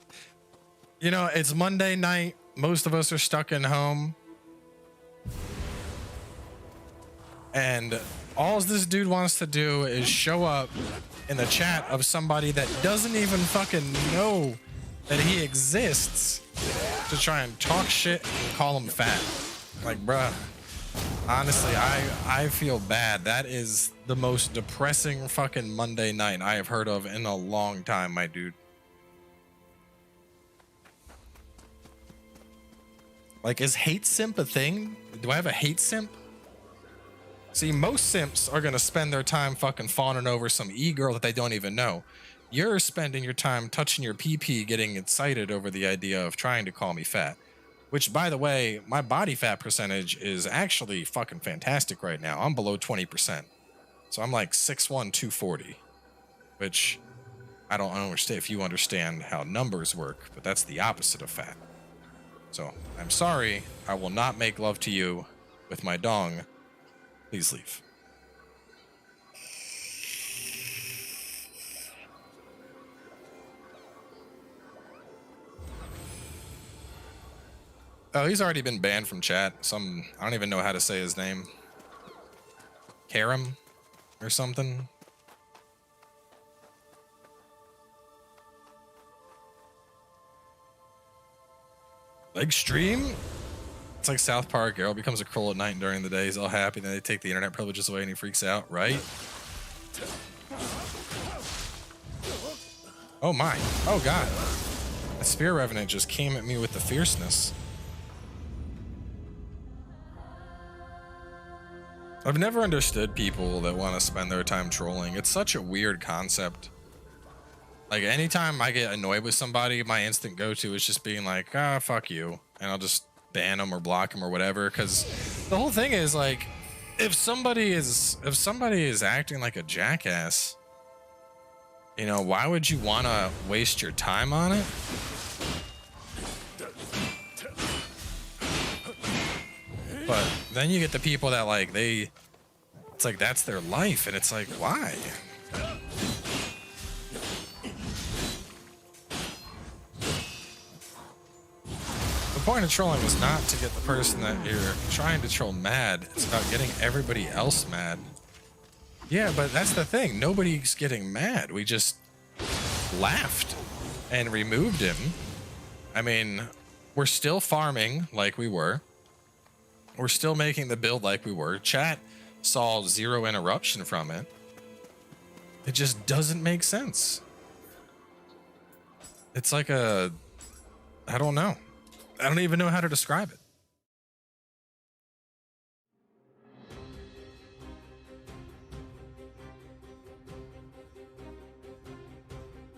You know, it's Monday night. Most of us are stuck in home. And all this dude wants to do is show up in the chat of somebody that doesn't even fucking know that he exists to try and talk shit and call him fat. Like, bruh. Honestly, I feel bad. That is the most depressing fucking Monday night I have heard of in a long time, my dude. Like, is hate simp a thing? Do I have a hate simp? See, most simps are gonna spend their time fucking fawning over some e-girl that they don't even know. You're spending your time touching your PP, getting excited over the idea of trying to call me fat. Which, by the way, my body fat percentage is actually fucking fantastic right now. I'm below 20%. So I'm like 6'1", 240. Which, I don't understand if you understand how numbers work, but that's the opposite of fat. So, I'm sorry, I will not make love to you with my dong. Please leave. Oh, he's already been banned from chat. I don't even know how to say his name. Karam or something. Livestream? It's like South Park. Arrow becomes a troll at night and during the day. He's all happy. Then they take the internet privileges away and he freaks out, right? Oh my. Oh God. The Spear Revenant just came at me with the fierceness. I've never understood people that want to spend their time trolling. It's such a weird concept. Like, anytime I get annoyed with somebody, my instant go-to is just being like, ah, fuck you. And I'll just ban them or block them or whatever. Because the whole thing is, like, if somebody is acting like a jackass, you know, why would you want to waste your time on it? But then you get the people that like it's like that's their life, and it's like, why? The point of trolling is not to get the person that you're trying to troll mad. It's about getting everybody else mad. Yeah, but that's the thing. Nobody's getting mad. We just laughed and removed him. I mean, we're still farming like we were. We're still making the build like we were. Chat saw 0 interruption from it. It just doesn't make sense. It's like I don't know. I don't even know how to describe it.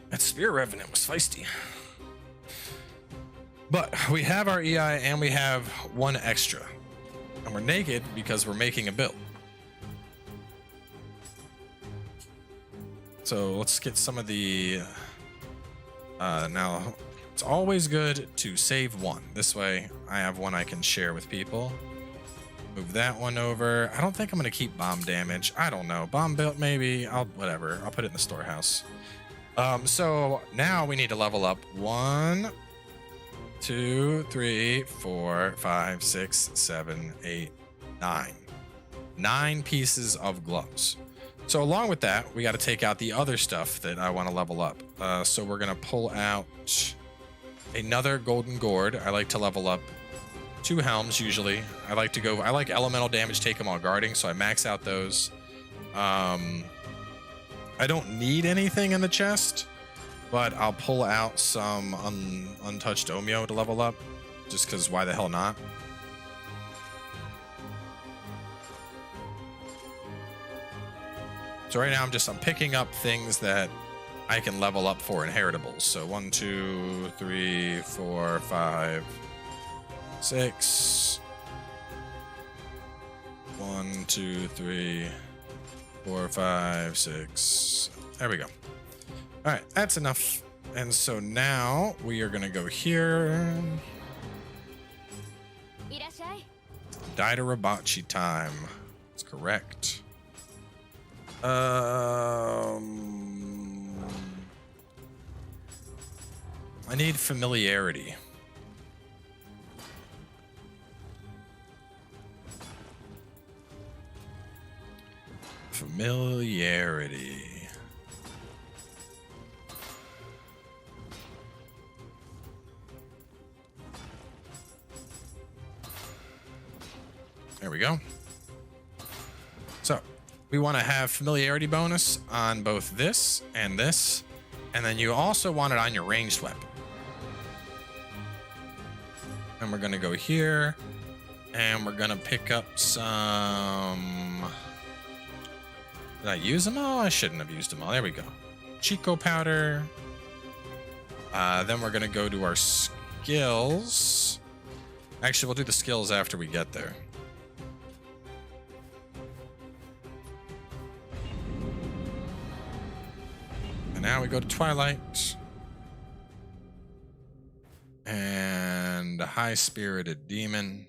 That Spear Revenant was feisty. But we have our EI and we have 1 extra. And we're naked because we're making a build. So let's get some of the... now, it's always good to save 1. This way, I have 1 I can share with people. Move that one over. I don't think I'm going to keep bomb damage. I don't know. Bomb build, maybe. Whatever. I'll put it in the storehouse. So now we need to level up 1, 2, 3, 4, 5, 6, 7, 8, 9. 9 pieces of gloves. So along with that, we got to take out the other stuff that I want to level up. So we're going to pull out another golden gourd. I like to level up 2 helms usually. I like elemental damage, take them all guarding, so I max out those. I don't need anything in the chest, but I'll pull out some untouched Omio to level up, just because why the hell not? So right now I'm picking up things that I can level up for inheritables. So 1, 2, 3, 4, 5, 6. 1, 2, 3, 4, 5, 6. There we go. All right, that's enough. And so now we are gonna go here. Daidarabachi time. That's correct. I need familiarity. Familiarity. There we go. So we want to have familiarity bonus on both this, and then you also want it on your ranged weapon. And we're going to go here, and we're going to pick up some... Did I use them all? I shouldn't have used them all. There we go. Chico powder. Then we're going to go to our skills. Actually, we'll do the skills after we get there. And now we go to Twilight. And High-Spirited Demon.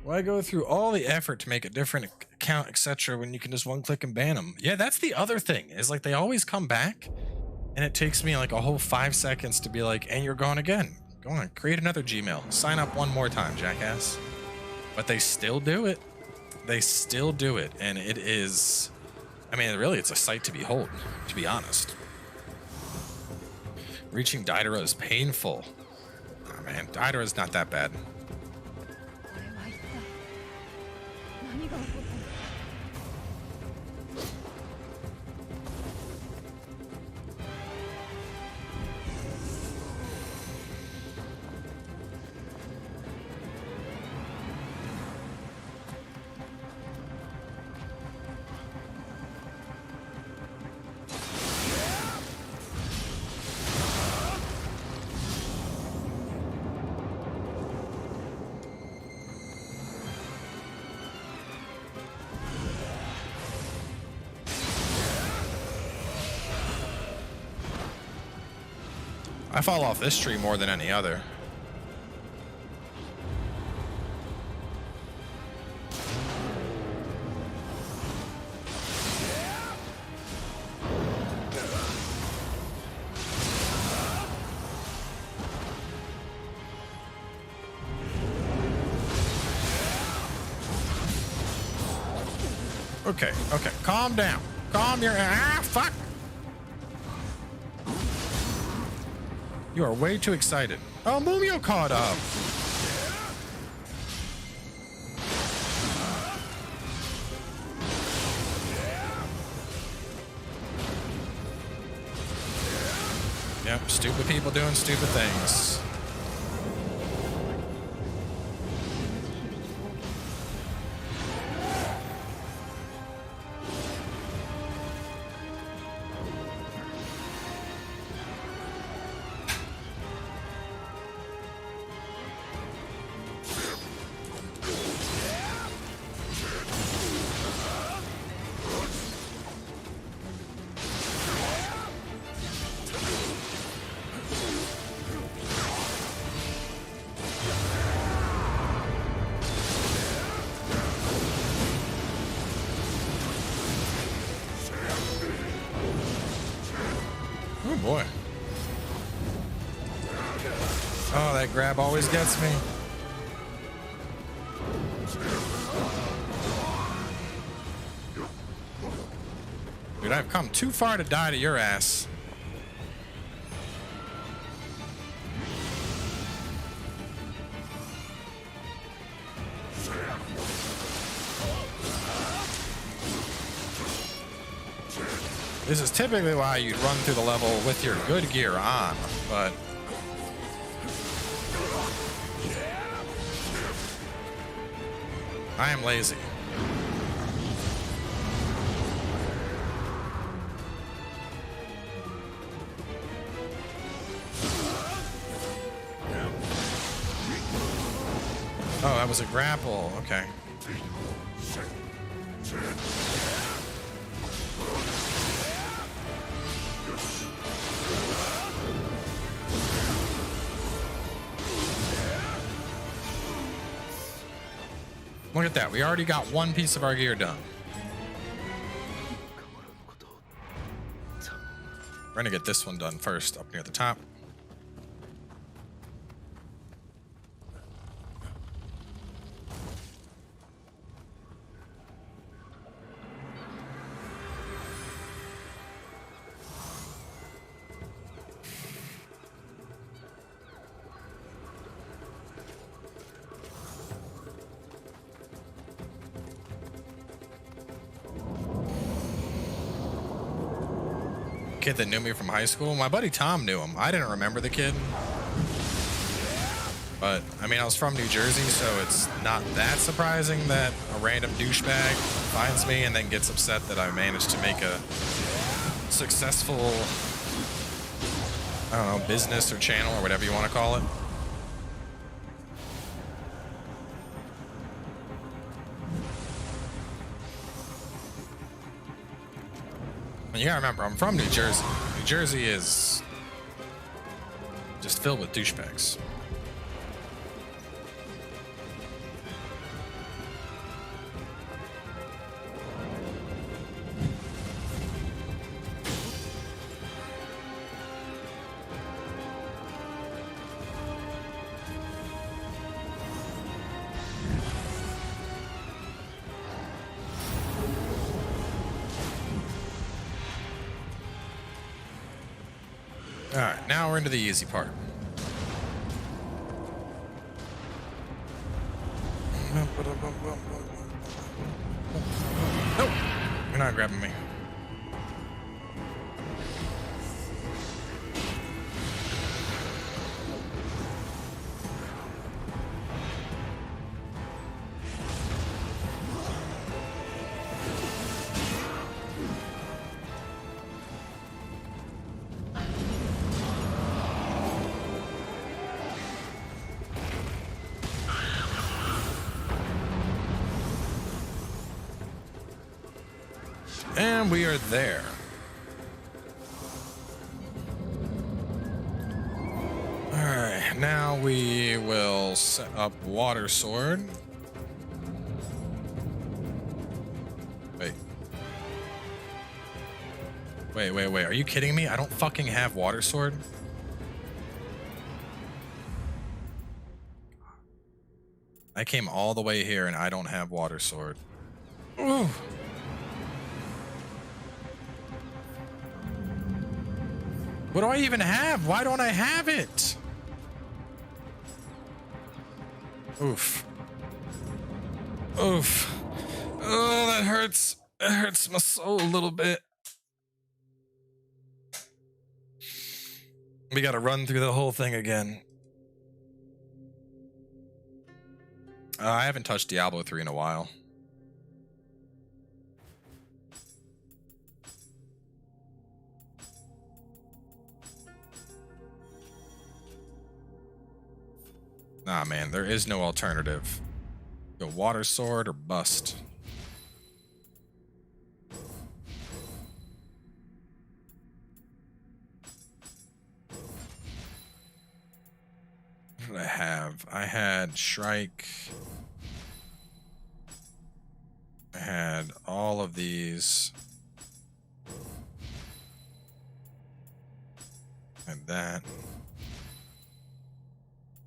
Why go through all the effort to make a different account, etc., when you can just 1-click and ban them? Yeah, that's the other thing, is like they always come back, and it takes me like a whole 5 seconds to be like, and you're gone again. Go on, create another Gmail. Sign up one more time, jackass. But they still do it. They still do it, and it is... I mean, really, it's a sight to behold, to be honest. Reaching Daidara is painful. Oh, man, Daidara's not that bad. I fall off this tree more than any other. Okay, okay. Calm down. Calm your... Ah, fuck! You are way too excited. Oh, Mumio caught up. Yep, stupid people doing stupid things. Oh boy. Oh, that grab always gets me. Dude, I've come too far to die to your ass. This is typically why you'd run through the level with your good gear on, but... I am lazy. Oh, that was a grapple. Okay. Look at that. We already got one piece of our gear done. We're gonna get this one done first, up near the top. Kid that knew me from high school. My buddy Tom knew him. I didn't remember the kid. But, I mean, I was from New Jersey, so it's not that surprising that a random douchebag finds me and then gets upset that I managed to make a successful, I don't know, business or channel or whatever you want to call it. And you gotta remember, I'm from New Jersey. New Jersey is just filled with douchebags. All right, now we're into the easy part. Nope, you're not grabbing me. And we are there. All right, now we will set up water sword. Wait. Are you kidding me? I don't fucking have water sword. I came all the way here and I don't have water sword. Ooh. What do I even have? Why don't I have it? Oof. Oof. Oh, that hurts. That hurts my soul a little bit. We gotta run through the whole thing again. I haven't touched Diablo 3 in a while. Nah, man, there is no alternative. Go water sword or bust. What did I have? I had Shrike. I had all of these. And that.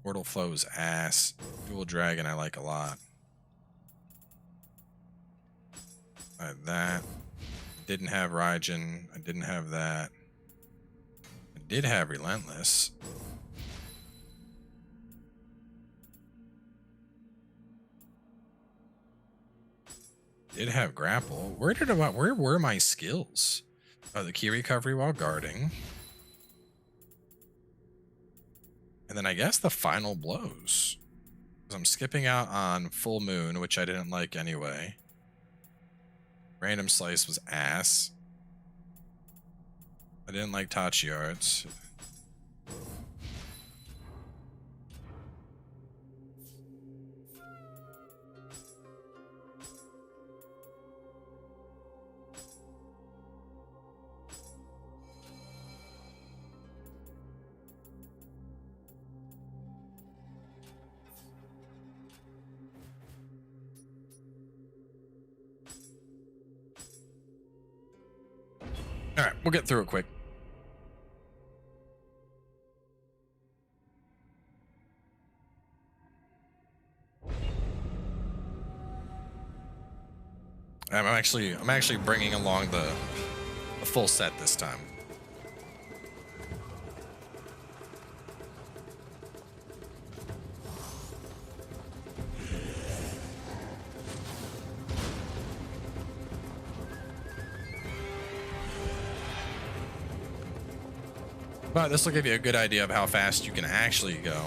Portal Flow's ass. Dual Dragon I like a lot. I had that. Didn't have Raijin. I didn't have that. I did have Relentless. Did have Grapple. Where were my skills? Oh, the key recovery while guarding. And then I guess the final blows. Because I'm skipping out on Full Moon, which I didn't like anyway. Random Slice was ass. I didn't like Tachi Arts. All right, we'll get through it quick. I'm actually bringing along the full set this time. But this will give you a good idea of how fast you can actually go.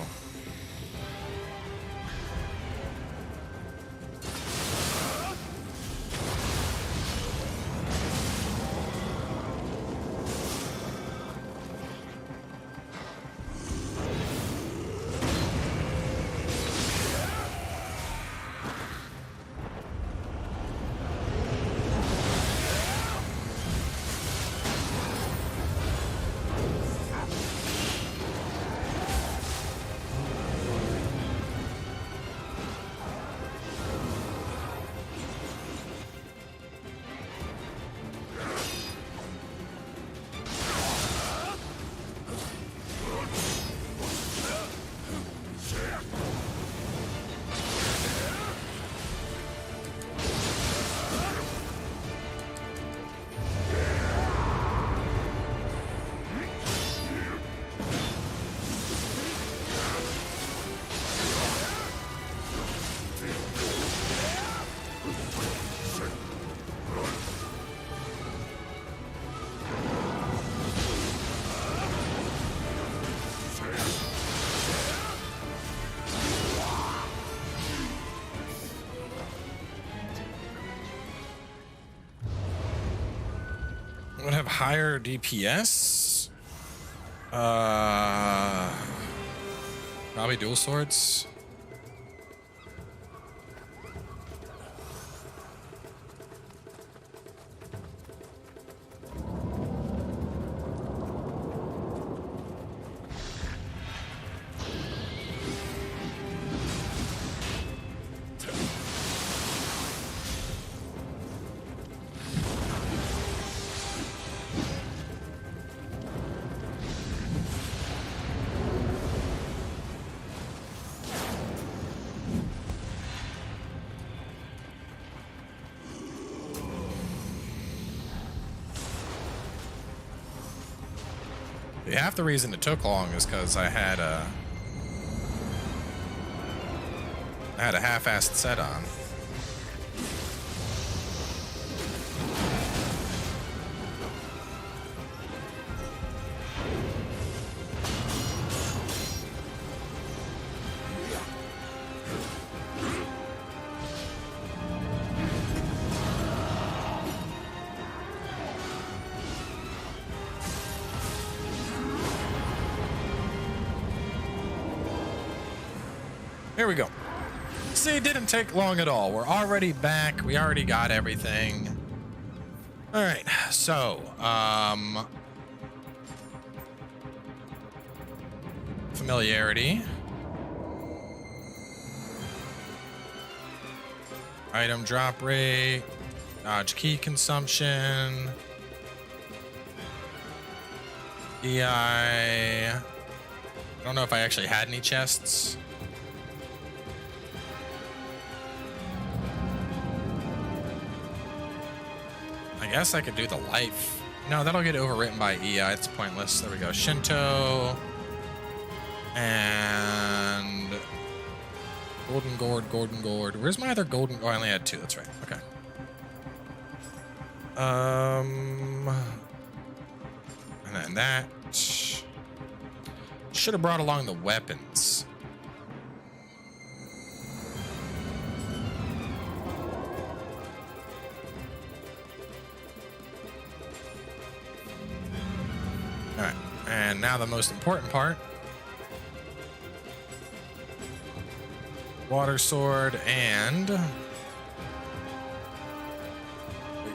I'm gonna have higher DPS. Probably dual swords. Half the reason it took long is because I had a half-assed set on. Here we go. See, it didn't take long at all. We're already back. We already got everything. All right, so, familiarity. Item drop rate. Dodge key consumption. EI. I don't know if I actually had any chests. I guess I could do the life. No, that'll get overwritten by EI. It's pointless. There we go. Shinto. And golden gourd, golden gourd. Where's my other golden? Oh, I only had 2. That's right. Okay. And then that. Should have brought along the weapons. All right. And now the most important part. Water sword, and we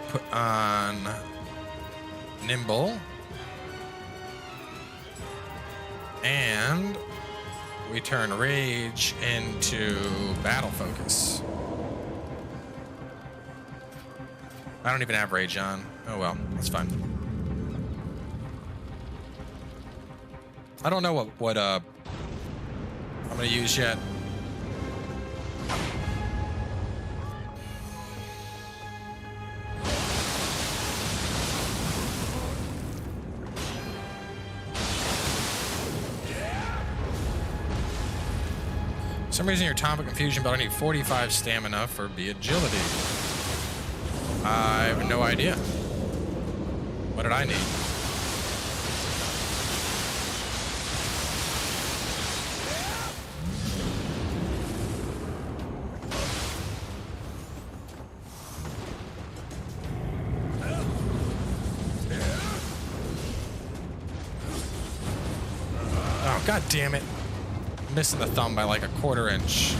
put on nimble, and we turn rage into battle focus. I don't even have rage on. Oh well, that's fine. I don't know what I'm gonna use yet. For some reason, your atomic confusion, but I need 45 stamina for the agility. I have no idea. What did I need? Oh, god damn it. Missing the thumb by like a 1/4 inch.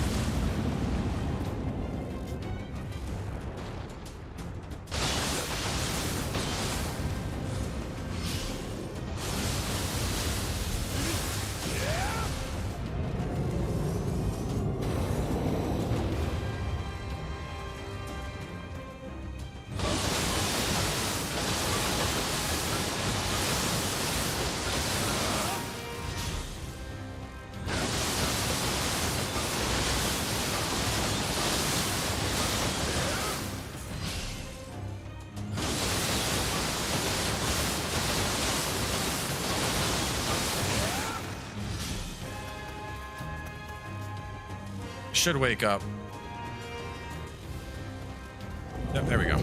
Should wake up. Yep, there we go.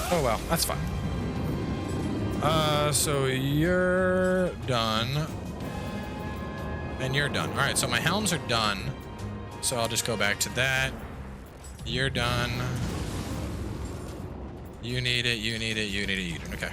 Oh well, that's fine. So you're done. And you're done. All right, so my helms are done. So I'll just go back to that. You're done. You need it, you need it, you need it, you need it. Okay.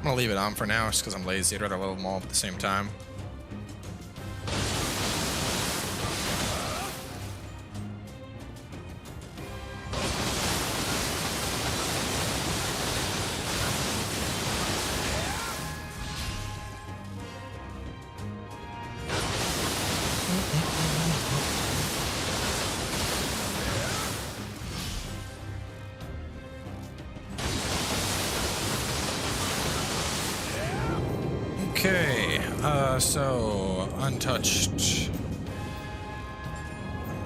I'm gonna leave it on for now just because I'm lazy. I'd rather level them all up at the same time. Okay, so untouched,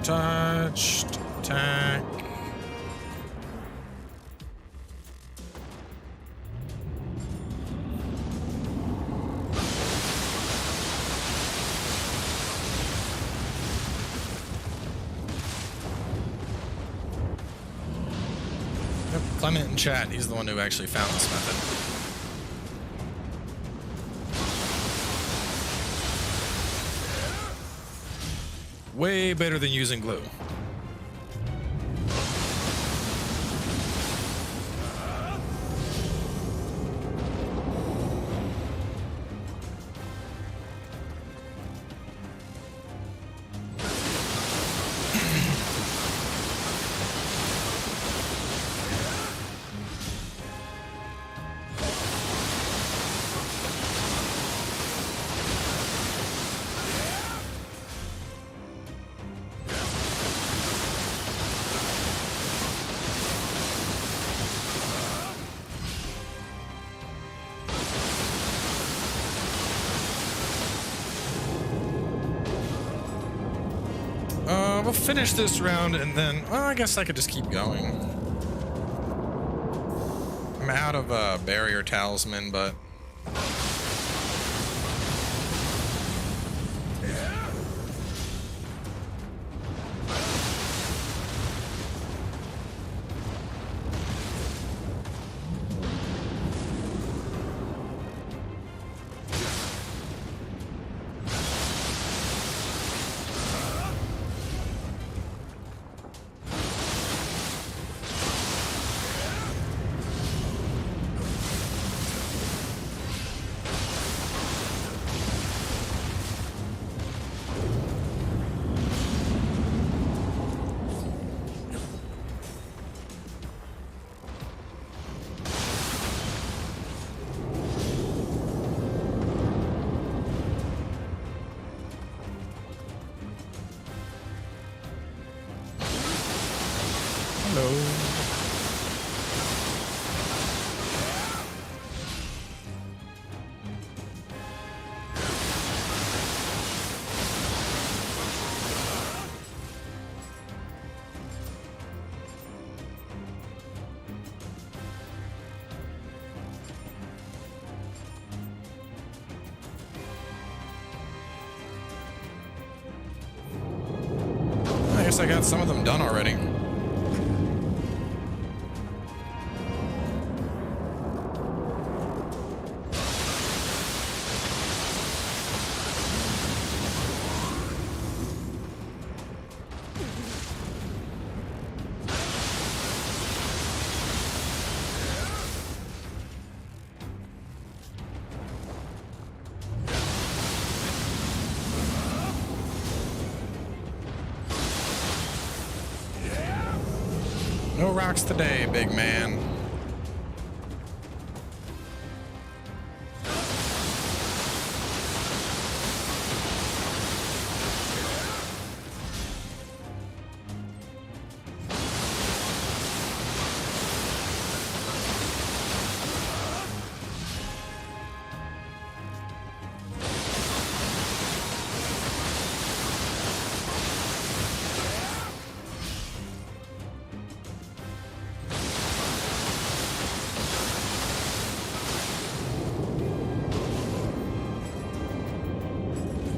attack. Yep, Clement in chat, he's the one who actually found this method. Way better than using glue. We'll finish this round and then, well, I guess I could just keep going. I'm out of barrier talisman, but Hello. I got some of them done already. No rocks today, big man.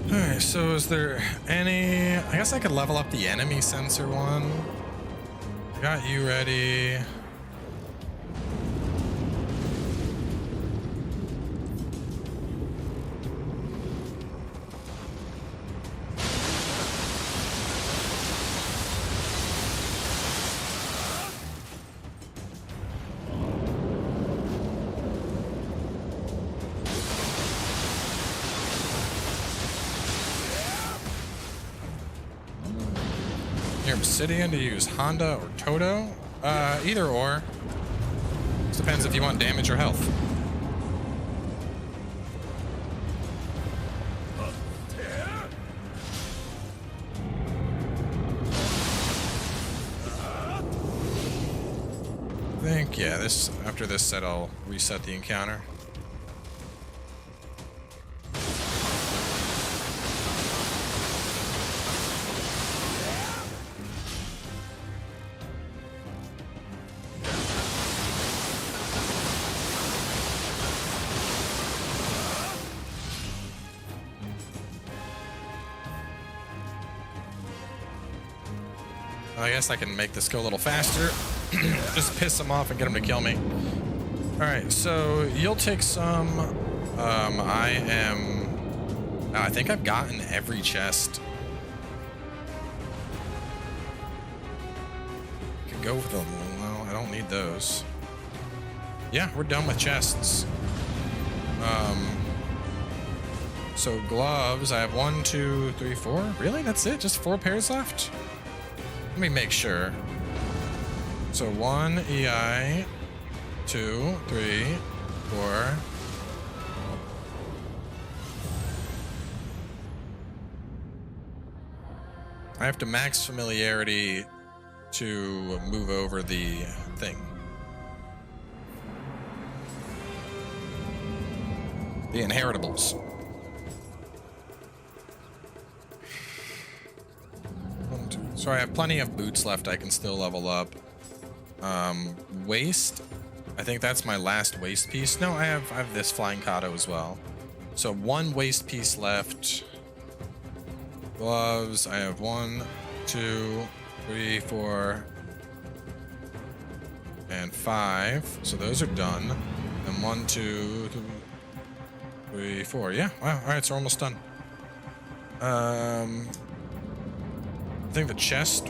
Alright, so is there any... I guess I could level up the enemy sensor one. I got you ready. Obsidian to use Honda or Toto? Either or. Just depends if you want damage or health. I think, yeah, after this set I'll reset the encounter. I guess I can make this go a little faster. Just piss them off and get them to kill me. Alright, so you'll take some. I think I've gotten every chest. Could go with them. No, I don't need those. Yeah, we're done with chests. So gloves, I have 1, 2, 3, 4. Really? That's it? Just 4 pairs left? Let me make sure. So 1 EI, 2, 3, 4. I have to max familiarity to move over the thing. The inheritables. So I have plenty of boots left. I can still level up. Waist. I think that's my last waist piece. No, I have this flying Kato as well. So 1 waist piece left. Gloves. I have 1, 2, 3, 4, and 5. So those are done. And 1, 2, 3, 4. Yeah. Wow. All right. So we're almost done. I think the chest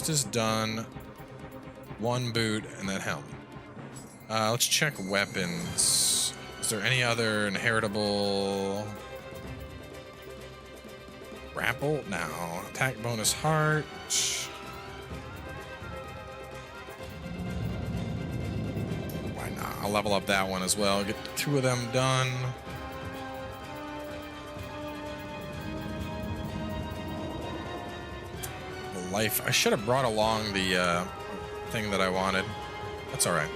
is done. 1 boot and then helm. Let's check weapons. Is there any other inheritable? Grapple? No. Attack bonus heart. Why not? I'll level up that one as well. Get 2 of them done. Life. I should have brought along the thing that I wanted. That's all right.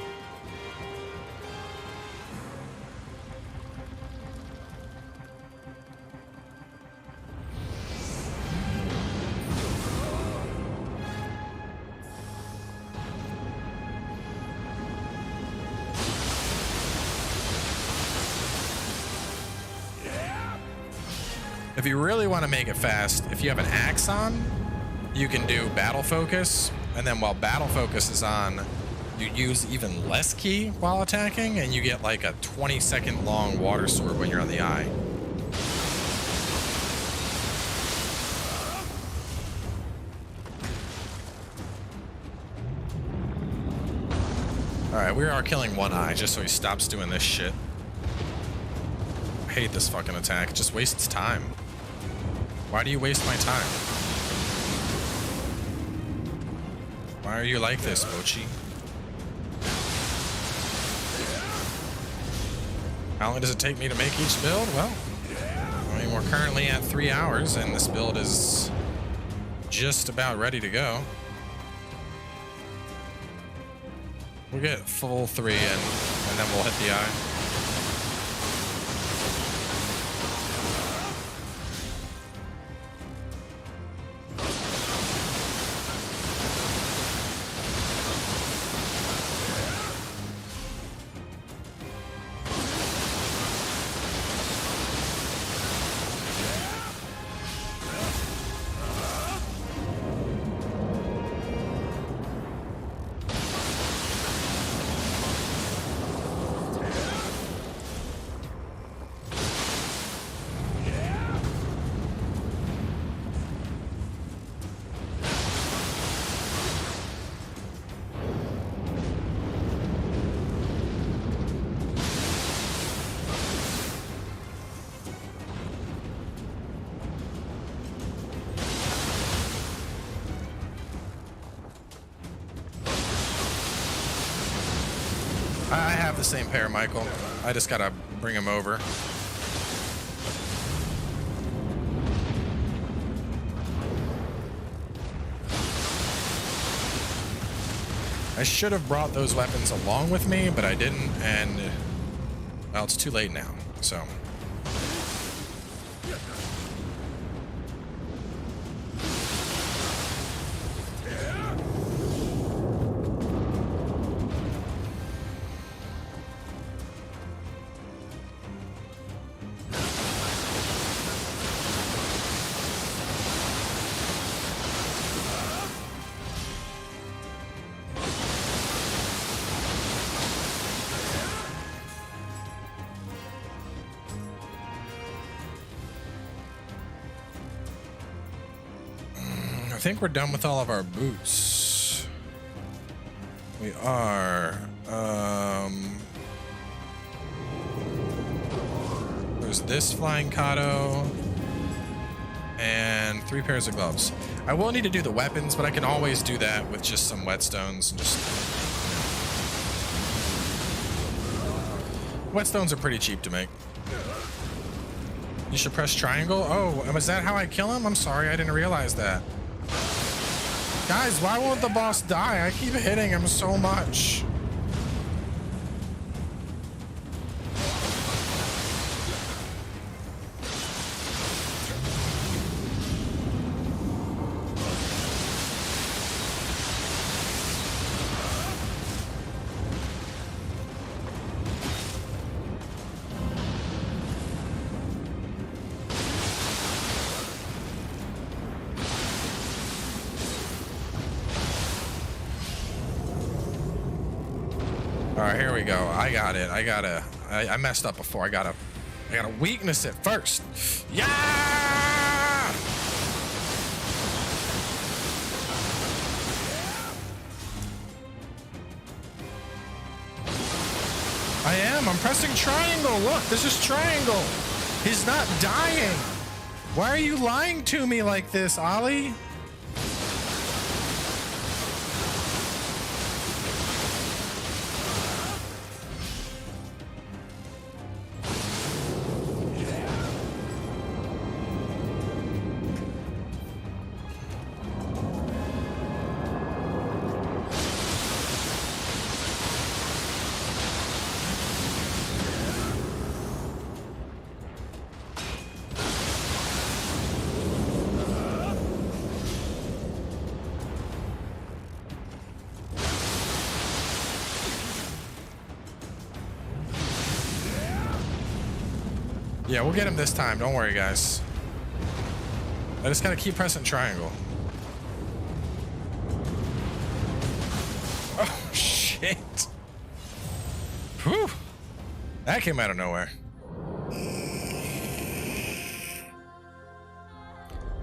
If you really want to make it fast, if you have an axe on, you can do battle focus, and then while battle focus is on, you use even less ki while attacking, and you get like a 20-second long water sword when you're on the eye. Alright, we are killing one eye just so he stops doing this shit. I hate this fucking attack. It just wastes time. Why do you waste my time? Why are you like this, Mochi? How long does it take me to make each build? Well, I mean, we're currently at 3 hours, and this build is just about ready to go. We'll get full 3 in, and then we'll hit the eye. I have the same pair, Michael. I just gotta bring him over. I should have brought those weapons along with me, but I didn't, and well, it's too late now, so. I think we're done with all of our boots. We are. There's this flying Kato and 3 pairs of gloves. I will need to do the weapons, but I can always do that with just some whetstones and just. Whetstones are pretty cheap to make. You should press triangle. Oh, was that how I kill him? I'm sorry, I didn't realize that. Guys, why won't the boss die? I keep hitting him so much. All right, here we go. I got it. I messed up before. I gotta weakness it first. Yeah! I am. I'm pressing triangle. Look, this is triangle. He's not dying. Why are you lying to me like this, Ollie? Yeah, we'll get him this time. Don't worry, guys. I just gotta keep pressing triangle. Oh, shit. Whew. That came out of nowhere.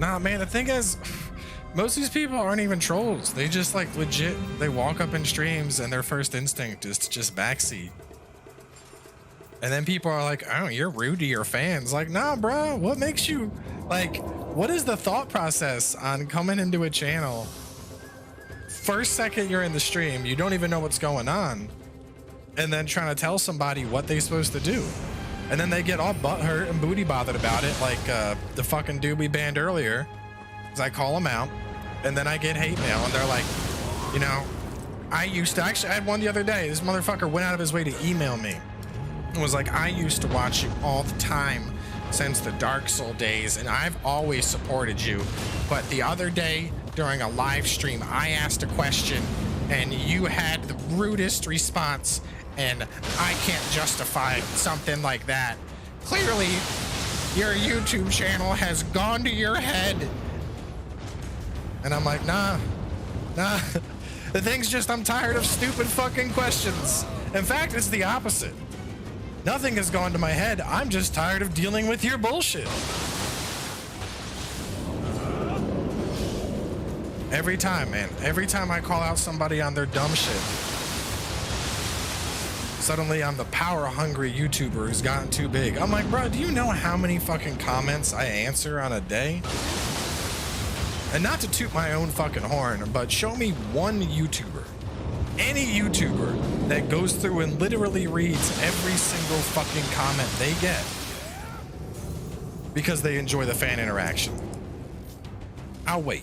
Nah, man, the thing is, most of these people aren't even trolls. They just like legit, they walk up in streams and their first instinct is to just backseat. And then people are like, oh, you're rude to your fans. Like, nah, bro, what makes you, like, what is the thought process on coming into a channel? First second you're in the stream, you don't even know what's going on. And then trying to tell somebody what they're supposed to do. And then they get all butthurt and booty bothered about it, like the fucking dude we banned earlier. Because I call them out, and then I get hate mail, and they're like, you know, I had one the other day. This motherfucker went out of his way to email me. It was like, I used to watch you all the time since the Dark Soul days, and I've always supported you. But the other day during a live stream, I asked a question, and you had the rudest response. And I can't justify something like that. Clearly, your YouTube channel has gone to your head. And I'm like, nah. The thing's just, I'm tired of stupid fucking questions. In fact, it's the opposite. Nothing has gone to my head. I'm just tired of dealing with your bullshit. Every time, man. Every time I call out somebody on their dumb shit, suddenly I'm the power-hungry YouTuber who's gotten too big. I'm like, bro, do you know how many fucking comments I answer on a day? And not to toot my own fucking horn, but show me one YouTuber, any YouTuber, that goes through and literally reads every single fucking comment they get because they enjoy the fan interaction. I'll wait.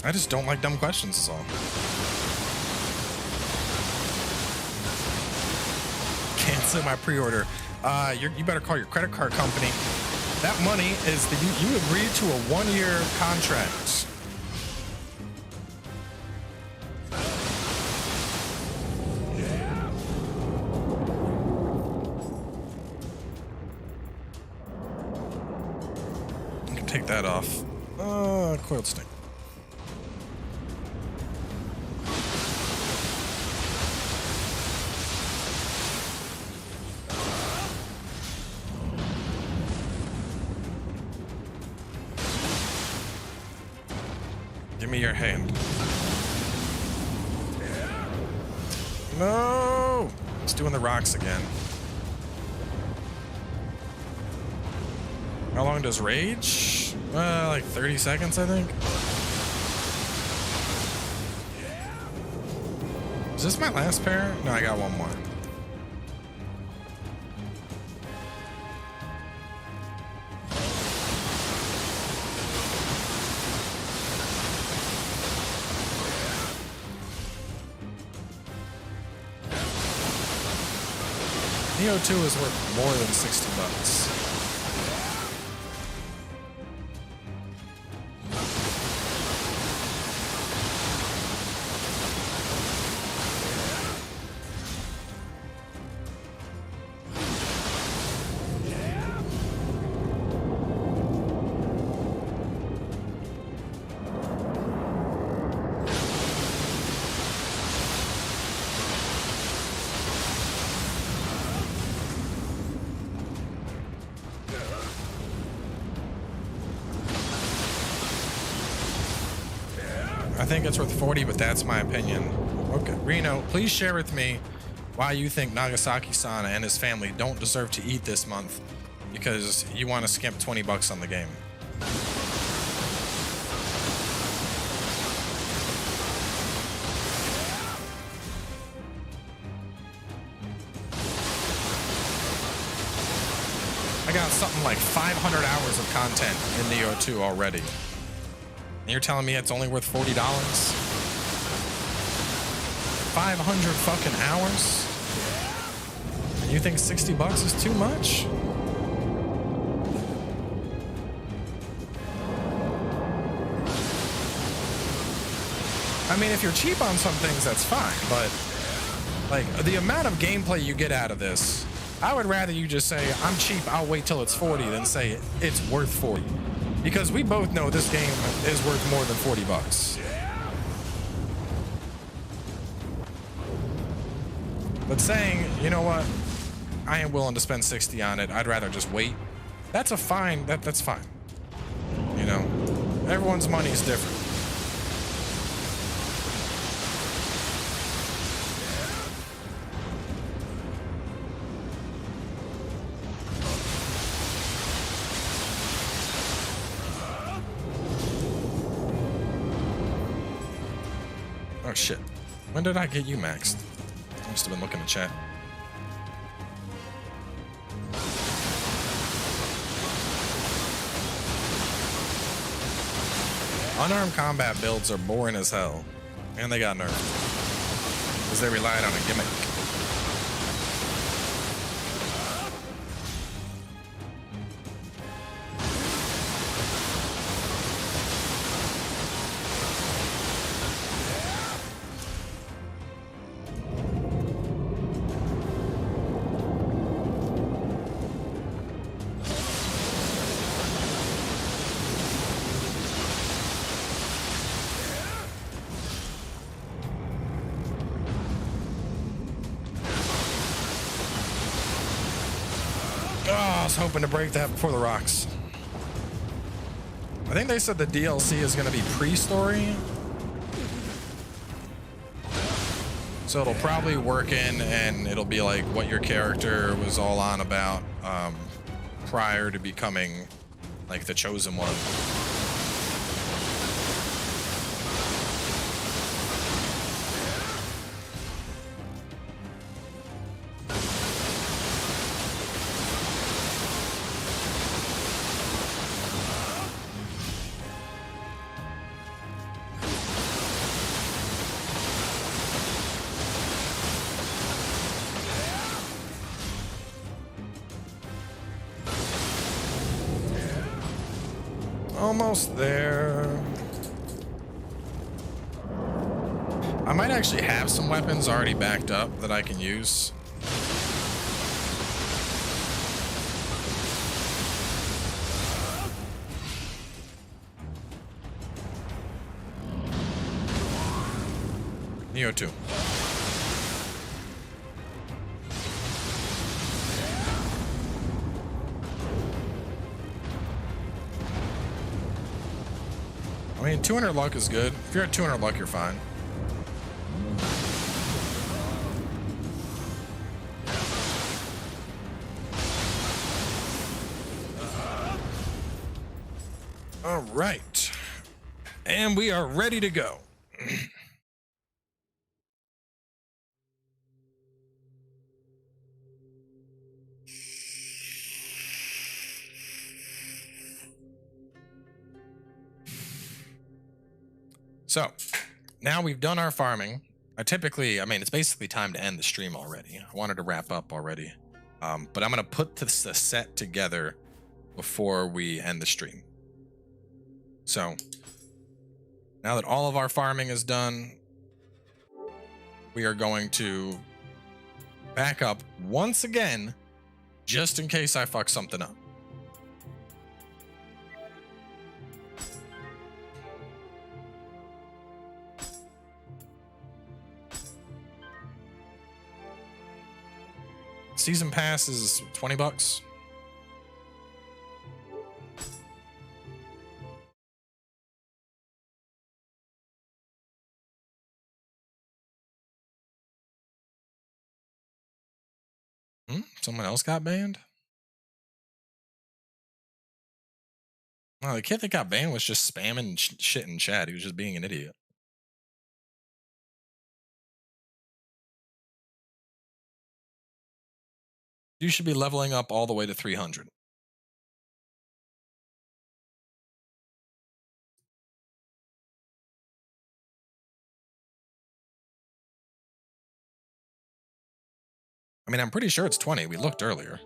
I just don't like dumb questions, is all. Cancel my pre-order. You better call your credit card company. That money is you agreed to a 1-year contract. You can take that off. Coiled stick. Give me your hand. No! It's doing the rocks again. How long does rage? Like 30 seconds, I think. Is this my last pair? No, I got one more. Nioh 2 is worth more than $60. I think it's worth 40, but that's my opinion. Okay, Reno, please share with me why you think Nagasaki-san and his family don't deserve to eat this month because you want to skimp 20 bucks on the game. I got something like 500 hours of content in Nioh 2 already. And you're telling me it's only worth $40? 500 fucking hours? And you think 60 bucks is too much? I mean, if you're cheap on some things, that's fine, but like the amount of gameplay you get out of this, I would rather you just say, I'm cheap, I'll wait till it's 40 than say it's worth 40. Because we both know this game is worth more than 40 bucks. But saying, you know what, I ain't willing to spend 60 on it, I'd rather just wait. That's a fine, that's fine. You know, everyone's money is different. Oh shit. When did I get you maxed? I must have been looking at chat. Unarmed combat builds are boring as hell. And they got nerfed. Because they relied on a gimmick. Hoping to break that before the rocks. I think they said the DLC is going to be pre-story, so it'll probably work in and it'll be like what your character was all on about prior to becoming like the chosen one. Almost there. I might actually have some weapons already backed up that I can use. Nioh 2. I mean, 200 luck is good. If you're at 200 luck, you're fine. All right. And we are ready to go. So, now we've done our farming. I mean, it's basically time to end the stream already. I wanted to wrap up already. But I'm going to put the set together before we end the stream. So, now that all of our farming is done, we are going to back up once again, just in case I fuck something up. Season pass is 20 bucks. Someone else got banned? No, the kid that got banned was just spamming shit in chat. He was just being an idiot. You should be leveling up all the way to 300. I mean, I'm pretty sure it's 20. We looked earlier.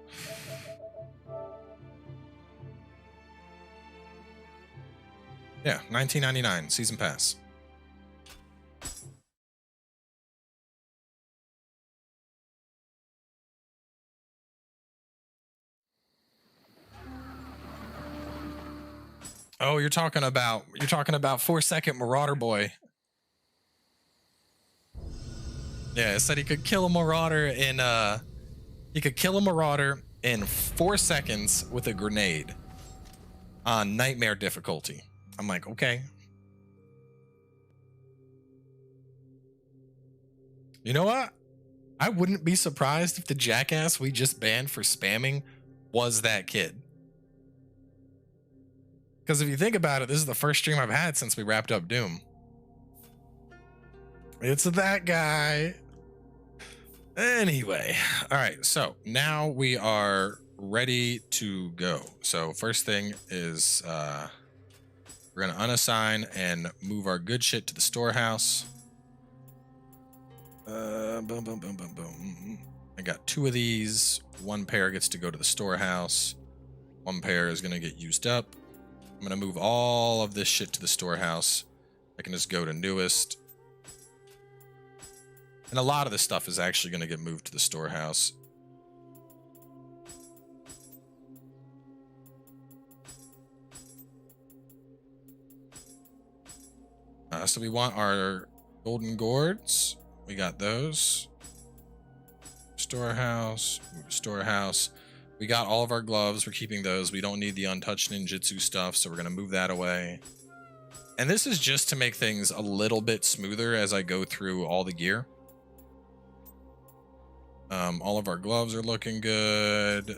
Yeah, $19.99 season pass. Oh, you're talking about 4-second Marauder Boy. Yeah, it said he could kill a Marauder in 4 seconds with a grenade on nightmare difficulty. I'm like, okay. You know what? I wouldn't be surprised if the jackass we just banned for spamming was that kid. Because if you think about it, this is the first stream I've had since we wrapped up Doom. It's that guy. Anyway, all right, so now we are ready to go. So first thing is we're gonna unassign and move our good shit to the storehouse. Boom, boom, boom, boom, boom. I got 2 of these. 1 pair gets to go to the storehouse. 1 pair is gonna get used up. I'm gonna move all of this shit to the storehouse. I can just go to newest. And a lot of this stuff is actually going to get moved to the storehouse. So we want our golden gourds. We got those. Storehouse. Storehouse. We got all of our gloves. We're keeping those. We don't need the untouched ninjutsu stuff, so we're going to move that away. And this is just to make things a little bit smoother as I go through all the gear. All of our gloves are looking good.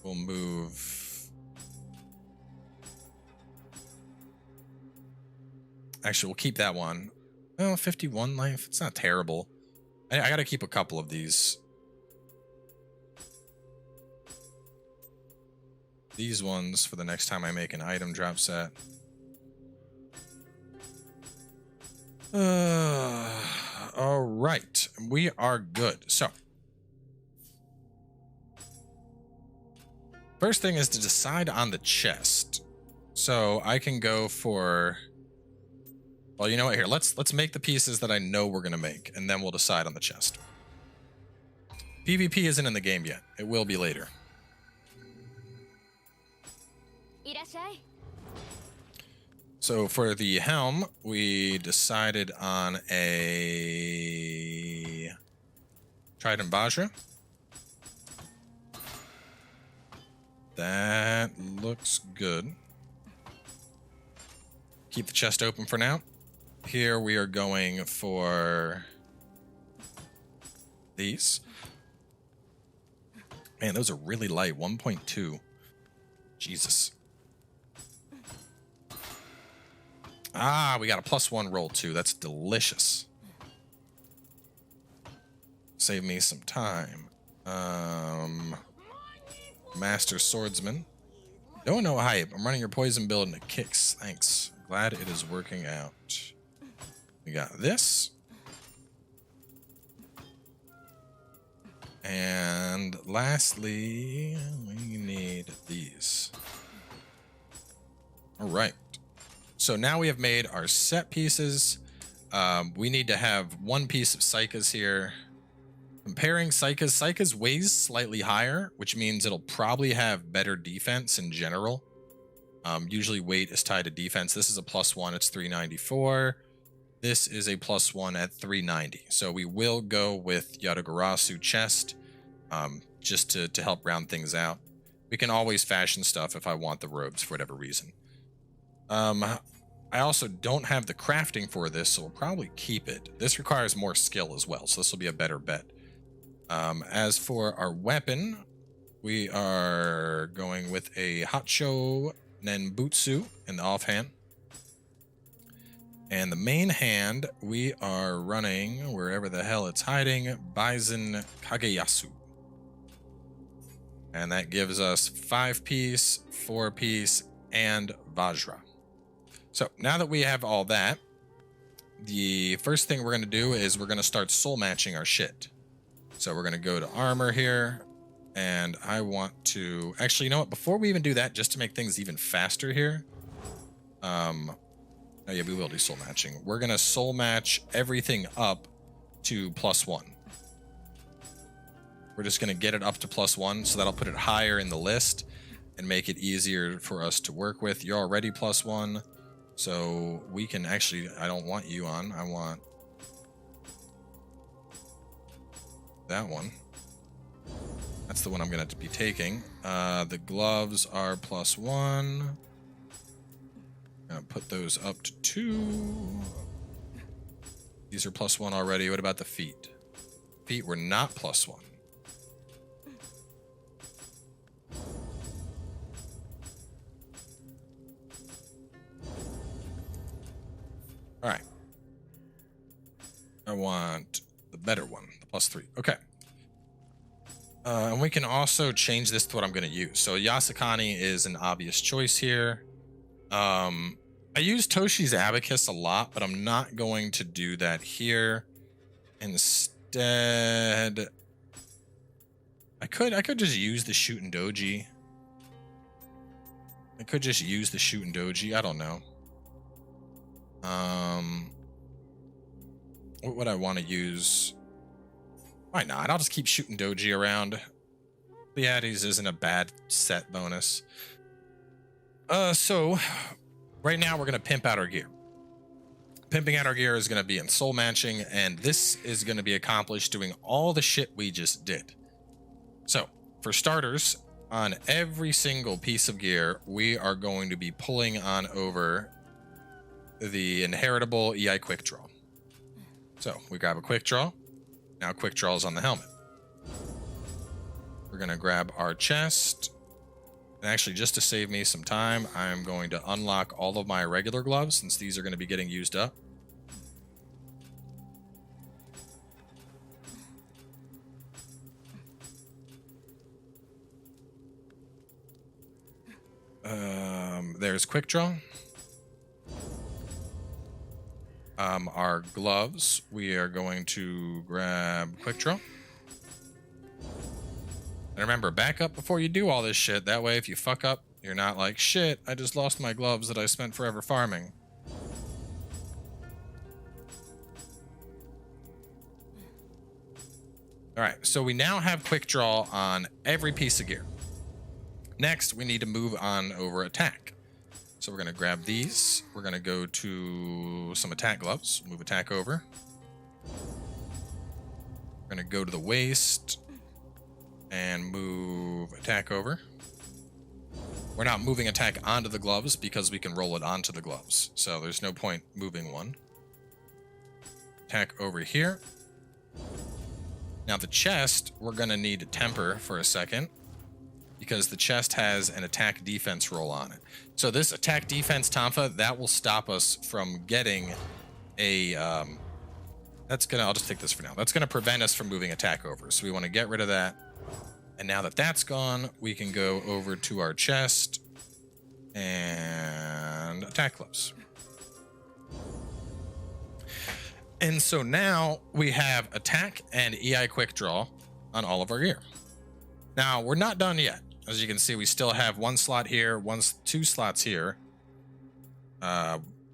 We'll move. Actually, we'll keep that one. Oh, 51 life. It's not terrible. I gotta keep a couple of these. These ones for the next time I make an item drop set. All right. We are good. So. First thing is to decide on the chest. So I can go for, well, you know what, here, let's make the pieces that I know we're gonna make, and then we'll decide on the chest. PvP isn't in the game yet. It will be later. So for the helm, we decided on a Trident Bajra. That looks good. Keep the chest open for now. Here we are going for these. Man, those are really light. 1.2. Jesus. Ah, we got a +1 roll too. That's delicious. Save me some time. Master Swordsman. Don't know hype. I'm running your poison build and it kicks. Thanks. Glad it is working out. We got this. And lastly, we need these. All right. So now we have made our set pieces. We need to have 1 piece of Psychas here. Comparing Psychas weighs slightly higher, which means it'll probably have better defense in general. Usually weight is tied to defense. This is a +1, it's 394. This is a +1 at 390. So we will go with Yatagarasu chest, just to help round things out. We can always fashion stuff if I want the robes for whatever reason. I also don't have the crafting for this, so we'll probably keep it. This requires more skill as well, so this will be a better bet. As for our weapon, we are going with a Hacho Nenbutsu in the offhand. And the main hand, we are running, wherever the hell it's hiding, Bison Kageyasu. And that gives us 5-piece, 4-piece, and Vajra. So now that we have all that, the first thing we're going to do is we're going to start soul matching our shit. So we're going to go to armor here, and I want to... Actually, you know what? Before we even do that, just to make things even faster here... Oh yeah, we will do soul matching. We're going to soul match everything up to +1. We're just going to get it up to +1, so that'll put it higher in the list. and make it easier for us to work with. You're already +1, so we can actually, I don't want you on, I want that one. That's the one I'm gonna be taking. The gloves are +1. I'm gonna put those up to 2. These are +1 already. What about the feet? Feet were not +1. All right. I want the better one, the +3. Okay. And we can also change this to what I'm going to use. So Yasakani is an obvious choice here. I use Toshi's Abacus a lot, but I'm not going to do that here. Instead, I could just use the Shootin' Doji. I could just use the Shootin' Doji. I don't know. What would I want to use? Why not? I'll just keep Shootin' Doji around. Pleiades isn't a bad set bonus. So right now we're gonna pimp out our gear. Pimping out our gear is gonna be in soul matching, and this is gonna be accomplished doing all the shit we just did. So for starters, on every single piece of gear, we are going to be pulling on over the inheritable EI quick draw. So we grab a quick draw. Now quick draw is on the helmet. We're gonna grab our chest. And actually, just to save me some time, I'm going to unlock all of my regular gloves since these are going to be getting used up. There's quick draw. Our gloves, we are going to grab quick draw. And remember, back up before you do all this shit. That way, if you fuck up, you're not like, shit, I just lost my gloves that I spent forever farming. All right, so we now have quick draw on every piece of gear. Next, we need to move on over attack. So we're going to grab these. We're going to go to some attack gloves. Move attack over. We're going to go to the waist and move attack over. We're not moving attack onto the gloves because we can roll it onto the gloves. So there's no point moving one. Attack over here. Now the chest, we're going to need to temper for a second because the chest has an attack defense roll on it. So this attack defense Tonfa, that will stop us from getting a, I'll just take this for now. That's gonna prevent us from moving attack over. So we wanna get rid of that. And now that that's gone, we can go over to our chest and attack gloves. And so now we have attack and EI quick draw on all of our gear. Now we're not done yet. As you can see, we still have one slot here, two slots here,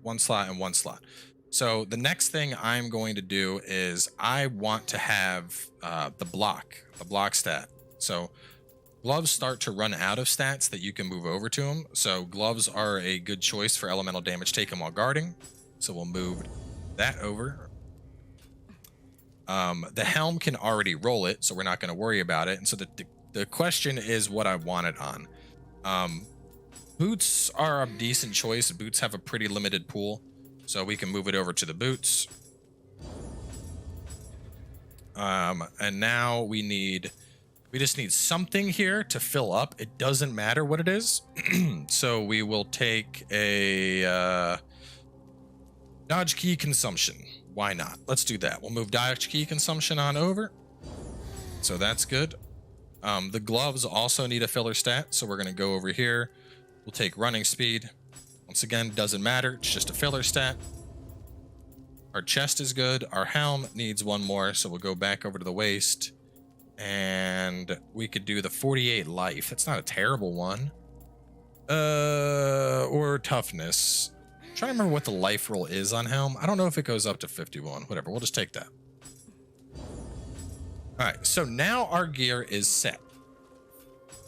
one slot and one slot. So the next thing I'm going to do is I want to have the block stat. So gloves start to run out of stats that you can move over to them. So gloves are a good choice for elemental damage taken while guarding. So we'll move that over. The helm can already roll it, so we're not going to worry about it. And so the question is what I want it on. Boots are a decent choice. Boots have a pretty limited pool, so we can move it over to the boots. And now we just need something here to fill up. It doesn't matter what it is. So we will take a dodge key consumption. Why not? Let's do that. We'll move dodge key consumption on over. So that's good. The gloves also need a filler stat, so we're going to go over here. We'll take running speed. Once again, doesn't matter. It's just a filler stat. Our chest is good. Our helm needs one more, so we'll go back over to the waist. And we could do the 48 life. That's not a terrible one. Or toughness. I'm trying to remember what the life roll is on helm. I don't know if it goes up to 51. Whatever, we'll just take that. All right, so now our gear is set.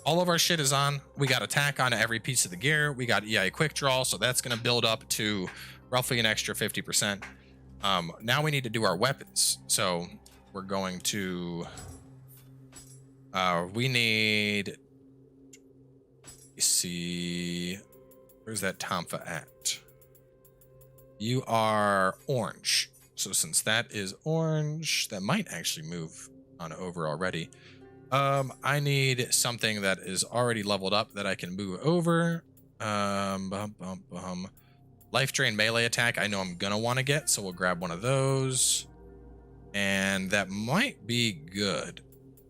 all of our shit is on. We got attack on every piece of the gear. We got EI quick draw, so that's going to build up to roughly an extra 50%. Now we need to do our weapons. So we're going to, we need, you see, where's that Tonfa at? You are orange. So since that is orange, that might actually move on over already. I need something that is already leveled up that I can move over. Life drain melee attack, I know I'm gonna want to get, so we'll grab one of those. And that might be good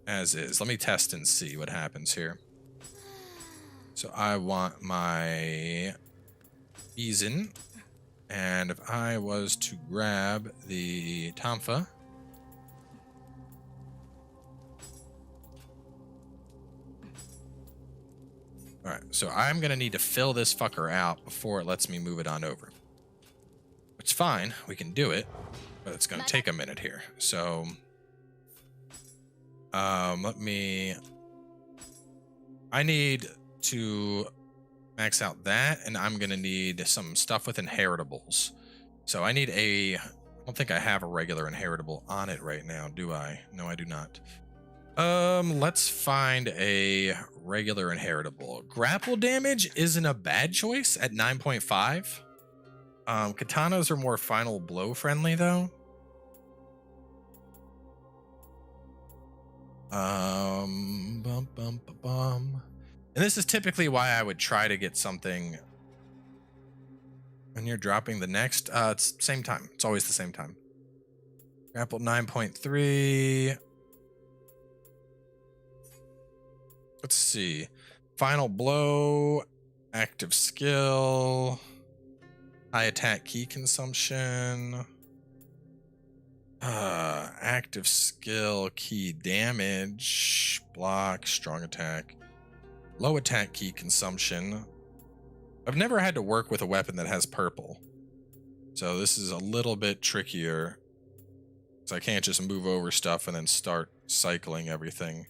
as is. Let me test and see what happens here. So I want my Eason. And if I was to grab the Tonfa, all right, so I'm gonna need to fill this fucker out before it lets me move it on over. It's fine, we can do it, but it's gonna take a minute here. So, let me. I need to max out that, and I'm gonna need some stuff with inheritables. So I need a. I don't think I have a regular inheritable on it right now, do I? No, I do not. Let's find a regular inheritable. Grapple damage isn't a bad choice at 9.5. Katanas are more final blow friendly though. And this is typically why I would try to get something when you're dropping the next. It's same time. It's always the same time. Grapple 9.3. Let's see. Final blow, active skill, high attack key consumption, active skill, key damage, block, strong attack, low attack key consumption. I've never had to work with a weapon that has purple, so this is a little bit trickier. So I can't just move over stuff and then start cycling everything.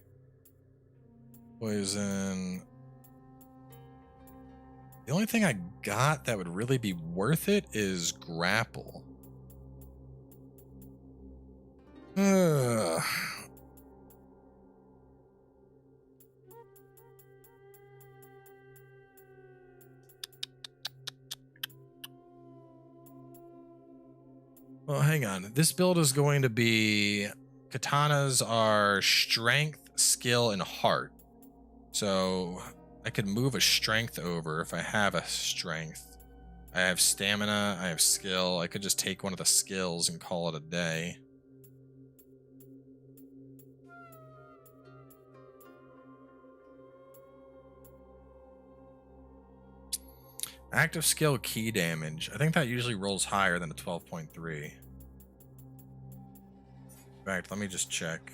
Poison. The only thing I got that would really be worth it is grapple. Well, hang on. This build is going to be katanas are strength, skill, and heart. So I could move a strength over if I have a strength. I have stamina, I have skill. I could just take one of the skills and call it a day. Active skill key damage. I think that usually rolls higher than a 12.3. In fact, let me just check.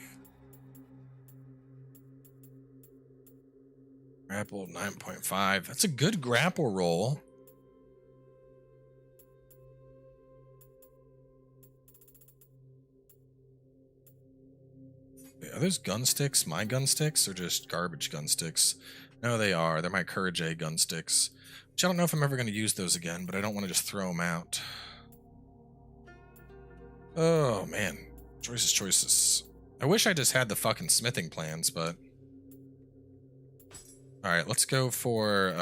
Grapple 9.5. That's a good grapple roll. Are those gun sticks my gun sticks or just garbage gun sticks? No, they are. They're my Courage A gun sticks. Which I don't know if I'm ever going to use those again, but I don't want to just throw them out. Oh, man. Choices, choices. I wish I just had the fucking smithing plans, but... Alright, let's go for,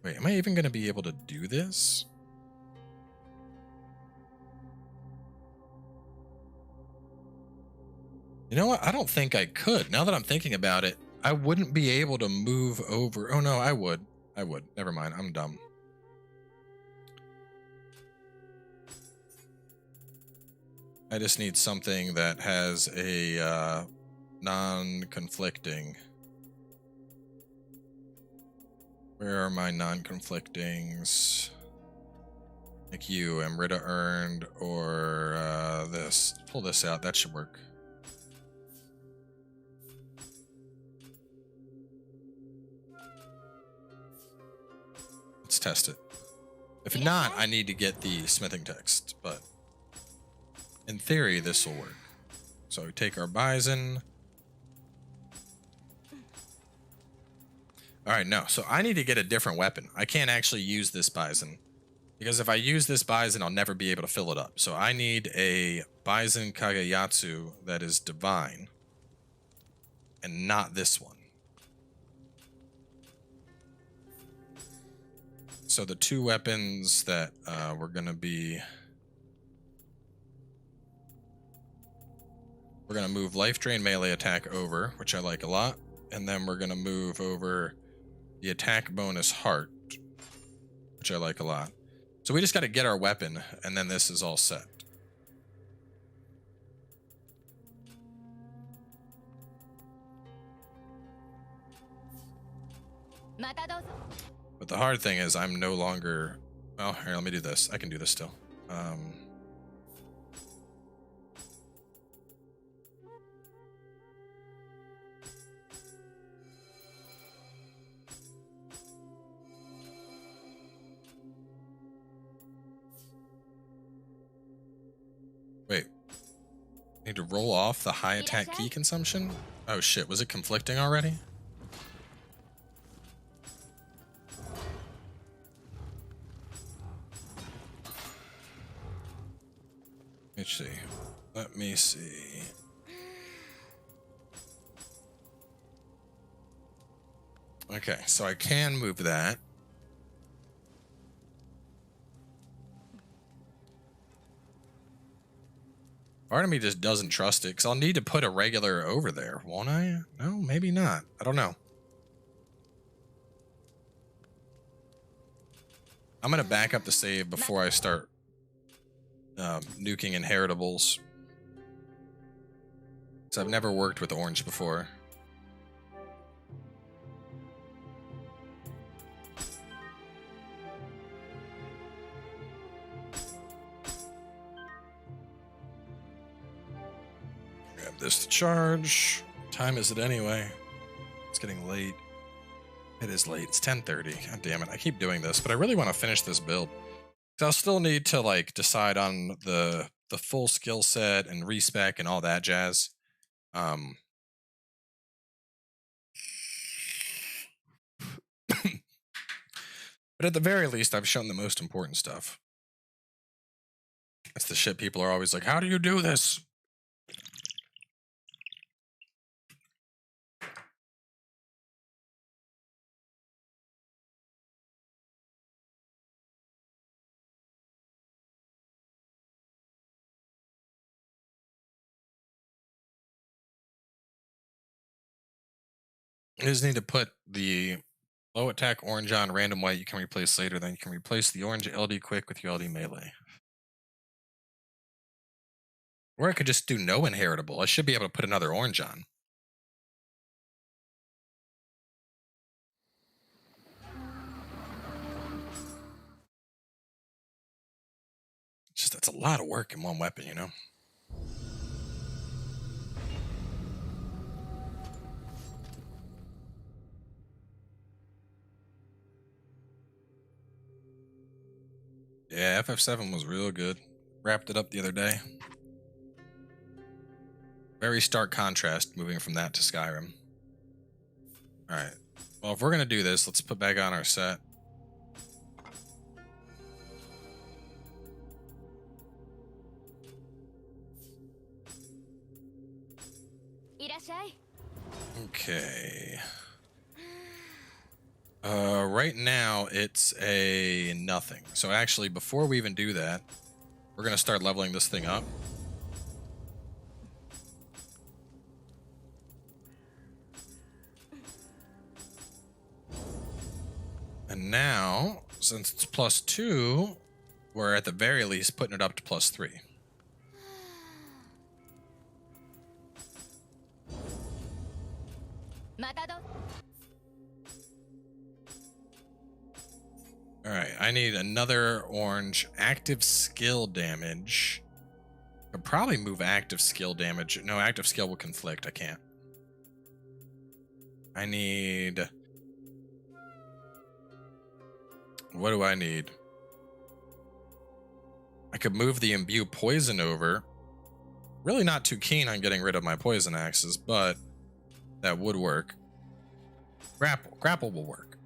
Wait, am I even going to be able to do this? You know what? I don't think I could. Now that I'm thinking about it, I wouldn't be able to move over. Oh, no, I would. I would. Never mind. I'm dumb. I just need something that has a, non-conflicting. Where are my non-conflictings? Like you, Amrita earned, or this. Pull this out. That should work. Let's test it. If not, I need to get the smithing text, but in theory, this will work. So we take our bison. All right, no. So I need to get a different weapon. I can't actually use this bison. Because if I use this bison, I'll never be able to fill it up. So I need a bison Kageyatsu that is divine. And not this one. So the two weapons that we're going to be... We're going to move Life Drain melee attack over, which I like a lot. And then we're going to move over the attack bonus heart, which I like a lot. So we just got to get our weapon, and then this is all set. But the hard thing is I'm no longer... Oh, here, let me do this. I can do this still. Wait. Need to roll off the high attack key consumption? Oh shit, was it conflicting already? Let's see. Let me see. Okay, so I can move that. Part of me just doesn't trust it, because I'll need to put a regular over there, won't I? No, maybe not. I don't know. I'm going to back up the save before I start nuking inheritables. So I've never worked with orange before. Grab this to charge. What time is it anyway? It's getting late. It is late. It's 10:30. God damn it. I keep doing this, but I really want to finish this build. So I'll still need to like decide on the full skill set and respec and all that jazz. But at the very least, I've shown the most important stuff. That's the shit people are always like, how do you do this? You just need to put the low attack orange on random white you can replace later, then you can replace the orange LD quick with your LD melee. Or I could just do no inheritable. I should be able to put another orange on. It's just, that's a lot of work in one weapon, you know? Yeah, FF7 was real good. Wrapped it up the other day. Very stark contrast moving from that to Skyrim. Alright. Well, if we're going to do this, let's put back on our set. Okay. Right now it's a nothing. So actually, before we even do that, we're going to start leveling this thing up. And now, since it's +2, we're at the very least putting it up to +3. Alright, I need another orange active skill damage. I'd probably move active skill damage. No, active skill will conflict. I can't. I need... What do I need? I could move the imbue poison over. really not too keen on getting rid of my poison axes, but that would work. Grapple will work.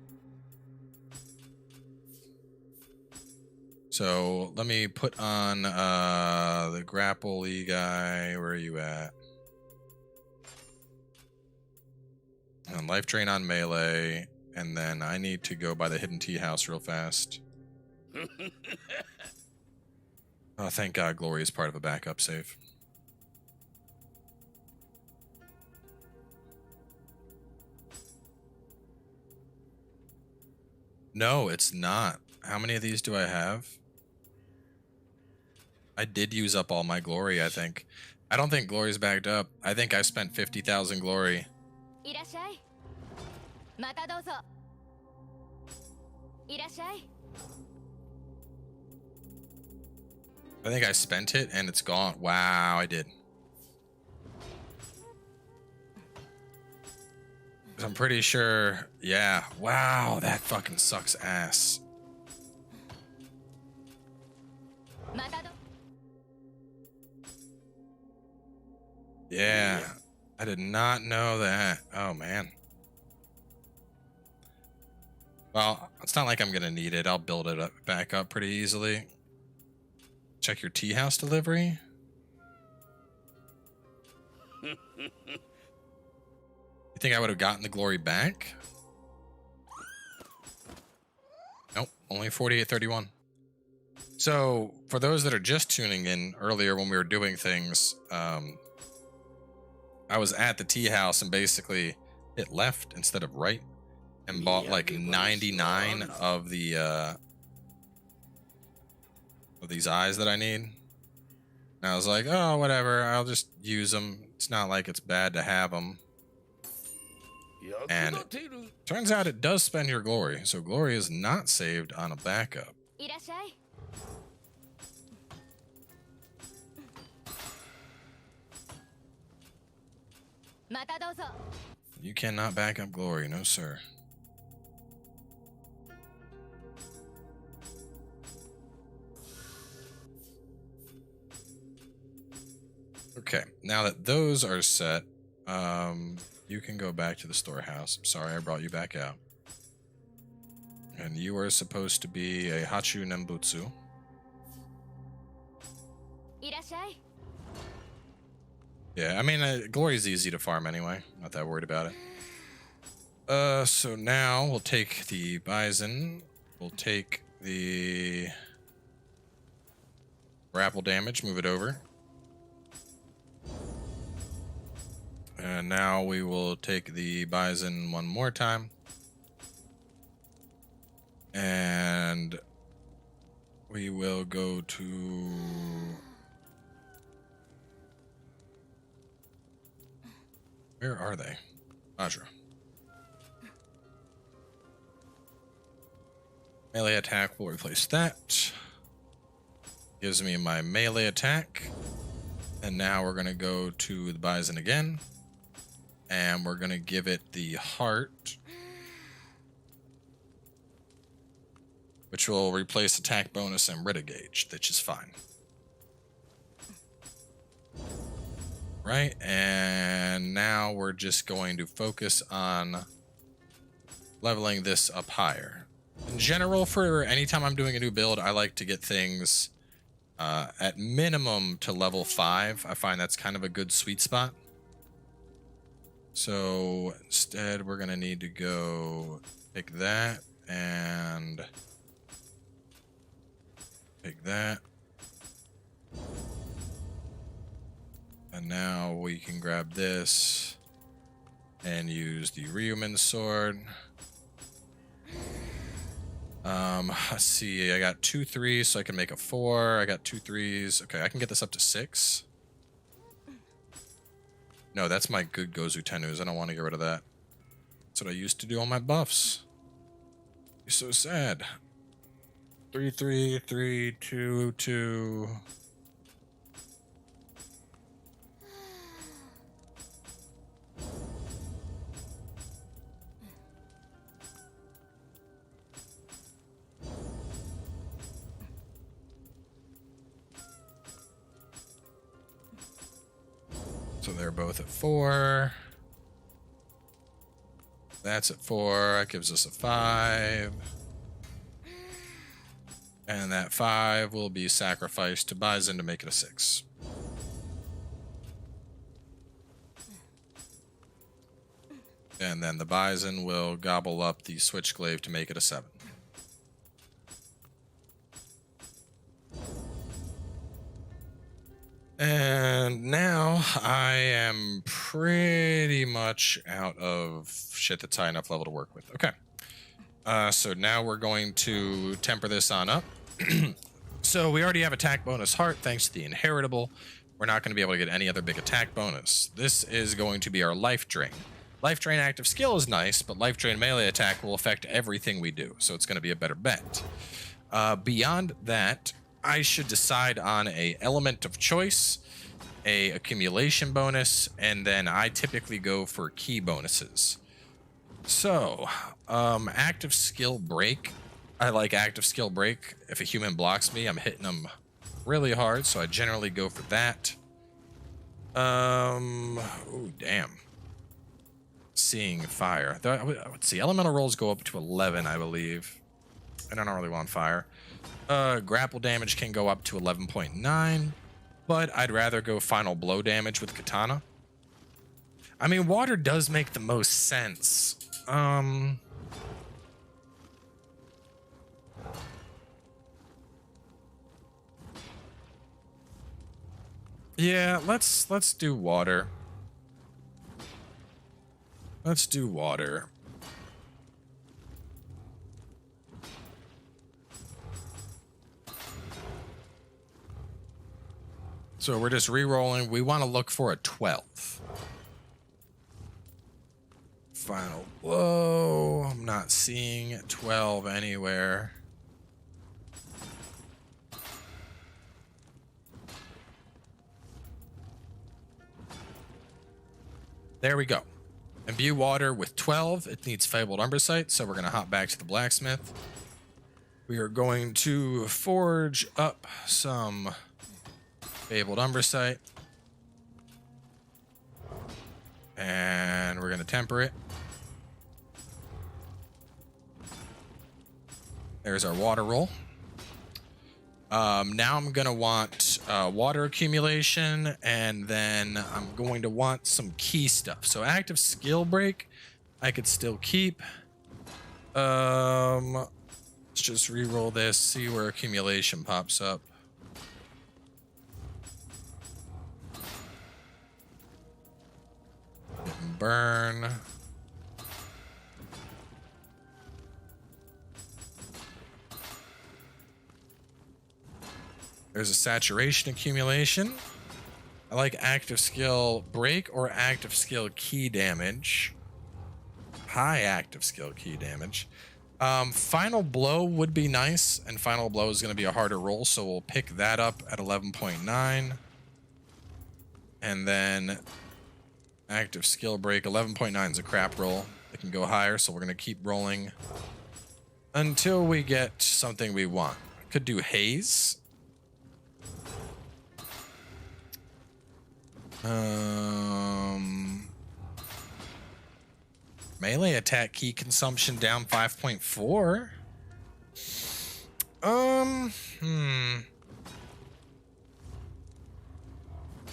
So let me put on the grapple-y guy. Where are you at? And life drain on melee, and then I need to go by the hidden tea house real fast. Oh, thank God, Glory is part of a backup save. No, it's not. How many of these do I have? I did use up all my glory, I think. I don't think glory's backed up. I think I spent 50,000 glory. I think I spent it and it's gone. Wow, I did. I'm pretty sure. Yeah. Wow, that fucking sucks ass. Yeah, I did not know that. Oh, man. Well, it's not like I'm going to need it. I'll build it back up pretty easily. Check your tea house delivery. You think I would have gotten the glory back? Nope, only 4831. So, for those that are just tuning in earlier when we were doing things, I was at the tea house and basically hit left instead of right and bought like 99 of the of these eyes that I need. And I was like, oh, whatever, I'll just use them. It's not like it's bad to have them. And turns out it does spend your glory, so glory is not saved on a backup. You cannot back up glory, no sir. Okay, now that those are set, you can go back to the storehouse. I'm sorry I brought you back out. And you are supposed to be a Hachu Nembutsu. Yeah, I mean, glory's easy to farm anyway. Not that worried about it. So now we'll take the bison. We'll take the grapple damage, move it over. And now we will take the bison one more time. And we will go to... Where are they? Vajra. Melee attack will replace that. Gives me my melee attack. And now we're going to go to the bison again. And we're going to give it the heart, which will replace attack bonus and Rita gauge, which is fine. Right, and now we're just going to focus on leveling this up higher. In general, for anytime I'm doing a new build, I like to get things at minimum to level 5. I find that's kind of a good sweet spot. So instead, we're going to need to go pick that and pick that. And now we can grab this and use the Ryumen sword. Let's see, I got 2 3s, so I can make a 4. I got 2 3s. Okay, I can get this up to 6. No, that's my good Gozu Tenus. I don't want to get rid of that. That's what I used to do on my buffs. You're so sad. 3 3 3 2 2. So they're both at 4. That's at 4. That gives us a 5. And that 5 will be sacrificed to Bison to make it a 6. And then the Bison will gobble up the Switchglaive to make it a 7. And now I am pretty much out of shit that's high enough level to work with. Okay. So now we're going to temper this on up. So we already have attack bonus heart thanks to the inheritable. We're not going to be able to get any other big attack bonus. This is going to be our life drain. Life drain active skill is nice, but life drain melee attack will affect everything we do. So it's going to be a better bet. Beyond that, I should decide on a element of choice, a accumulation bonus, and then I typically go for key bonuses. So, active skill break. I like active skill break. If a human blocks me, I'm hitting them really hard, so I generally go for that. Oh damn. Seeing fire. Let's see, elemental rolls go up to 11, I believe. And I don't really want fire. Grapple damage can go up to 11.9, but I'd rather go final blow damage with Katana. I mean, water does make the most sense. Yeah, let's do water. Let's do water. So we're just re-rolling. We want to look for a 12. Final blow. I'm not seeing 12 anywhere. There we go. Imbue water with 12. It needs fabled umbricite, so we're going to hop back to the blacksmith. We are going to forge up some fabled umbricite. And we're going to temper it. There's our water roll. Now I'm going to want water accumulation, and then I'm going to want some key stuff. So active skill break, I could still keep. Let's just re-roll this, see where accumulation pops up. Burn. There's a saturation accumulation. I like active skill break or active skill key damage. High active skill key damage. Final blow would be nice, and final blow is going to be a harder roll, so we'll pick that up at 11.9. And then active skill break, 11.9 is a crap roll. It can go higher, so we're going to keep rolling until we get something we want. Could do haze. Melee attack key consumption down 5.4.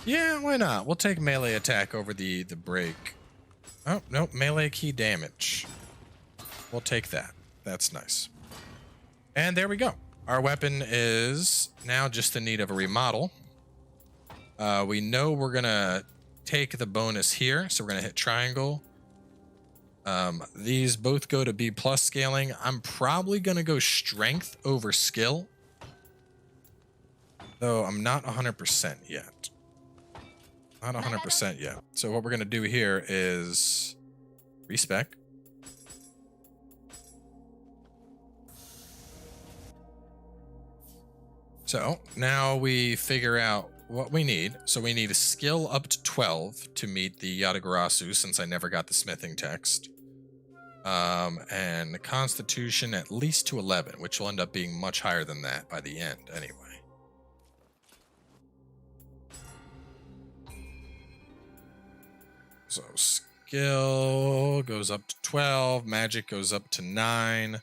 Yeah, why not? We'll take melee attack over the break. Oh, no, melee key damage. We'll take that. That's nice. And there we go. Our weapon is now just in need of a remodel. We know we're going to take the bonus here, so we're going to hit triangle. These both go to B+ scaling. I'm probably going to go strength over skill, though I'm not 100% yet. Not 100% yet. So what we're going to do here is respec. So now we figure out what we need. So we need a skill up to 12 to meet the Yatagarasu, since I never got the smithing text. And the constitution at least to 11, which will end up being much higher than that by the end anyway. So skill goes up to 12, magic goes up to 9,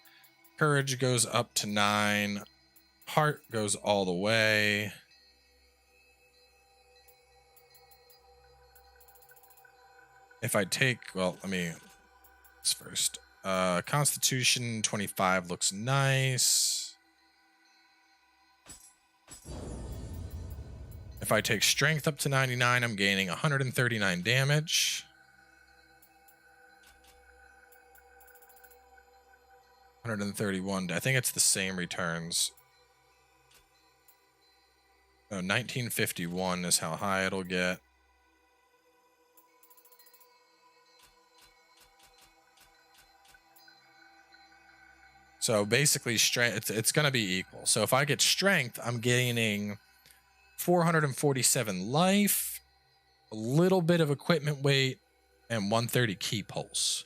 courage goes up to 9, heart goes all the way. If I take, well, let me, this first. Constitution 25 looks nice. If I take strength up to 99, I'm gaining 139 damage. 131. I think it's the same returns. Oh, 1951 is how high it'll get. So basically, strength, it's going to be equal. So if I get strength, I'm gaining 447 life, a little bit of equipment weight, and 130 key pulse.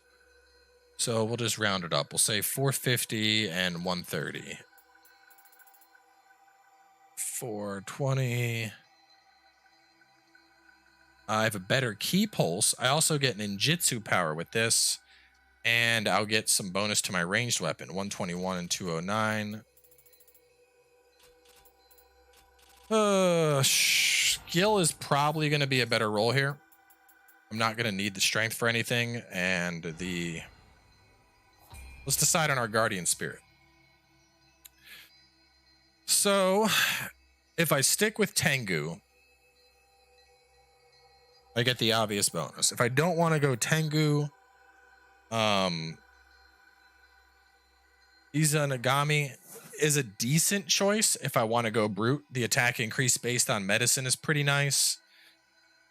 So we'll just round it up. We'll say 450 and 130. 420. I have a better key pulse. I also get ninjutsu power with this. And I'll get some bonus to my ranged weapon, 121 and 209. Skill is probably going to be a better roll here. I'm not going to need the strength for anything. And let's decide on our guardian spirit. So if I stick with Tengu, I get the obvious bonus. If I don't want to go Tengu, Izanagami is a decent choice if I want to go brute. The attack increase based on medicine is pretty nice.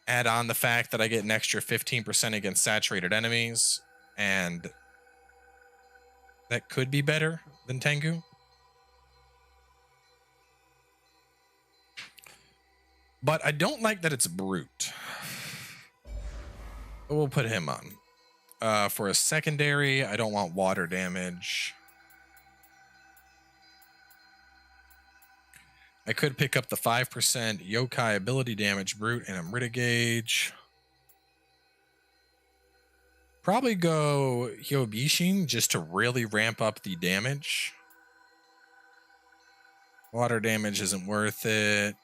Add on the fact that I get an extra 15% against saturated enemies, and that could be better than Tengu. But I don't like that it's brute. We'll put him on. For a secondary, I don't want water damage. I could pick up the 5% Yokai ability damage brute and Amrita gauge. Probably go Hyobishin just to really ramp up the damage. Water damage isn't worth it.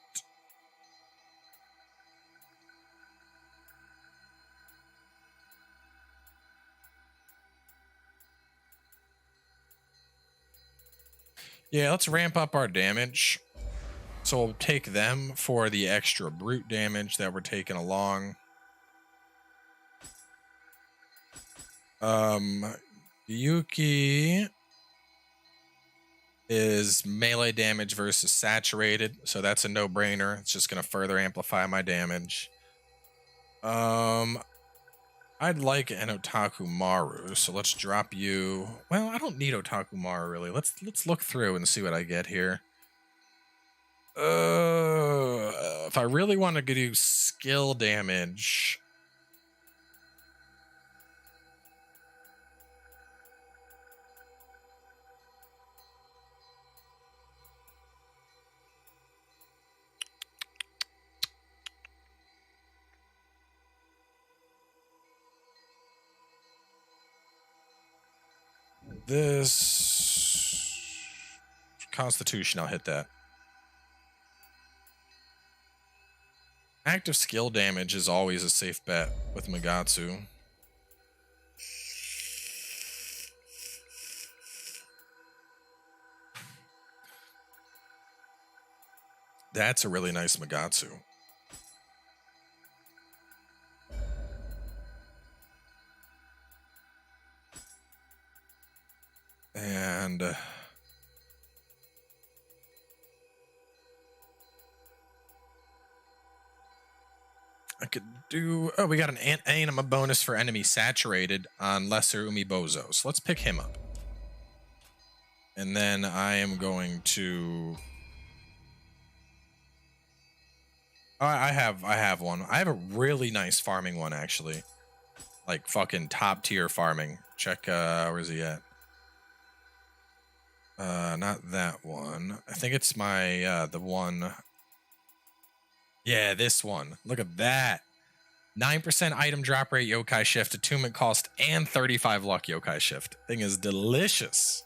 Yeah, let's ramp up our damage. So we'll take them for the extra brute damage that we're taking along. Yuki is melee damage versus saturated, so that's a no-brainer. It's just going to further amplify my damage. I'd like an Otaku Maru, so let's drop you. Well, I don't need Otaku Maru really. Let's look through and see what I get here. If I really want to do skill damage, this Constitution, I'll hit that. Active skill damage is always a safe bet with Magatsu. That's a really nice Magatsu. And I could do, oh, we got an anima bonus for enemy saturated on Lesser Umibozo. So let's pick him up. And then I am going to, I have one. I have a really nice farming one, actually. Like fucking top tier farming. Check, where's he at? Not that one. I think it's my, the one. Yeah, this one. Look at that. 9% item drop rate Yokai shift, attunement cost, and 35 luck Yokai shift. Thing is delicious.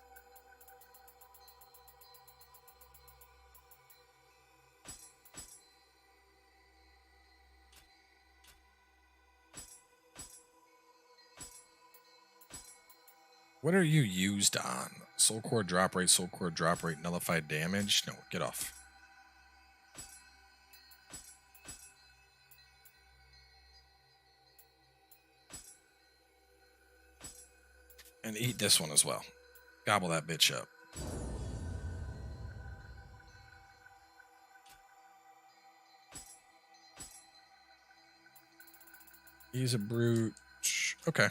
What are you used on? Soul core drop rate, nullified damage. No, get off. And eat this one as well. Gobble that bitch up. He's a brute. Okay.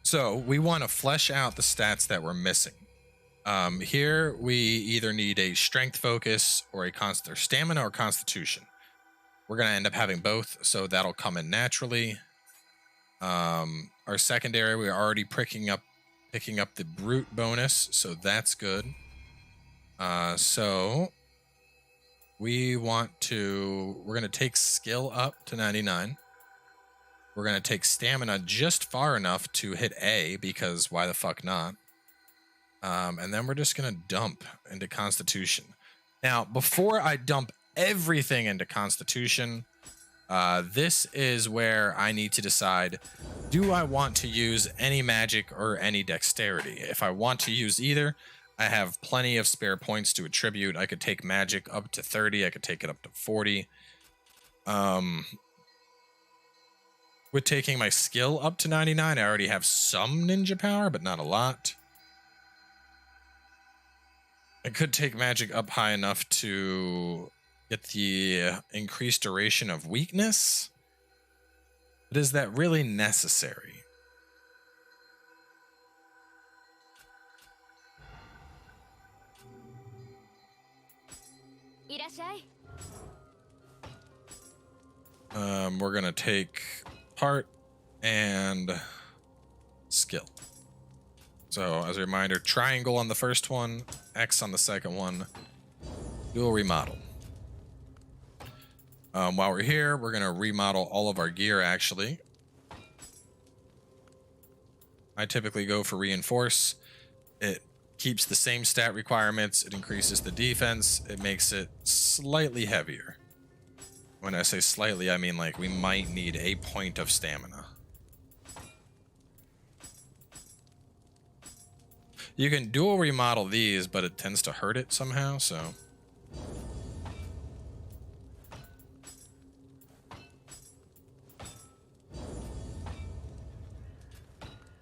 So we want to flesh out the stats that we're missing. Here we either need a strength focus or a stamina or constitution. We're going to end up having both, so that'll come in naturally. Our secondary, we're already picking up the brute bonus, so that's good. So we're going to take skill up to 99. We're going to take stamina just far enough to hit A, because why the fuck not? And then we're just going to dump into Constitution. Now, before I dump everything into Constitution, this is where I need to decide, do I want to use any magic or any dexterity? If I want to use either, I have plenty of spare points to attribute. I could take magic up to 30. I could take it up to 40. With taking my skill up to 99, I already have some ninja power, but not a lot. I could take magic up high enough to get the increased duration of weakness. But is that really necessary? We're gonna take part and skill. So as a reminder, triangle on the first one, X on the second one, dual remodel. While we're here, we're gonna remodel all of our gear actually. I typically go for reinforce. It keeps the same stat requirements, it increases the defense, it makes it slightly heavier. When I say slightly, I mean like we might need a point of stamina. You can dual remodel these, but it tends to hurt it somehow, so.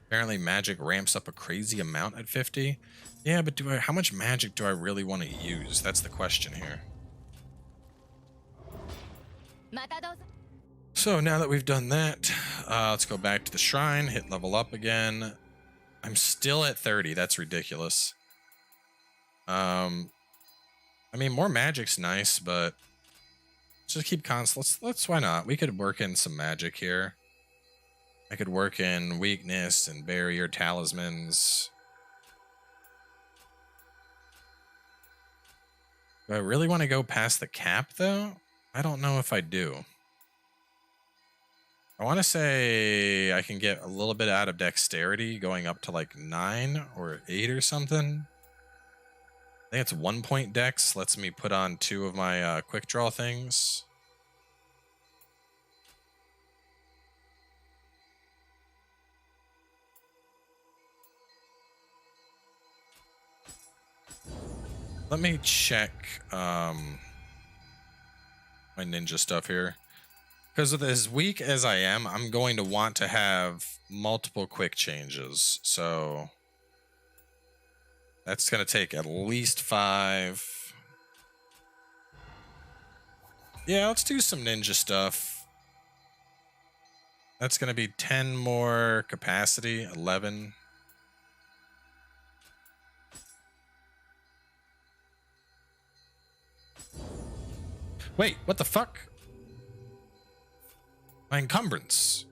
Apparently magic ramps up a crazy amount at 50. Yeah, but how much magic do I really want to use? That's the question here. So now that we've done that, let's go back to the shrine, hit level up again. I'm still at 30. That's ridiculous. I mean, more magic's nice, but let's just keep constant. Let's why not? We could work in some magic here. I could work in weakness and barrier talismans. Do I really want to go past the cap, though? I don't know if I do. I want to say I can get a little bit out of dexterity going up to like 9 or 8 or something. I think it's 1 point dex. Lets me put on 2 of my quick draw things. Let me check my ninja stuff here. Because with as weak as I am, I'm going to want to have multiple quick changes. So that's going to take at least 5. Yeah, let's do some ninja stuff. That's going to be 10 more capacity, 11. Wait, what the fuck? My encumbrance.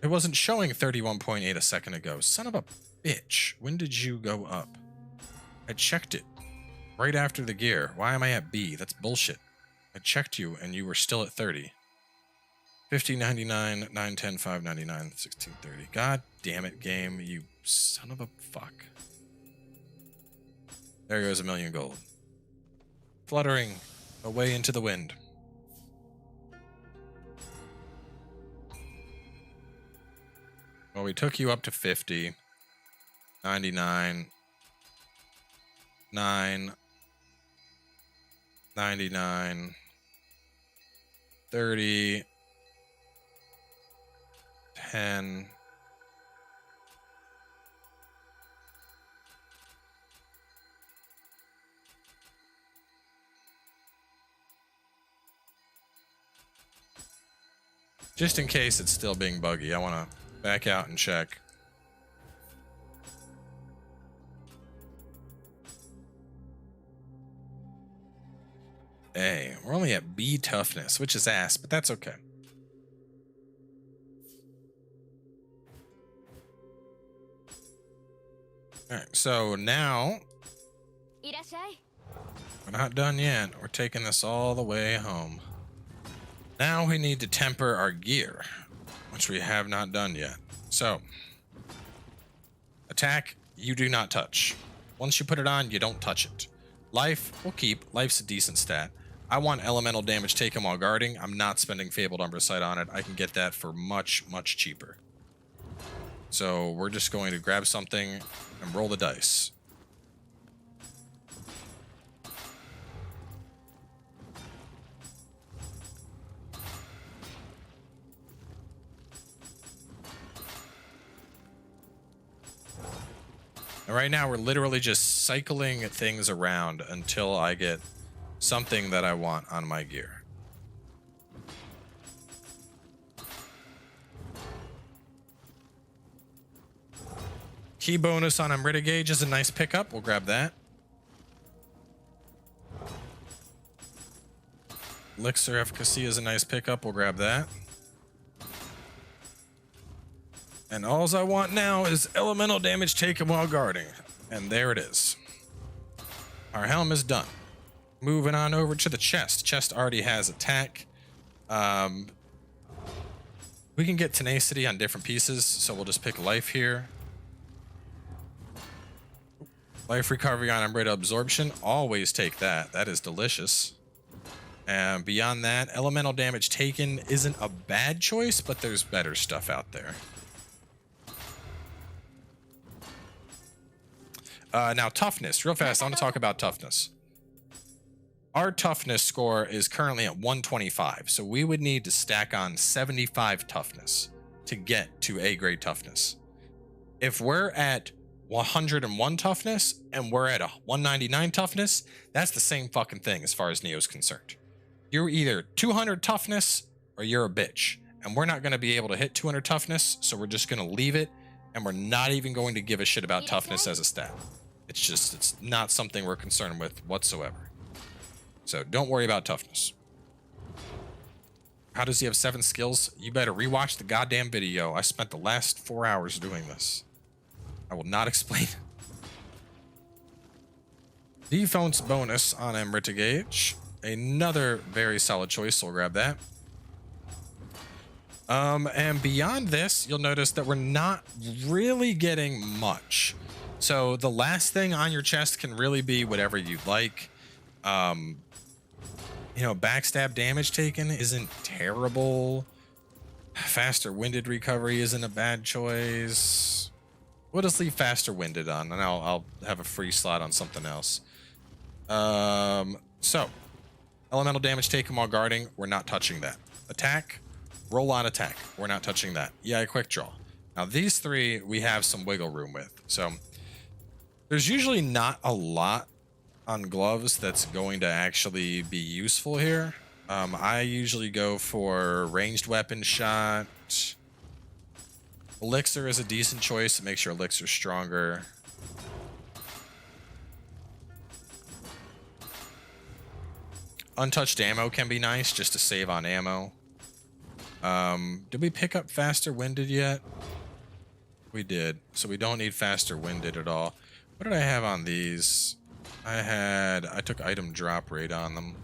It wasn't showing 31.8 a second ago. Son of a bitch. When did you go up? I checked it right after the gear. Why am I at B? That's bullshit. I checked you and you were still at 30. 50, 99, 9, 10, 5, 99, 16, 30. God damn it, game, you son of a fuck. There goes 1,000,000 gold. Fluttering away into the wind. Well, we took you up to 50, 99, 9, 99, 30, 10, just in case it's still being buggy, I want to back out and check. A. We're only at B toughness, which is ass, but that's okay. Alright, so now we're not done yet. We're taking this all the way home. Now we need to temper our gear, which we have not done yet. So, attack, you do not touch. Once you put it on, you don't touch it. Life, we'll keep. Life's a decent stat. I want elemental damage taken while guarding. I'm not spending Fabled Umbrasight on it. I can get that for much, much cheaper. So we're just going to grab something and roll the dice. And right now we're literally just cycling things around until I get something that I want on my gear. Key bonus on Amrita Gauge is a nice pickup. We'll grab that. Elixir efficacy is a nice pickup. We'll grab that. And all I want now is elemental damage taken while guarding. And there it is. Our helm is done. Moving on over to the chest. Chest already has attack. We can get tenacity on different pieces, so we'll just pick life here. Life recovery on Umbrella Absorption. Always take that. That is delicious. And beyond that, elemental damage taken isn't a bad choice, but there's better stuff out there. Now, toughness. Real fast, I want to talk about toughness. Our toughness score is currently at 125, so we would need to stack on 75 toughness to get to A-grade toughness. If we're at 101 toughness and we're at a 199 toughness, that's the same fucking thing as far as Nioh's concerned. You're either 200 toughness or you're a bitch, and we're not going to be able to hit 200 toughness, so we're just going to leave it, and we're not even going to give a shit about toughness as a stat. It's not something we're concerned with whatsoever. So don't worry about toughness. How does he have 7 skills? You better rewatch the goddamn video. I spent the last 4 hours doing this. I will not explain. Defense bonus on Amrita Gauge. Another very solid choice, so we'll grab that. And beyond this, you'll notice that we're not really getting much. So the last thing on your chest can really be whatever you like. You know, backstab damage taken isn't terrible. Faster winded recovery isn't a bad choice. We'll just leave faster winded on, and I'll have a free slot on something else. So, elemental damage taken while guarding, we're not touching that. Attack, roll on attack, we're not touching that. Yeah, quick draw. Now these three we have some wiggle room with. So there's usually not a lot on gloves that's going to actually be useful here. I usually go for ranged weapon shot. Elixir is a decent choice to make sure Elixir's stronger. Untouched ammo can be nice just to save on ammo. Did we pick up faster winded yet? We did, so we don't need faster winded at all. What did I have on these? I took item drop rate on them.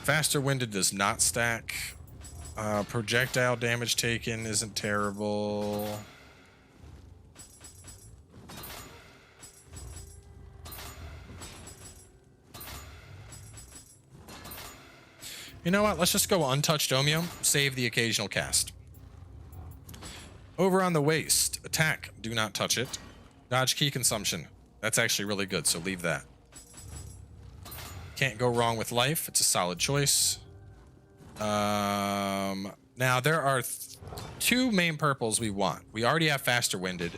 Faster winded does not stack. Projectile damage taken isn't terrible. You know what? Let's just go untouched Omeo. Save the occasional cast. Over on the waist. Attack. Do not touch it. Dodge key consumption. That's actually really good, so leave that. Can't go wrong with life. It's a solid choice. Now, there are two main purples we want. We already have faster winded.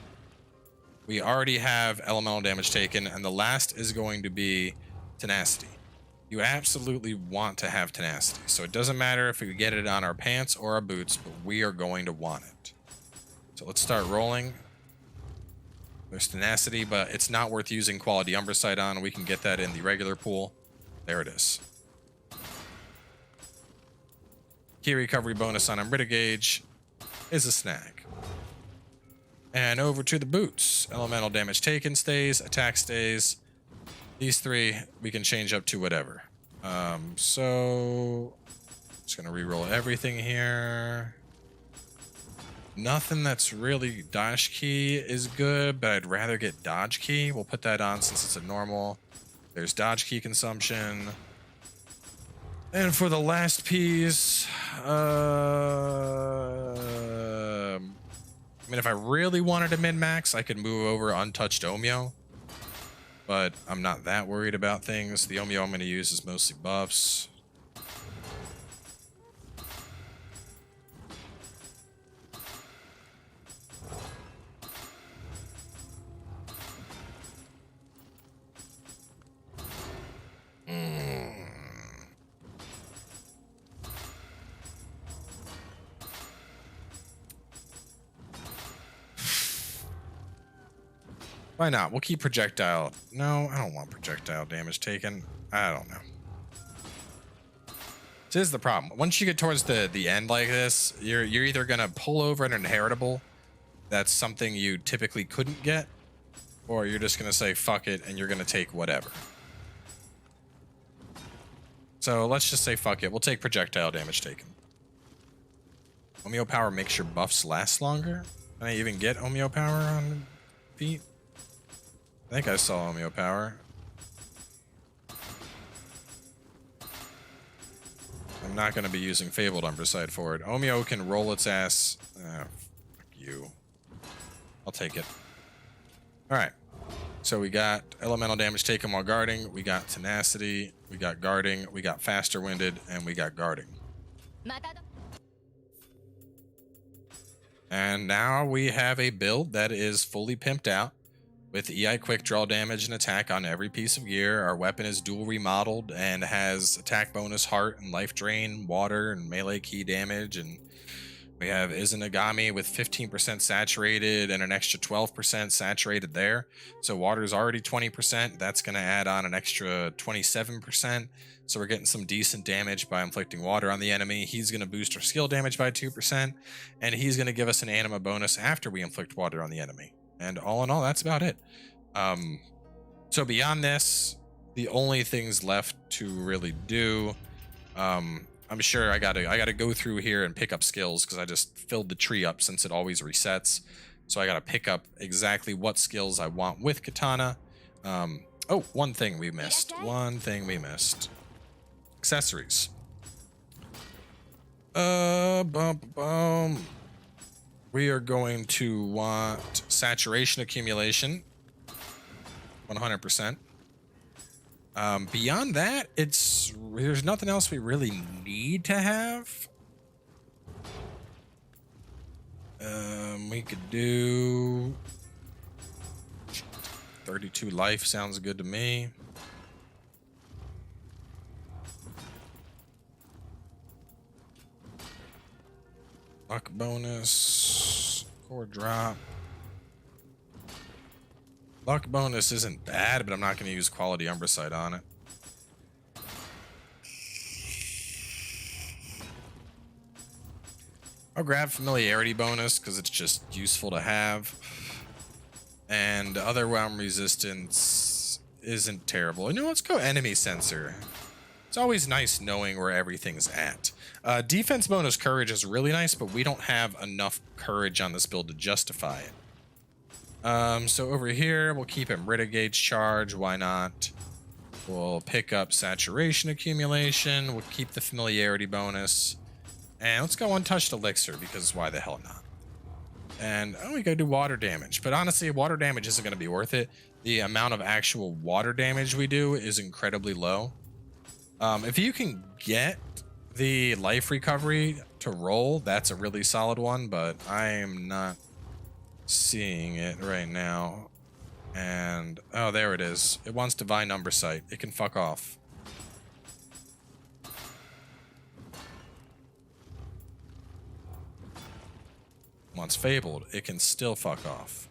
We already have elemental damage taken. And the last is going to be tenacity. You absolutely want to have tenacity. So it doesn't matter if we get it on our pants or our boots, but we are going to want it. So let's start rolling. There's tenacity, but it's not worth using quality umbricide on. We can get that in the regular pool. There it is. Key recovery bonus on Umbrita Gauge is a snag. And over to the boots. Elemental damage taken stays, attack stays. These three we can change up to whatever. So just gonna re-roll everything here. Nothing that's really dash key is good, but I'd rather get dodge key. We'll put that on since it's a normal. There's dodge key consumption. And for the last piece, I mean, if I really wanted to min-max, I could move over untouched Omeo. But I'm not that worried about things. The Omeo I'm going to use is mostly buffs. Why not? We'll keep projectile. No, I don't want projectile damage taken. I don't know. This is the problem. Once you get towards the end like this, you're either gonna pull over an inheritable that's something you typically couldn't get, or you're just gonna say fuck it and you're gonna take whatever. So let's just say fuck it. We'll take projectile damage taken. Omeo power makes your buffs last longer. Can I even get Omeo power on feet? I think I saw Omeo power. I'm not going to be using Fabled Umbricide for it. Omeo can roll its ass. Fuck you. I'll take it. Alright. So we got elemental damage taken while guarding. We got tenacity. We got guarding. We got faster winded. And we got guarding. And now we have a build that is fully pimped out. With EI quick draw damage and attack on every piece of gear. Our weapon is dual remodeled and has attack bonus, heart, and life drain, water, and melee key damage. And we have Izanagami with 15% saturated and an extra 12% saturated there. So water is already 20%. That's going to add on an extra 27%. So we're getting some decent damage by inflicting water on the enemy. He's going to boost our skill damage by 2%. And he's going to give us an anima bonus after we inflict water on the enemy. And all in all, that's about it. So beyond this, the only things left to really do, I'm sure I gotta go through here and pick up skills because I just filled the tree up since it always resets. So I gotta pick up exactly what skills I want with Katana. Oh, one thing we missed. One thing we missed. Accessories. We are going to want saturation accumulation, 100%. Beyond that, there's nothing else we really need to have. We could do 32 life, sounds good to me. Luck bonus, core drop. Luck bonus isn't bad, but I'm not going to use quality umbricide on it. I'll grab familiarity bonus because it's just useful to have. And other realm resistance isn't terrible. You know, let's go enemy sensor. It's always nice knowing where everything's at. Defense bonus courage is really nice, but we don't have enough courage on this build to justify it. So over here, we'll keep him Renegades charge. Why not? We'll pick up saturation accumulation. We'll keep the familiarity bonus. And let's go untouched elixir, because why the hell not? And we gotta do water damage. But honestly, water damage isn't gonna be worth it. The amount of actual water damage we do is incredibly low. If you can get the life recovery to roll, that's a really solid one, but I am not seeing it right now. And oh, there it is. It wants divine number sight. It can fuck off. Once fabled, it can still fuck off.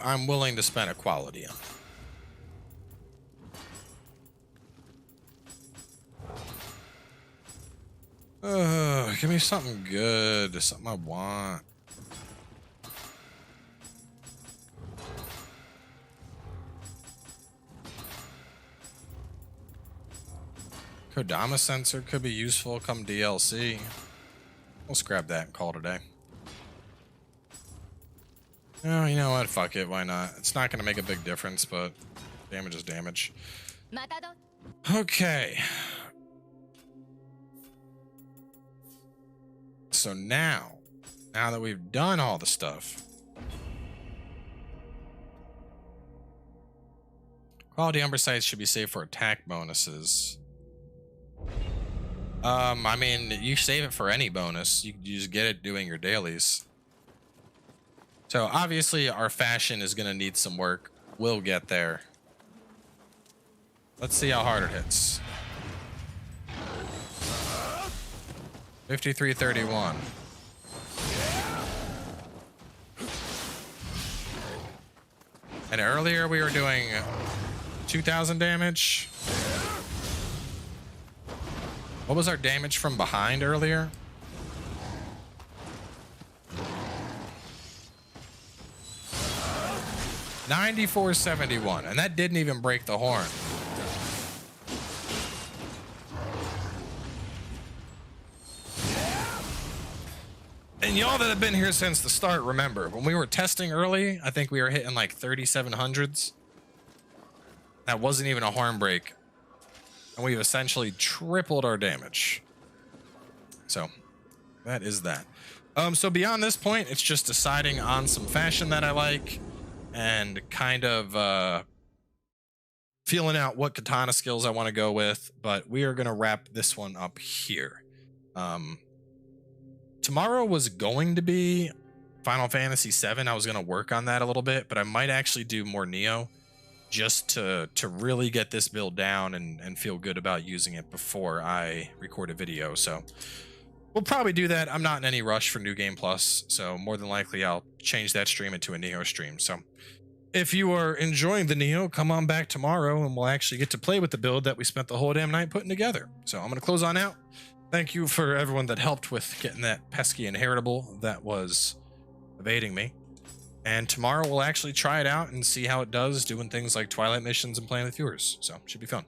I'm willing to spend a quality on it. Give me something good, something I want. Kodama sensor could be useful come DLC. We'll scrap that and call it a day. Oh, you know what? Fuck it. Why not? It's not going to make a big difference, but damage is damage. Okay. So now that we've done all the stuff, quality umber sights should be saved for attack bonuses. I mean, you save it for any bonus. You just get it doing your dailies. So obviously our fashion is going to need some work. We'll get there. Let's see how hard it hits. 5331. And earlier we were doing 2000 damage. What was our damage from behind earlier? 9471, and that didn't even break the horn. And y'all that have been here since the start, remember, when we were testing early, I think we were hitting like 3700s. That wasn't even a horn break. And we've essentially tripled our damage. So, that is that. So beyond this point, it's just deciding on some fashion that I like, and kind of feeling out what katana skills I want to go with, but we are going to wrap this one up here. Tomorrow was going to be Final Fantasy VII. I was going to work on that a little bit, but I might actually do more Nioh just to really get this build down and feel good about using it before I record a video. So we'll probably do that. I'm not in any rush for New Game Plus, so more than likely I'll change that stream into a Nioh stream. So if you are enjoying the Nioh, come on back tomorrow and we'll actually get to play with the build that we spent the whole damn night putting together. So I'm going to close on out. Thank you for everyone that helped with getting that pesky inheritable that was evading me. And tomorrow we'll actually try it out and see how it does doing things like Twilight missions and playing with viewers. So should be fun.